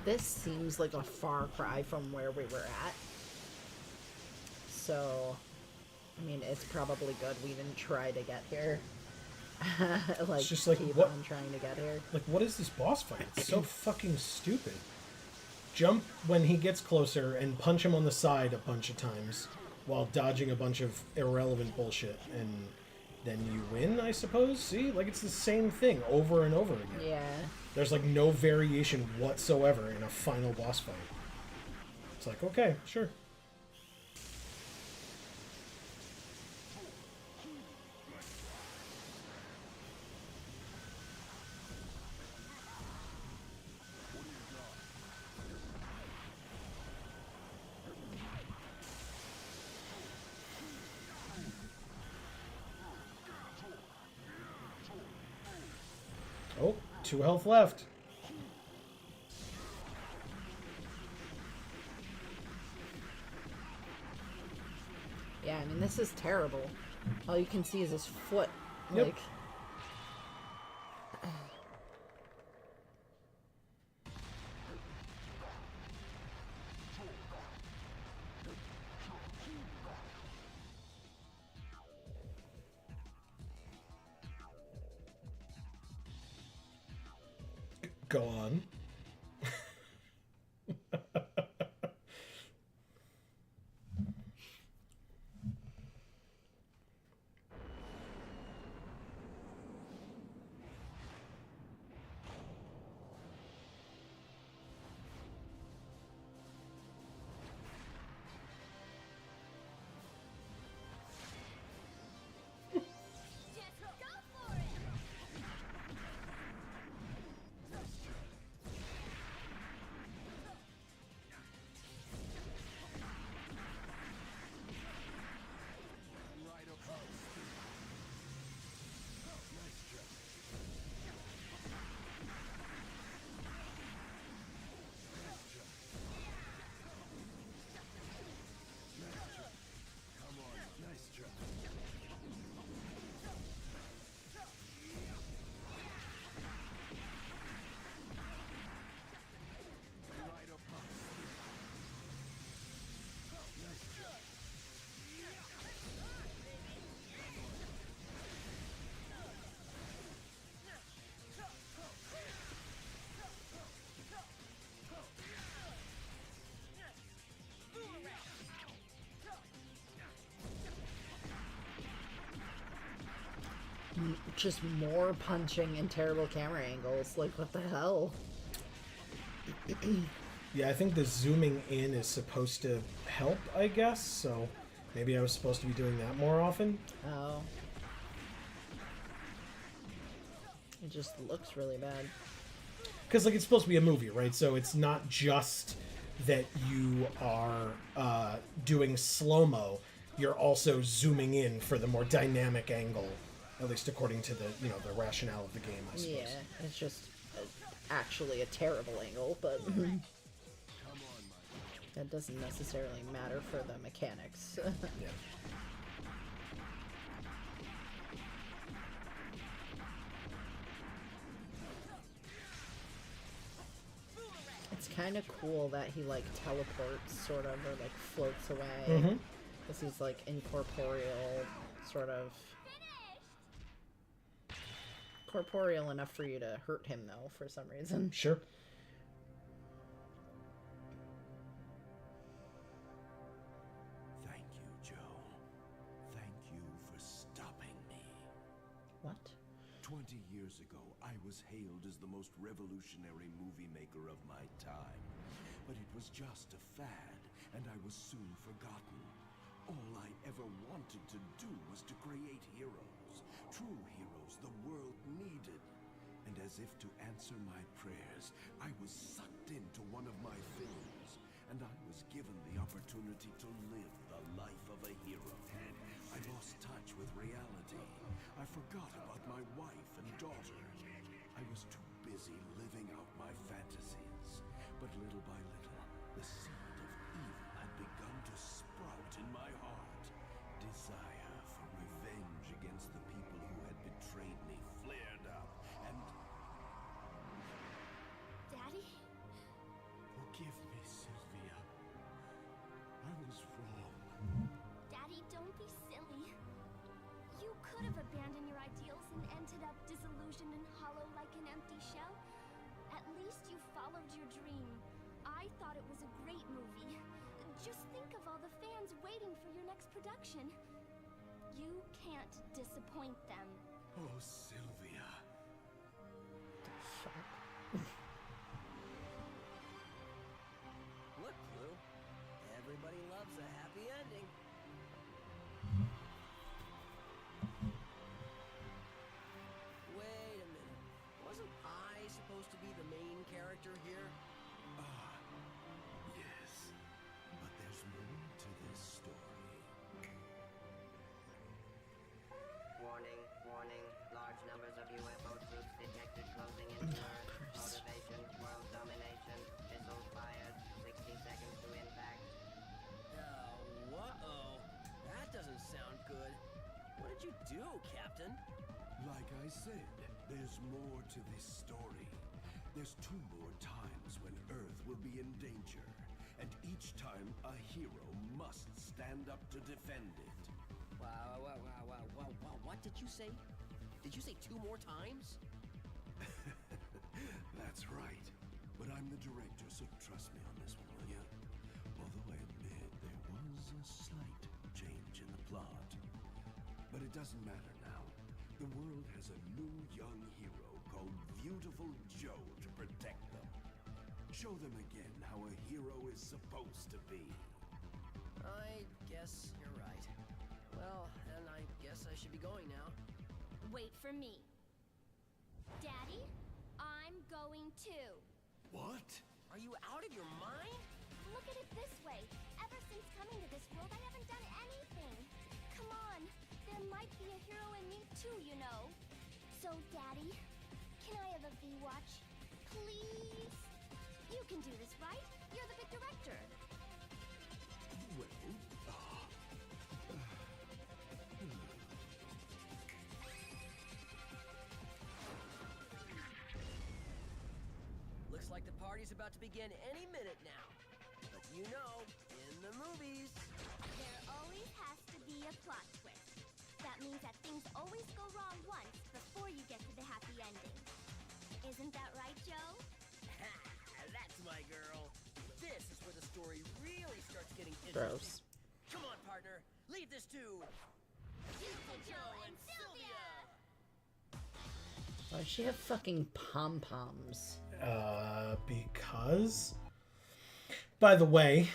This seems like a far cry from where we were at. So, I mean, it's probably good we didn't try to get here. Like, It's just like, keep what- on trying to get here. Like, what is this boss fight? It's so fucking stupid. Jump when he gets closer and punch him on the side a bunch of times while dodging a bunch of irrelevant bullshit, and then you win, I suppose? See? Like, it's the same thing over and over again. Yeah. There's, like, no variation whatsoever in a final boss fight. It's like, okay, sure. Oh, 2 health left. Yeah, I mean, this is terrible. All you can see is his foot. Yep. Like, Go on. Just go for it! just more punching and terrible camera angles. Like, what the hell? Yeah, I think the zooming in is supposed to help, I guess, so maybe I was supposed to be doing that more often. Oh. It just looks really bad. Because, like, it's supposed to be a movie, right? So it's not just that you are doing slow-mo. You're also zooming in for the more dynamic angle, at least according to the, you know, the rationale of the game, I suppose. Yeah, it's just actually a terrible angle, but that doesn't necessarily matter for the mechanics. Yeah. It's kind of cool that he, like, teleports, sort of, or, like, floats away. Mm-hmm. Because he's, like, incorporeal, sort of. Corporeal enough for you to hurt him, though, for some reason. Sure. What? 20 years ago, I was hailed as the most revolutionary movie maker of my time. But it was just a fad, and I was soon forgotten. All I ever wanted to do was to create heroes. True heroes the world needed. And as if to answer my prayers, I was sucked into one of my films. And I was given the opportunity to live the life of a hero. I lost touch with reality. I forgot about my wife and daughter. I was too busy living out my fantasies. But little by little, the seed of evil had begun to sprout in my heart. Desire for revenge against the people who had betrayed me flared up, and... Daddy? Forgive me, Sylvia. I was wrong. Daddy, don't be silly. You could have abandoned your ideals and ended up disillusioned and hollow like an empty shell. At least you followed your dream. I thought it was a great movie. Just think of all the fans waiting for your next production. You can't disappoint them. Oh, Sylvia. Look, Blue. Everybody loves a happy ending. Wait a minute. Wasn't I supposed to be the main character here? Ah, yes. But there's more to this story. Warning, warning. Large numbers of UFO troops detected closing into Earth. Motivation, world domination. Missiles fired. 60 seconds to impact. Oh, uh-oh. That doesn't sound good. What did you do, Captain? Like I said, there's more to this story. There's 2 more times when Earth will be in danger, and each time a hero must stand up to defend it. Wow, what did you say? Did you say 2 more times? That's right. But I'm the director, so trust me on this one, will you? Although I admit there was a slight change in the plot. But it doesn't matter now. The world has a new young hero called Viewtiful Joe to protect them. Show them again how a hero is supposed to be. I guess you're right. Well, then I guess I should be going now. Wait for me. Daddy, I'm going too. What? Are you out of your mind? Look at it this way. Ever since coming to this world, I haven't done anything. Come on. There might be a hero in me too, you know. So, Daddy, can I have a V-Watch? Please? You can do this, right? You're the big director. Well, Looks like the party's about to begin any minute now. But you know, in the movies... There always has to be a plot twist. That means that things always go wrong once before you get to the happy ending. Isn't that right, Joe? That's my girl. This is where the story really starts getting interesting. Gross. Come on, partner. Lead this to... Beautiful Joe and Sylvia! Why does she have fucking pom-poms? Because... By the way,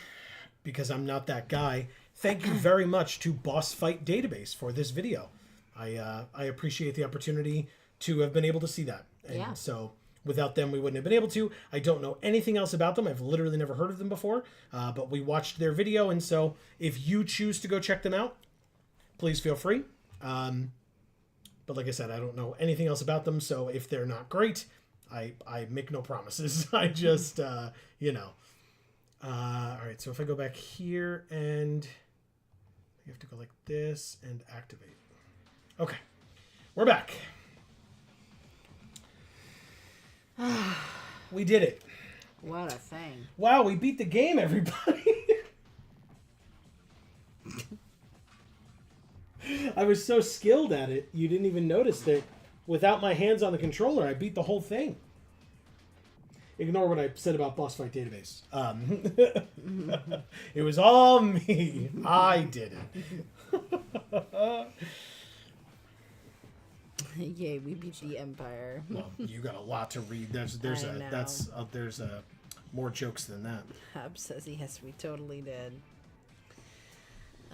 because I'm not that guy, thank you very much to Boss Fight Database for this video. I appreciate the opportunity to have been able to see that. And Yeah. so without them, we wouldn't have been able to. I don't know anything else about them. I've literally never heard of them before. But we watched their video. And so if you choose to go check them out, please feel free. But like I said, I don't know anything else about them. So if they're not great, I make no promises. I just, you know. All right, so if I go back here and you have to go like this and activate. Okay, we're back. We did it. What a thing. Wow, we beat the game, everybody. I was so skilled at it, you didn't even notice that without my hands on the controller, I beat the whole thing. Ignore what I said about Boss Fight Database. It was all me. I did it. Yay, we beat the Empire. Well, you got a lot to read. There's more jokes than that. Hub says yes, we totally did.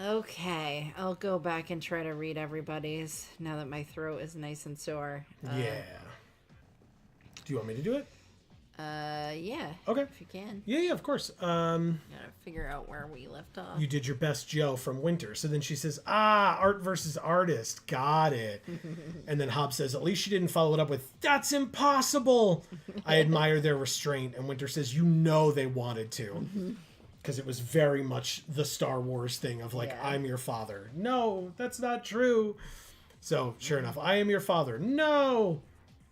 Okay, I'll go back and try to read everybody's now that my throat is nice and sore. Yeah. Do you want me to do it? Yeah. Okay. If you can. Yeah, of course. Gotta figure out where we left off. You did your best, Joe, from Winter. So then she says, art versus artist. Got it. And then Hobbs says, at least she didn't follow it up with, that's impossible. I admire their restraint. And Winter says, you know they wanted to. Because it was very much the Star Wars thing of like, Yeah. I'm your father. No, that's not true. So sure enough, I am your father. No,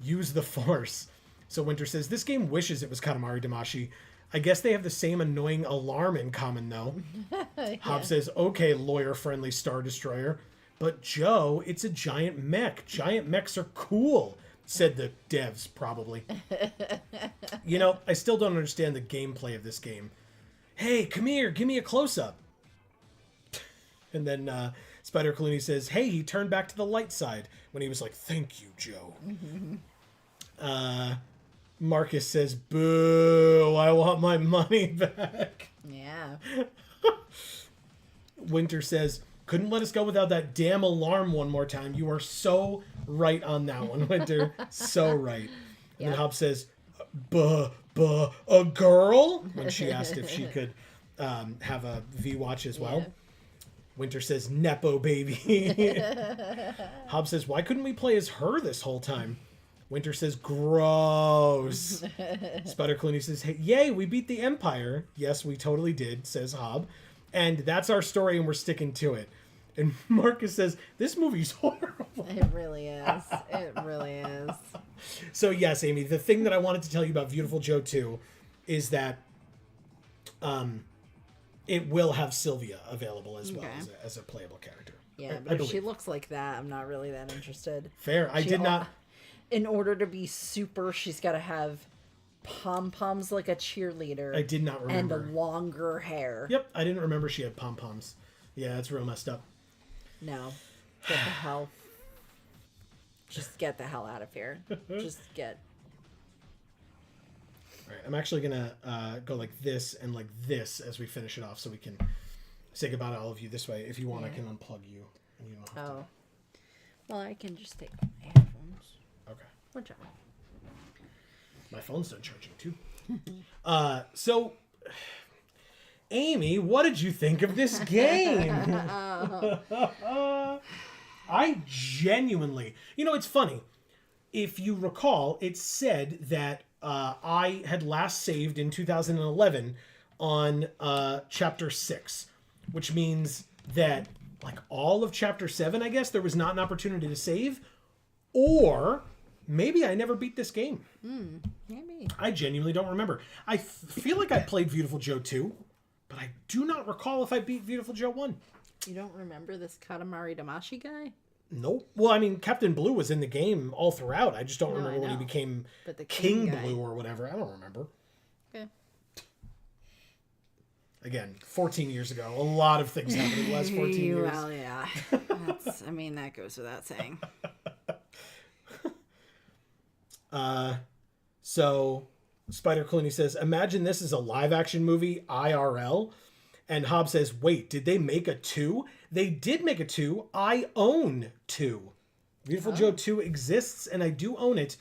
use the Force. So Winter says, this game wishes it was Katamari Damacy. I guess they have the same annoying alarm in common, though. Hobbs says, okay, lawyer-friendly Star Destroyer. But Joe, it's a giant mech. Giant mechs are cool, said the devs, probably. You know, I still don't understand the gameplay of this game. Hey, come here, give me a close-up. And then Spider Clooney says, hey, he turned back to the light side when he was like, thank you, Joe. Marcus says, boo, I want my money back. Yeah. Winter says, couldn't let us go without that damn alarm one more time. You are so right on that one, Winter. So right. And then Hobbs says, a girl? When she asked if she could have a V-Watch as well. Yeah. Winter says, Nepo baby. Hobbs says, why couldn't we play as her this whole time? Winter says, gross. Spider Clooney says, hey, yay, we beat the Empire. Yes, we totally did, says Hobb. And that's our story and we're sticking to it. And Marcus says, this movie's horrible. It really is. It really is. So yes, Amy, the thing that I wanted to tell you about Viewtiful Joe 2 is that it will have Sylvia available as well as a playable character. Yeah, but if she looks like that, I'm not really that interested. Fair. I did not... In order to be super, she's got to have pom-poms like a cheerleader. I did not remember. And longer hair. Yep, I didn't remember she had pom-poms. Yeah, that's real messed up. No. Get the hell. Just get the hell out of here. Just get. All right, I'm actually going to go like this and like this as we finish it off so we can say goodbye to all of you this way. If you want, I can unplug you. And you don't have to. Well, I can just take off my headphones. Okay. Whichever. My phone's done charging too. So, Amy, what did you think of this game? I genuinely, it's funny. If you recall, it said that I had last saved in 2011 on Chapter 6, which means that like all of Chapter 7, I guess, there was not an opportunity to save, or maybe I never beat this game. Maybe. I genuinely don't remember. I feel like I played Viewtiful Joe 2, but I do not recall if I beat Viewtiful Joe 1. You don't remember this Katamari Damacy guy? Nope. Well, I mean, Captain Blue was in the game all throughout. I just don't remember when he became King Blue or whatever. I don't remember. Okay. Again, 14 years ago. A lot of things happened in the last 14 years. Well, yeah. That goes without saying. So Spider Clooney says, imagine this is a live action movie IRL. And Hobbs says, wait, did they make a 2? They did make a 2. I own 2. Viewtiful Joe 2 exists and I do own it.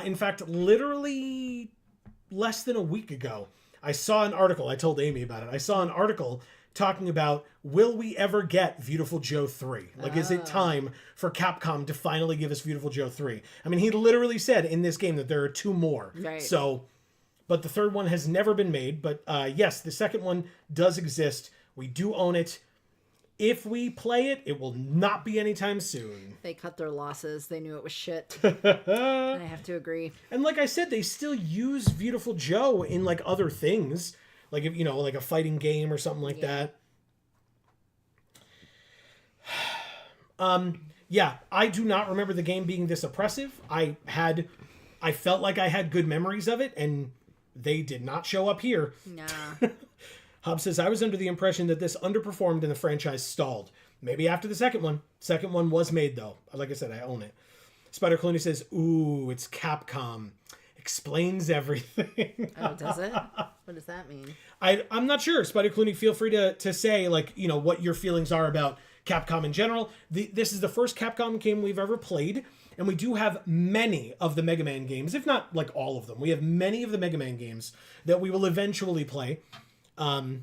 In fact, literally less than a week ago, I saw an article. I told Amy about it. I saw an article talking about, will we ever get Viewtiful Joe 3? Like, is it time for Capcom to finally give us Viewtiful Joe 3? I mean, he literally said in this game that there are 2 more. Right. So, but the third one has never been made. But yes, the second one does exist. We do own it. If we play it, it will not be anytime soon. They cut their losses. They knew it was shit. I have to agree. And like I said, they still use Viewtiful Joe in like other things. Like, if like a fighting game or something like that. Yeah, I do not remember the game being this oppressive. I felt like I had good memories of it, and they did not show up here. Nah. Hobbs says, I was under the impression that this underperformed and the franchise stalled. Maybe after the second one. Second one was made, though. Like I said, I own it. Spider Clooney says, ooh, it's Capcom. Explains everything. Oh, does it? What does that mean? I'm not sure. Spider Clooney, feel free to say, like, you know, what your feelings are about Capcom in general. This is the first Capcom game we've ever played, and we do have many of the Mega Man games, if not, like, all of them. We have many of the Mega Man games that we will eventually play. I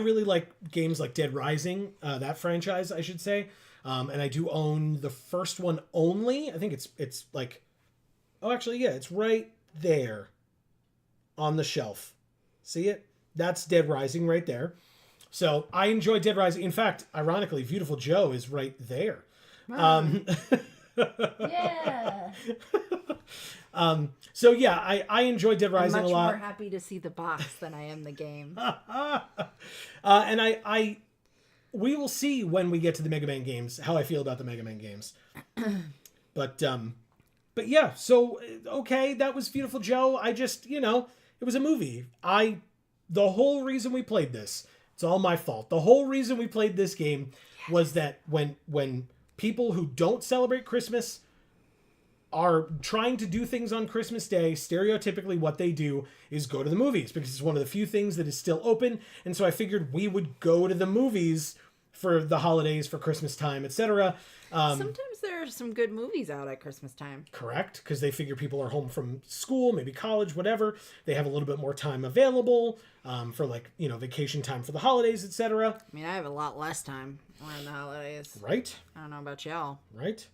really like games like Dead Rising, that franchise, I should say. And I do own the first one only. I think it's like... Oh, actually, yeah, it's right there on the shelf. See it? That's Dead Rising right there. So I enjoy Dead Rising. In fact, ironically, Viewtiful Joe is right there. Wow. Yeah. So yeah, I enjoy Dead Rising I'm much a lot. more happy to see the box than I am the game. And we will see when we get to the Mega Man games how I feel about the Mega Man games. But yeah, so okay, that was Viewtiful Joe. I just, you know, it was a movie. The whole reason we played this, it's all my fault. The whole reason we played this game was that when people who don't celebrate Christmas are trying to do things on Christmas Day, stereotypically what they do is go to the movies because it's one of the few things that is still open. And so I figured we would go to the movies for the holidays, for Christmas time, etc. Sometimes there are some good movies out at Christmas time. Correct, because they figure people are home from school, maybe college, whatever. They have a little bit more time available for, like, you know, vacation time for the holidays, etc. I mean, I have a lot less time around the holidays. Right? I don't know about y'all. Right?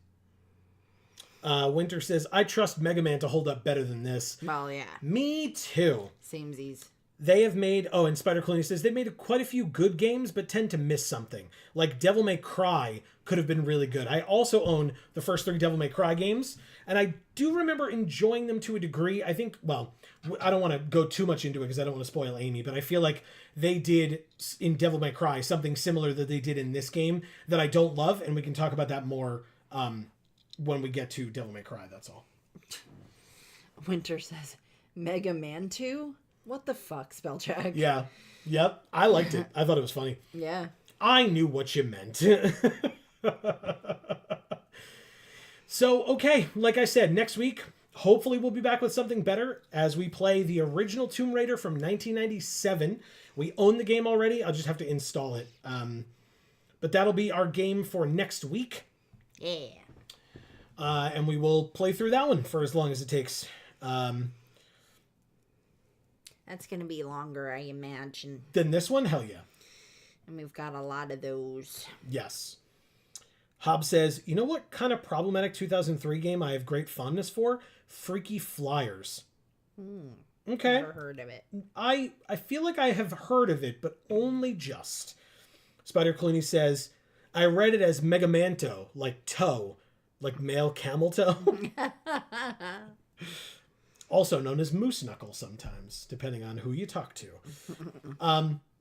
Winter says, I trust Mega Man to hold up better than this. Well, yeah. Me too. Samesies. They have made... Oh, and Spider Clooney says, they've made quite a few good games, but tend to miss something. Like Devil May Cry could have been really good. I also own the first 3 Devil May Cry games, and I do remember enjoying them to a degree. I think, well, I don't want to go too much into it because I don't want to spoil Amy, but I feel like they did in Devil May Cry something similar that they did in this game that I don't love, and we can talk about that more when we get to Devil May Cry, that's all. Winter says, Mega Man 2? What the fuck, Spellcheck? Yeah. Yep. I liked it. I thought it was funny. Yeah. I knew what you meant. So, okay, like I said, next week, hopefully we'll be back with something better as we play the original Tomb Raider from 1997. We own the game already. I'll just have to install it. But that'll be our game for next week. Yeah. And we will play through that one for as long as it takes. That's going to be longer, I imagine. Then this one? Hell yeah. And we've got a lot of those. Yes. Hobbs says, you know what kind of problematic 2003 game I have great fondness for? Freaky Flyers. Okay. Never heard of it. I feel like I have heard of it, but only just. Spider Clooney says, I read it as Megamanto, like toe, like male camel toe. Also known as moose knuckle sometimes, depending on who you talk to.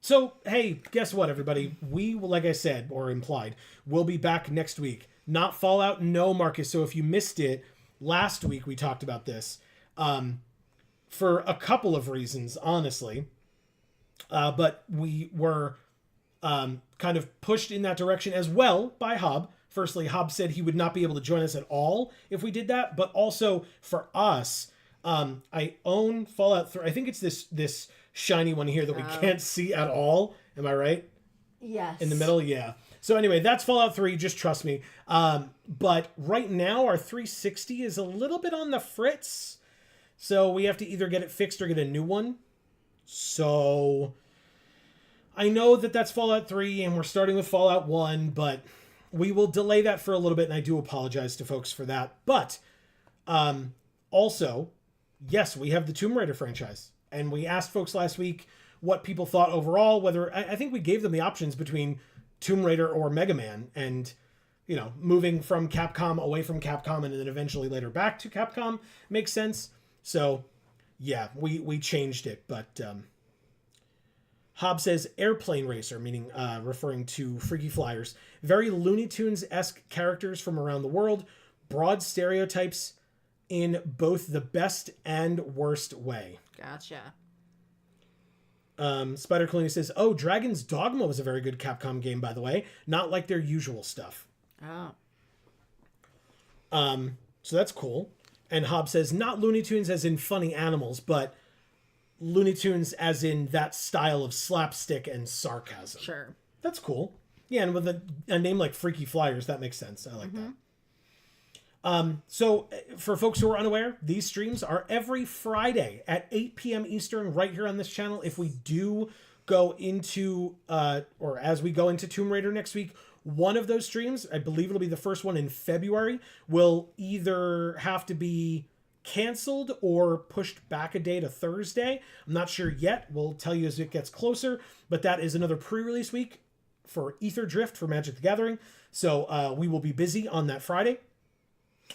So, hey, guess what, everybody? We, like I said, or implied, will be back next week. Not Fallout, no, Marcus. So if you missed it, last week we talked about this for a couple of reasons, honestly. But we were kind of pushed in that direction as well by Hob. Firstly, Hob said he would not be able to join us at all if we did that. But also, for us... I own Fallout 3. I think it's this shiny one here that we can't see at all. Am I right? Yes. In the middle? Yeah. So anyway, that's Fallout 3. Just trust me. But right now, our 360 is a little bit on the fritz. So we have to either get it fixed or get a new one. So I know that that's Fallout 3 and we're starting with Fallout 1, but we will delay that for a little bit. And I do apologize to folks for that. But also... Yes, we have the Tomb Raider franchise. And we asked folks last week what people thought overall, whether... I think we gave them the options between Tomb Raider or Mega Man. And, you know, moving from Capcom away from Capcom and then eventually later back to Capcom makes sense. So, yeah, we changed it. But Hob says Airplane Racer, meaning referring to Freaky Flyers. Very Looney Tunes-esque characters from around the world. Broad stereotypes... in both the best and worst way. Gotcha. Spider Clooney says, oh, Dragon's Dogma was a very good Capcom game, by the way. Not like their usual stuff. Oh. So that's cool. And Hob says, not Looney Tunes as in funny animals, but Looney Tunes as in that style of slapstick and sarcasm. Sure. That's cool. Yeah, and with a name like Freaky Flyers, that makes sense. I like that. So for folks who are unaware, these streams are every Friday at 8 p.m. Eastern right here on this channel. If we do go into, or as we go into Tomb Raider next week, one of those streams, I believe it'll be the first one in February, will either have to be canceled or pushed back a day to Thursday. I'm not sure yet. We'll tell you as it gets closer, but that is another pre-release week for Ether Drift for Magic the Gathering. So we will be busy on that Friday.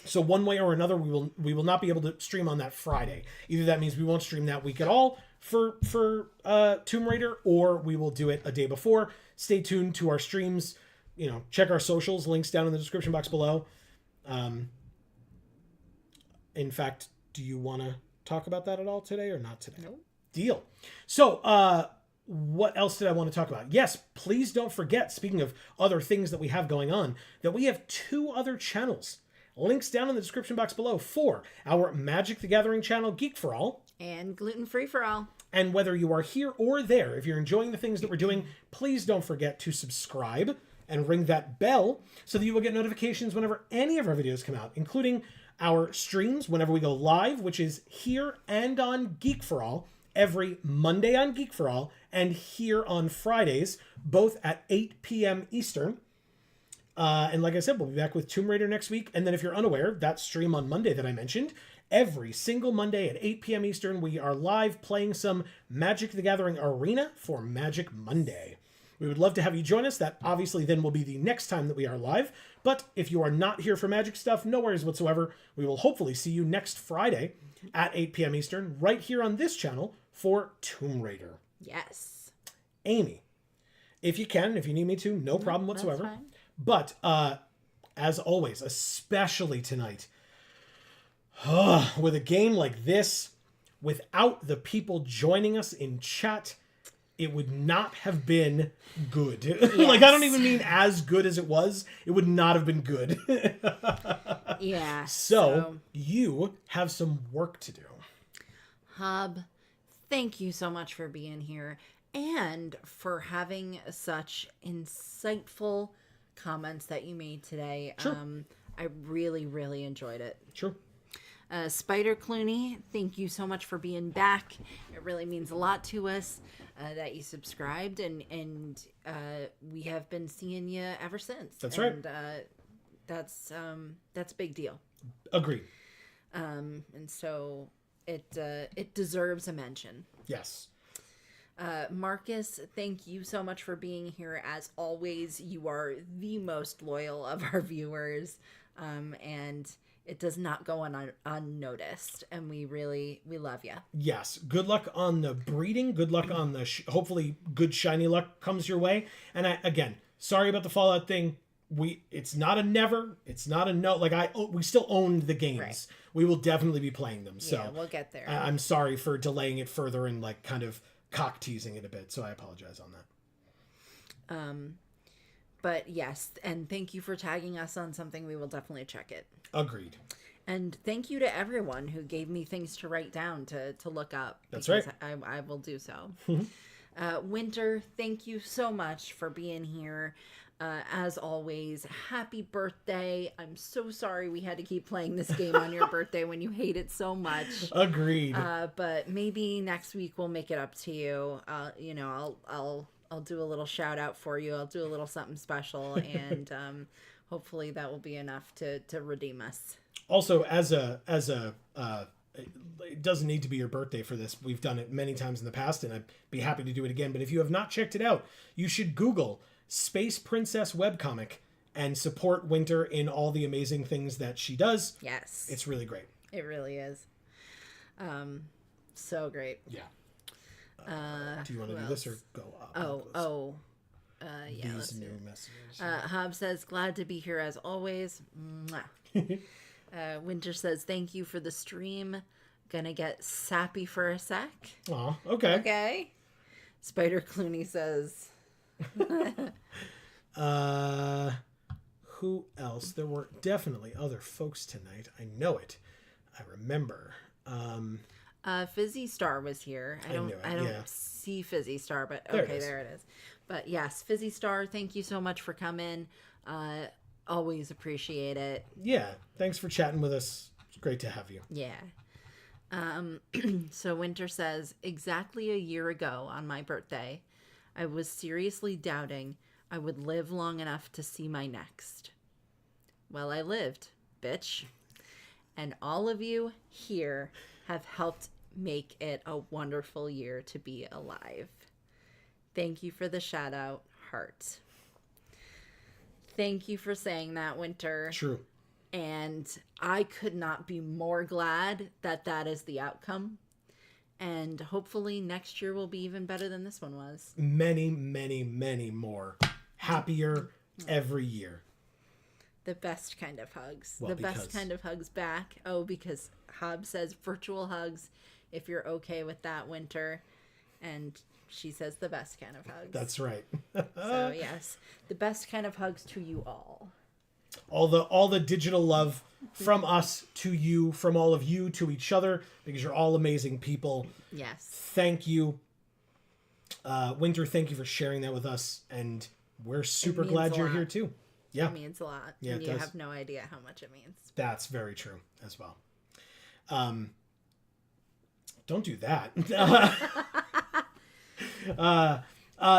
So one way or another, we will not be able to stream on that Friday. Either that means we won't stream that week at all for Tomb Raider, or we will do it a day before. Stay tuned to our streams. You know, check our socials, links down in the description box below. In fact, do you want to talk about that at all today or not today? No. Deal. So, what else did I want to talk about? Yes, please don't forget, speaking of other things that we have going on, that we have 2 other channels. Links down in the description box below for our Magic the Gathering channel, Geek for All. And gluten-free for all. And whether you are here or there, if you're enjoying the things that we're doing, please don't forget to subscribe and ring that bell so that you will get notifications whenever any of our videos come out, including our streams whenever we go live, which is here and on Geek for All, every Monday on Geek for All, and here on Fridays, both at 8 p.m. Eastern. And like I said, we'll be back with Tomb Raider next week. And then if you're unaware, that stream on Monday that I mentioned, every single Monday at 8 p.m. Eastern, we are live playing some Magic the Gathering Arena for Magic Monday. We would love to have you join us. That obviously then will be the next time that we are live. But if you are not here for Magic stuff, no worries whatsoever. We will hopefully see you next Friday at 8 p.m. Eastern, right here on this channel for Tomb Raider. Yes. Amy, if you can, if you need me to, no problem whatsoever. That's fine. But as always, especially tonight, with a game like this, without the people joining us in chat, it would not have been good. Yes. Like, I don't even mean as good as it was. It would not have been good. Yeah. So you have some work to do. Hub, thank you so much for being here and for having such insightful comments that you made today. Sure. I really, really enjoyed it. Sure. Spider Clooney, thank you so much for being back. It really means a lot to us that you subscribed, and we have been seeing you ever since. That's right. And that's a big deal. Agreed. And so it deserves a mention. Yes. Marcus, thank you so much for being here. As always, you are the most loyal of our viewers, and it does not go unnoticed, and we love you. Yes. Good luck on the breeding. Good luck on the hopefully good shiny luck comes your way. And again, sorry about the Fallout thing. It's not a never. It's not a no. Like we still own the games. Right. We will definitely be playing them. So yeah, we'll get there. I'm sorry for delaying it further and like kind of cock teasing it a bit. So I apologize on that. But yes, and thank you for tagging us on something. We will definitely check it. Agreed. And thank you to everyone who gave me things to write down to look up. That's right. I will do so. Winter, thank you so much for being here. As always, happy birthday. I'm so sorry we had to keep playing this game on your birthday when you hate it so much. Agreed. But maybe next week we'll make it up to you. I'll do a little shout out for you. I'll do a little something special, and hopefully that will be enough to redeem us. Also, it doesn't need to be your birthday for this. We've done it many times in the past, and I'd be happy to do it again. But if you have not checked it out, you should Google Space Princess webcomic and support Winter in all the amazing things that she does. Yes. It's really great. It really is. So great. Yeah. Do you want to do this or go up? Yeah. These new messages. Hob says, glad to be here as always. Winter says, thank you for the stream. Gonna get sappy for a sec. Aw, okay. Okay. Spider Clooney says, who else? There were definitely other folks tonight. I know it. I remember. Fizzy Star was here. I don't yeah. see Fizzy Star, but There it okay, is. there it is. But yes, Fizzy Star, thank you so much for coming. Always appreciate it. Yeah, thanks for chatting with us. It's great to have you. Yeah. So Winter says, exactly a year ago on my birthday, I was seriously doubting I would live long enough to see my next. Well, I lived, bitch. And all of you here have helped make it a wonderful year to be alive. Thank you for the shout out, heart. Thank you for saying that, Winter. True. And I could not be more glad that that is the outcome. And hopefully next year will be even better than this one was. Many, many, many more. Happier every year. The best kind of hugs. Well, best kind of hugs back. Oh, because Hob says virtual hugs, if you're okay with that, Winter. And she says the best kind of hugs. That's right. So yes, the best kind of hugs to you all. All the digital love from us to you, from all of you to each other, because you're all amazing people. Yes. Thank you. Winter, thank you for sharing that with us. And we're super glad you're here too. Yeah. It means a lot. Yeah, and it you does. have no idea how much it means. That's very true as well. Don't do that.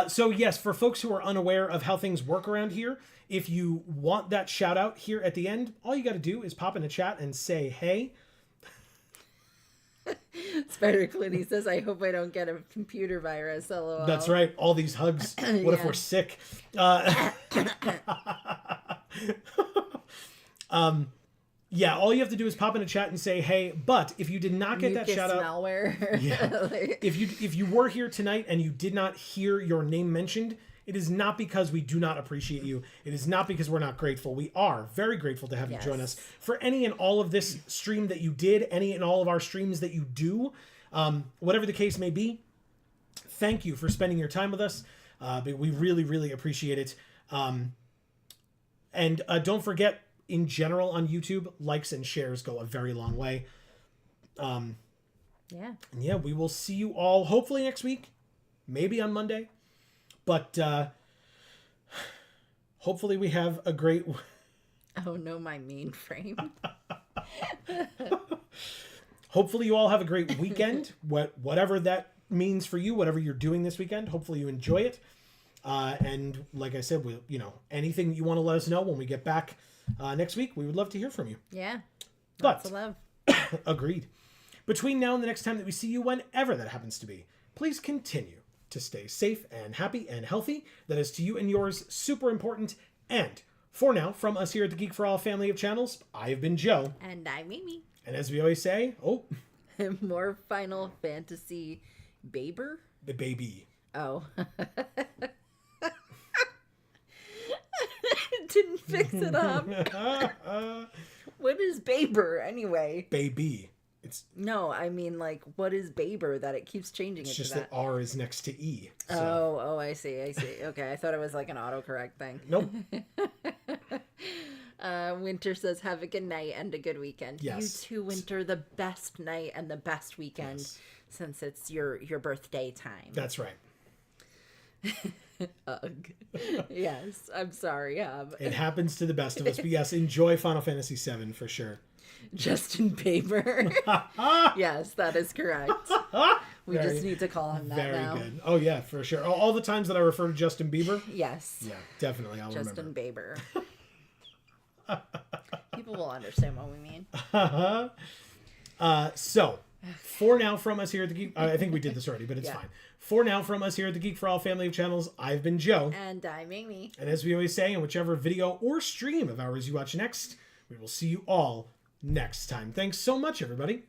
So yes, for folks who are unaware of how things work around here, if you want that shout out here at the end, all you got to do is pop in the chat and say, hey. Spider Clooney says, I hope I don't get a computer virus. LOL. That's right. All these hugs. What if we're sick? Yeah, all you have to do is pop in a chat and say, hey, but if you did not get that Mucus shout out. malware. Yeah. If you were here tonight and you did not hear your name mentioned, it is not because we do not appreciate you. It is not because we're not grateful. We are very grateful to have you join us for any and all of this stream that you did, any and all of our streams that you do, whatever the case may be. Thank you for spending your time with us. We really, really appreciate it. And don't forget, in general on YouTube, likes and shares go a very long way. Yeah, we will see you all hopefully next week, maybe on Monday. But hopefully we have a great... Oh no, my mainframe. Hopefully you all have a great weekend, whatever that means for you, whatever you're doing this weekend. Hopefully you enjoy it. And like I said, anything you want to let us know when we get back next week, we would love to hear from you. Yeah. But lots of love. Agreed. Between now and the next time that we see you, whenever that happens to be, please continue to stay safe and happy and healthy. That is to you and yours super important. And for now, from us here at the Geek for All family of channels, I have been Joe. And I'm Mimi. And as we always say, more Final Fantasy Baber? The baby. Oh. Didn't fix it up. What is Baber anyway? Baby. No, I mean, like, what is Baber that it keeps changing? It's just that R is next to E. So. Oh, I see. Okay, I thought it was like an autocorrect thing. Nope. Winter says, have a good night and a good weekend. Yes. You too, Winter, the best night and the best weekend since it's your birthday time. That's right. Ugh. Yes, I'm sorry. It happens to the best of us. But yes, enjoy Final Fantasy VII for sure. Justin Bieber. Yes, that is correct. We just need to call him that now. Very good. Oh, yeah, for sure. All the times that I refer to Justin Bieber? Yes. Yeah, definitely. I'll Justin remember. Bieber. People will understand what we mean. So, for now from us here at the Geek... I think we did this already, but it's fine. For now from us here at the Geek for All family of channels, I've been Joe. And I'm Amy. And as we always say, in whichever video or stream of ours you watch next, we will see you all next time. Thanks so much, everybody.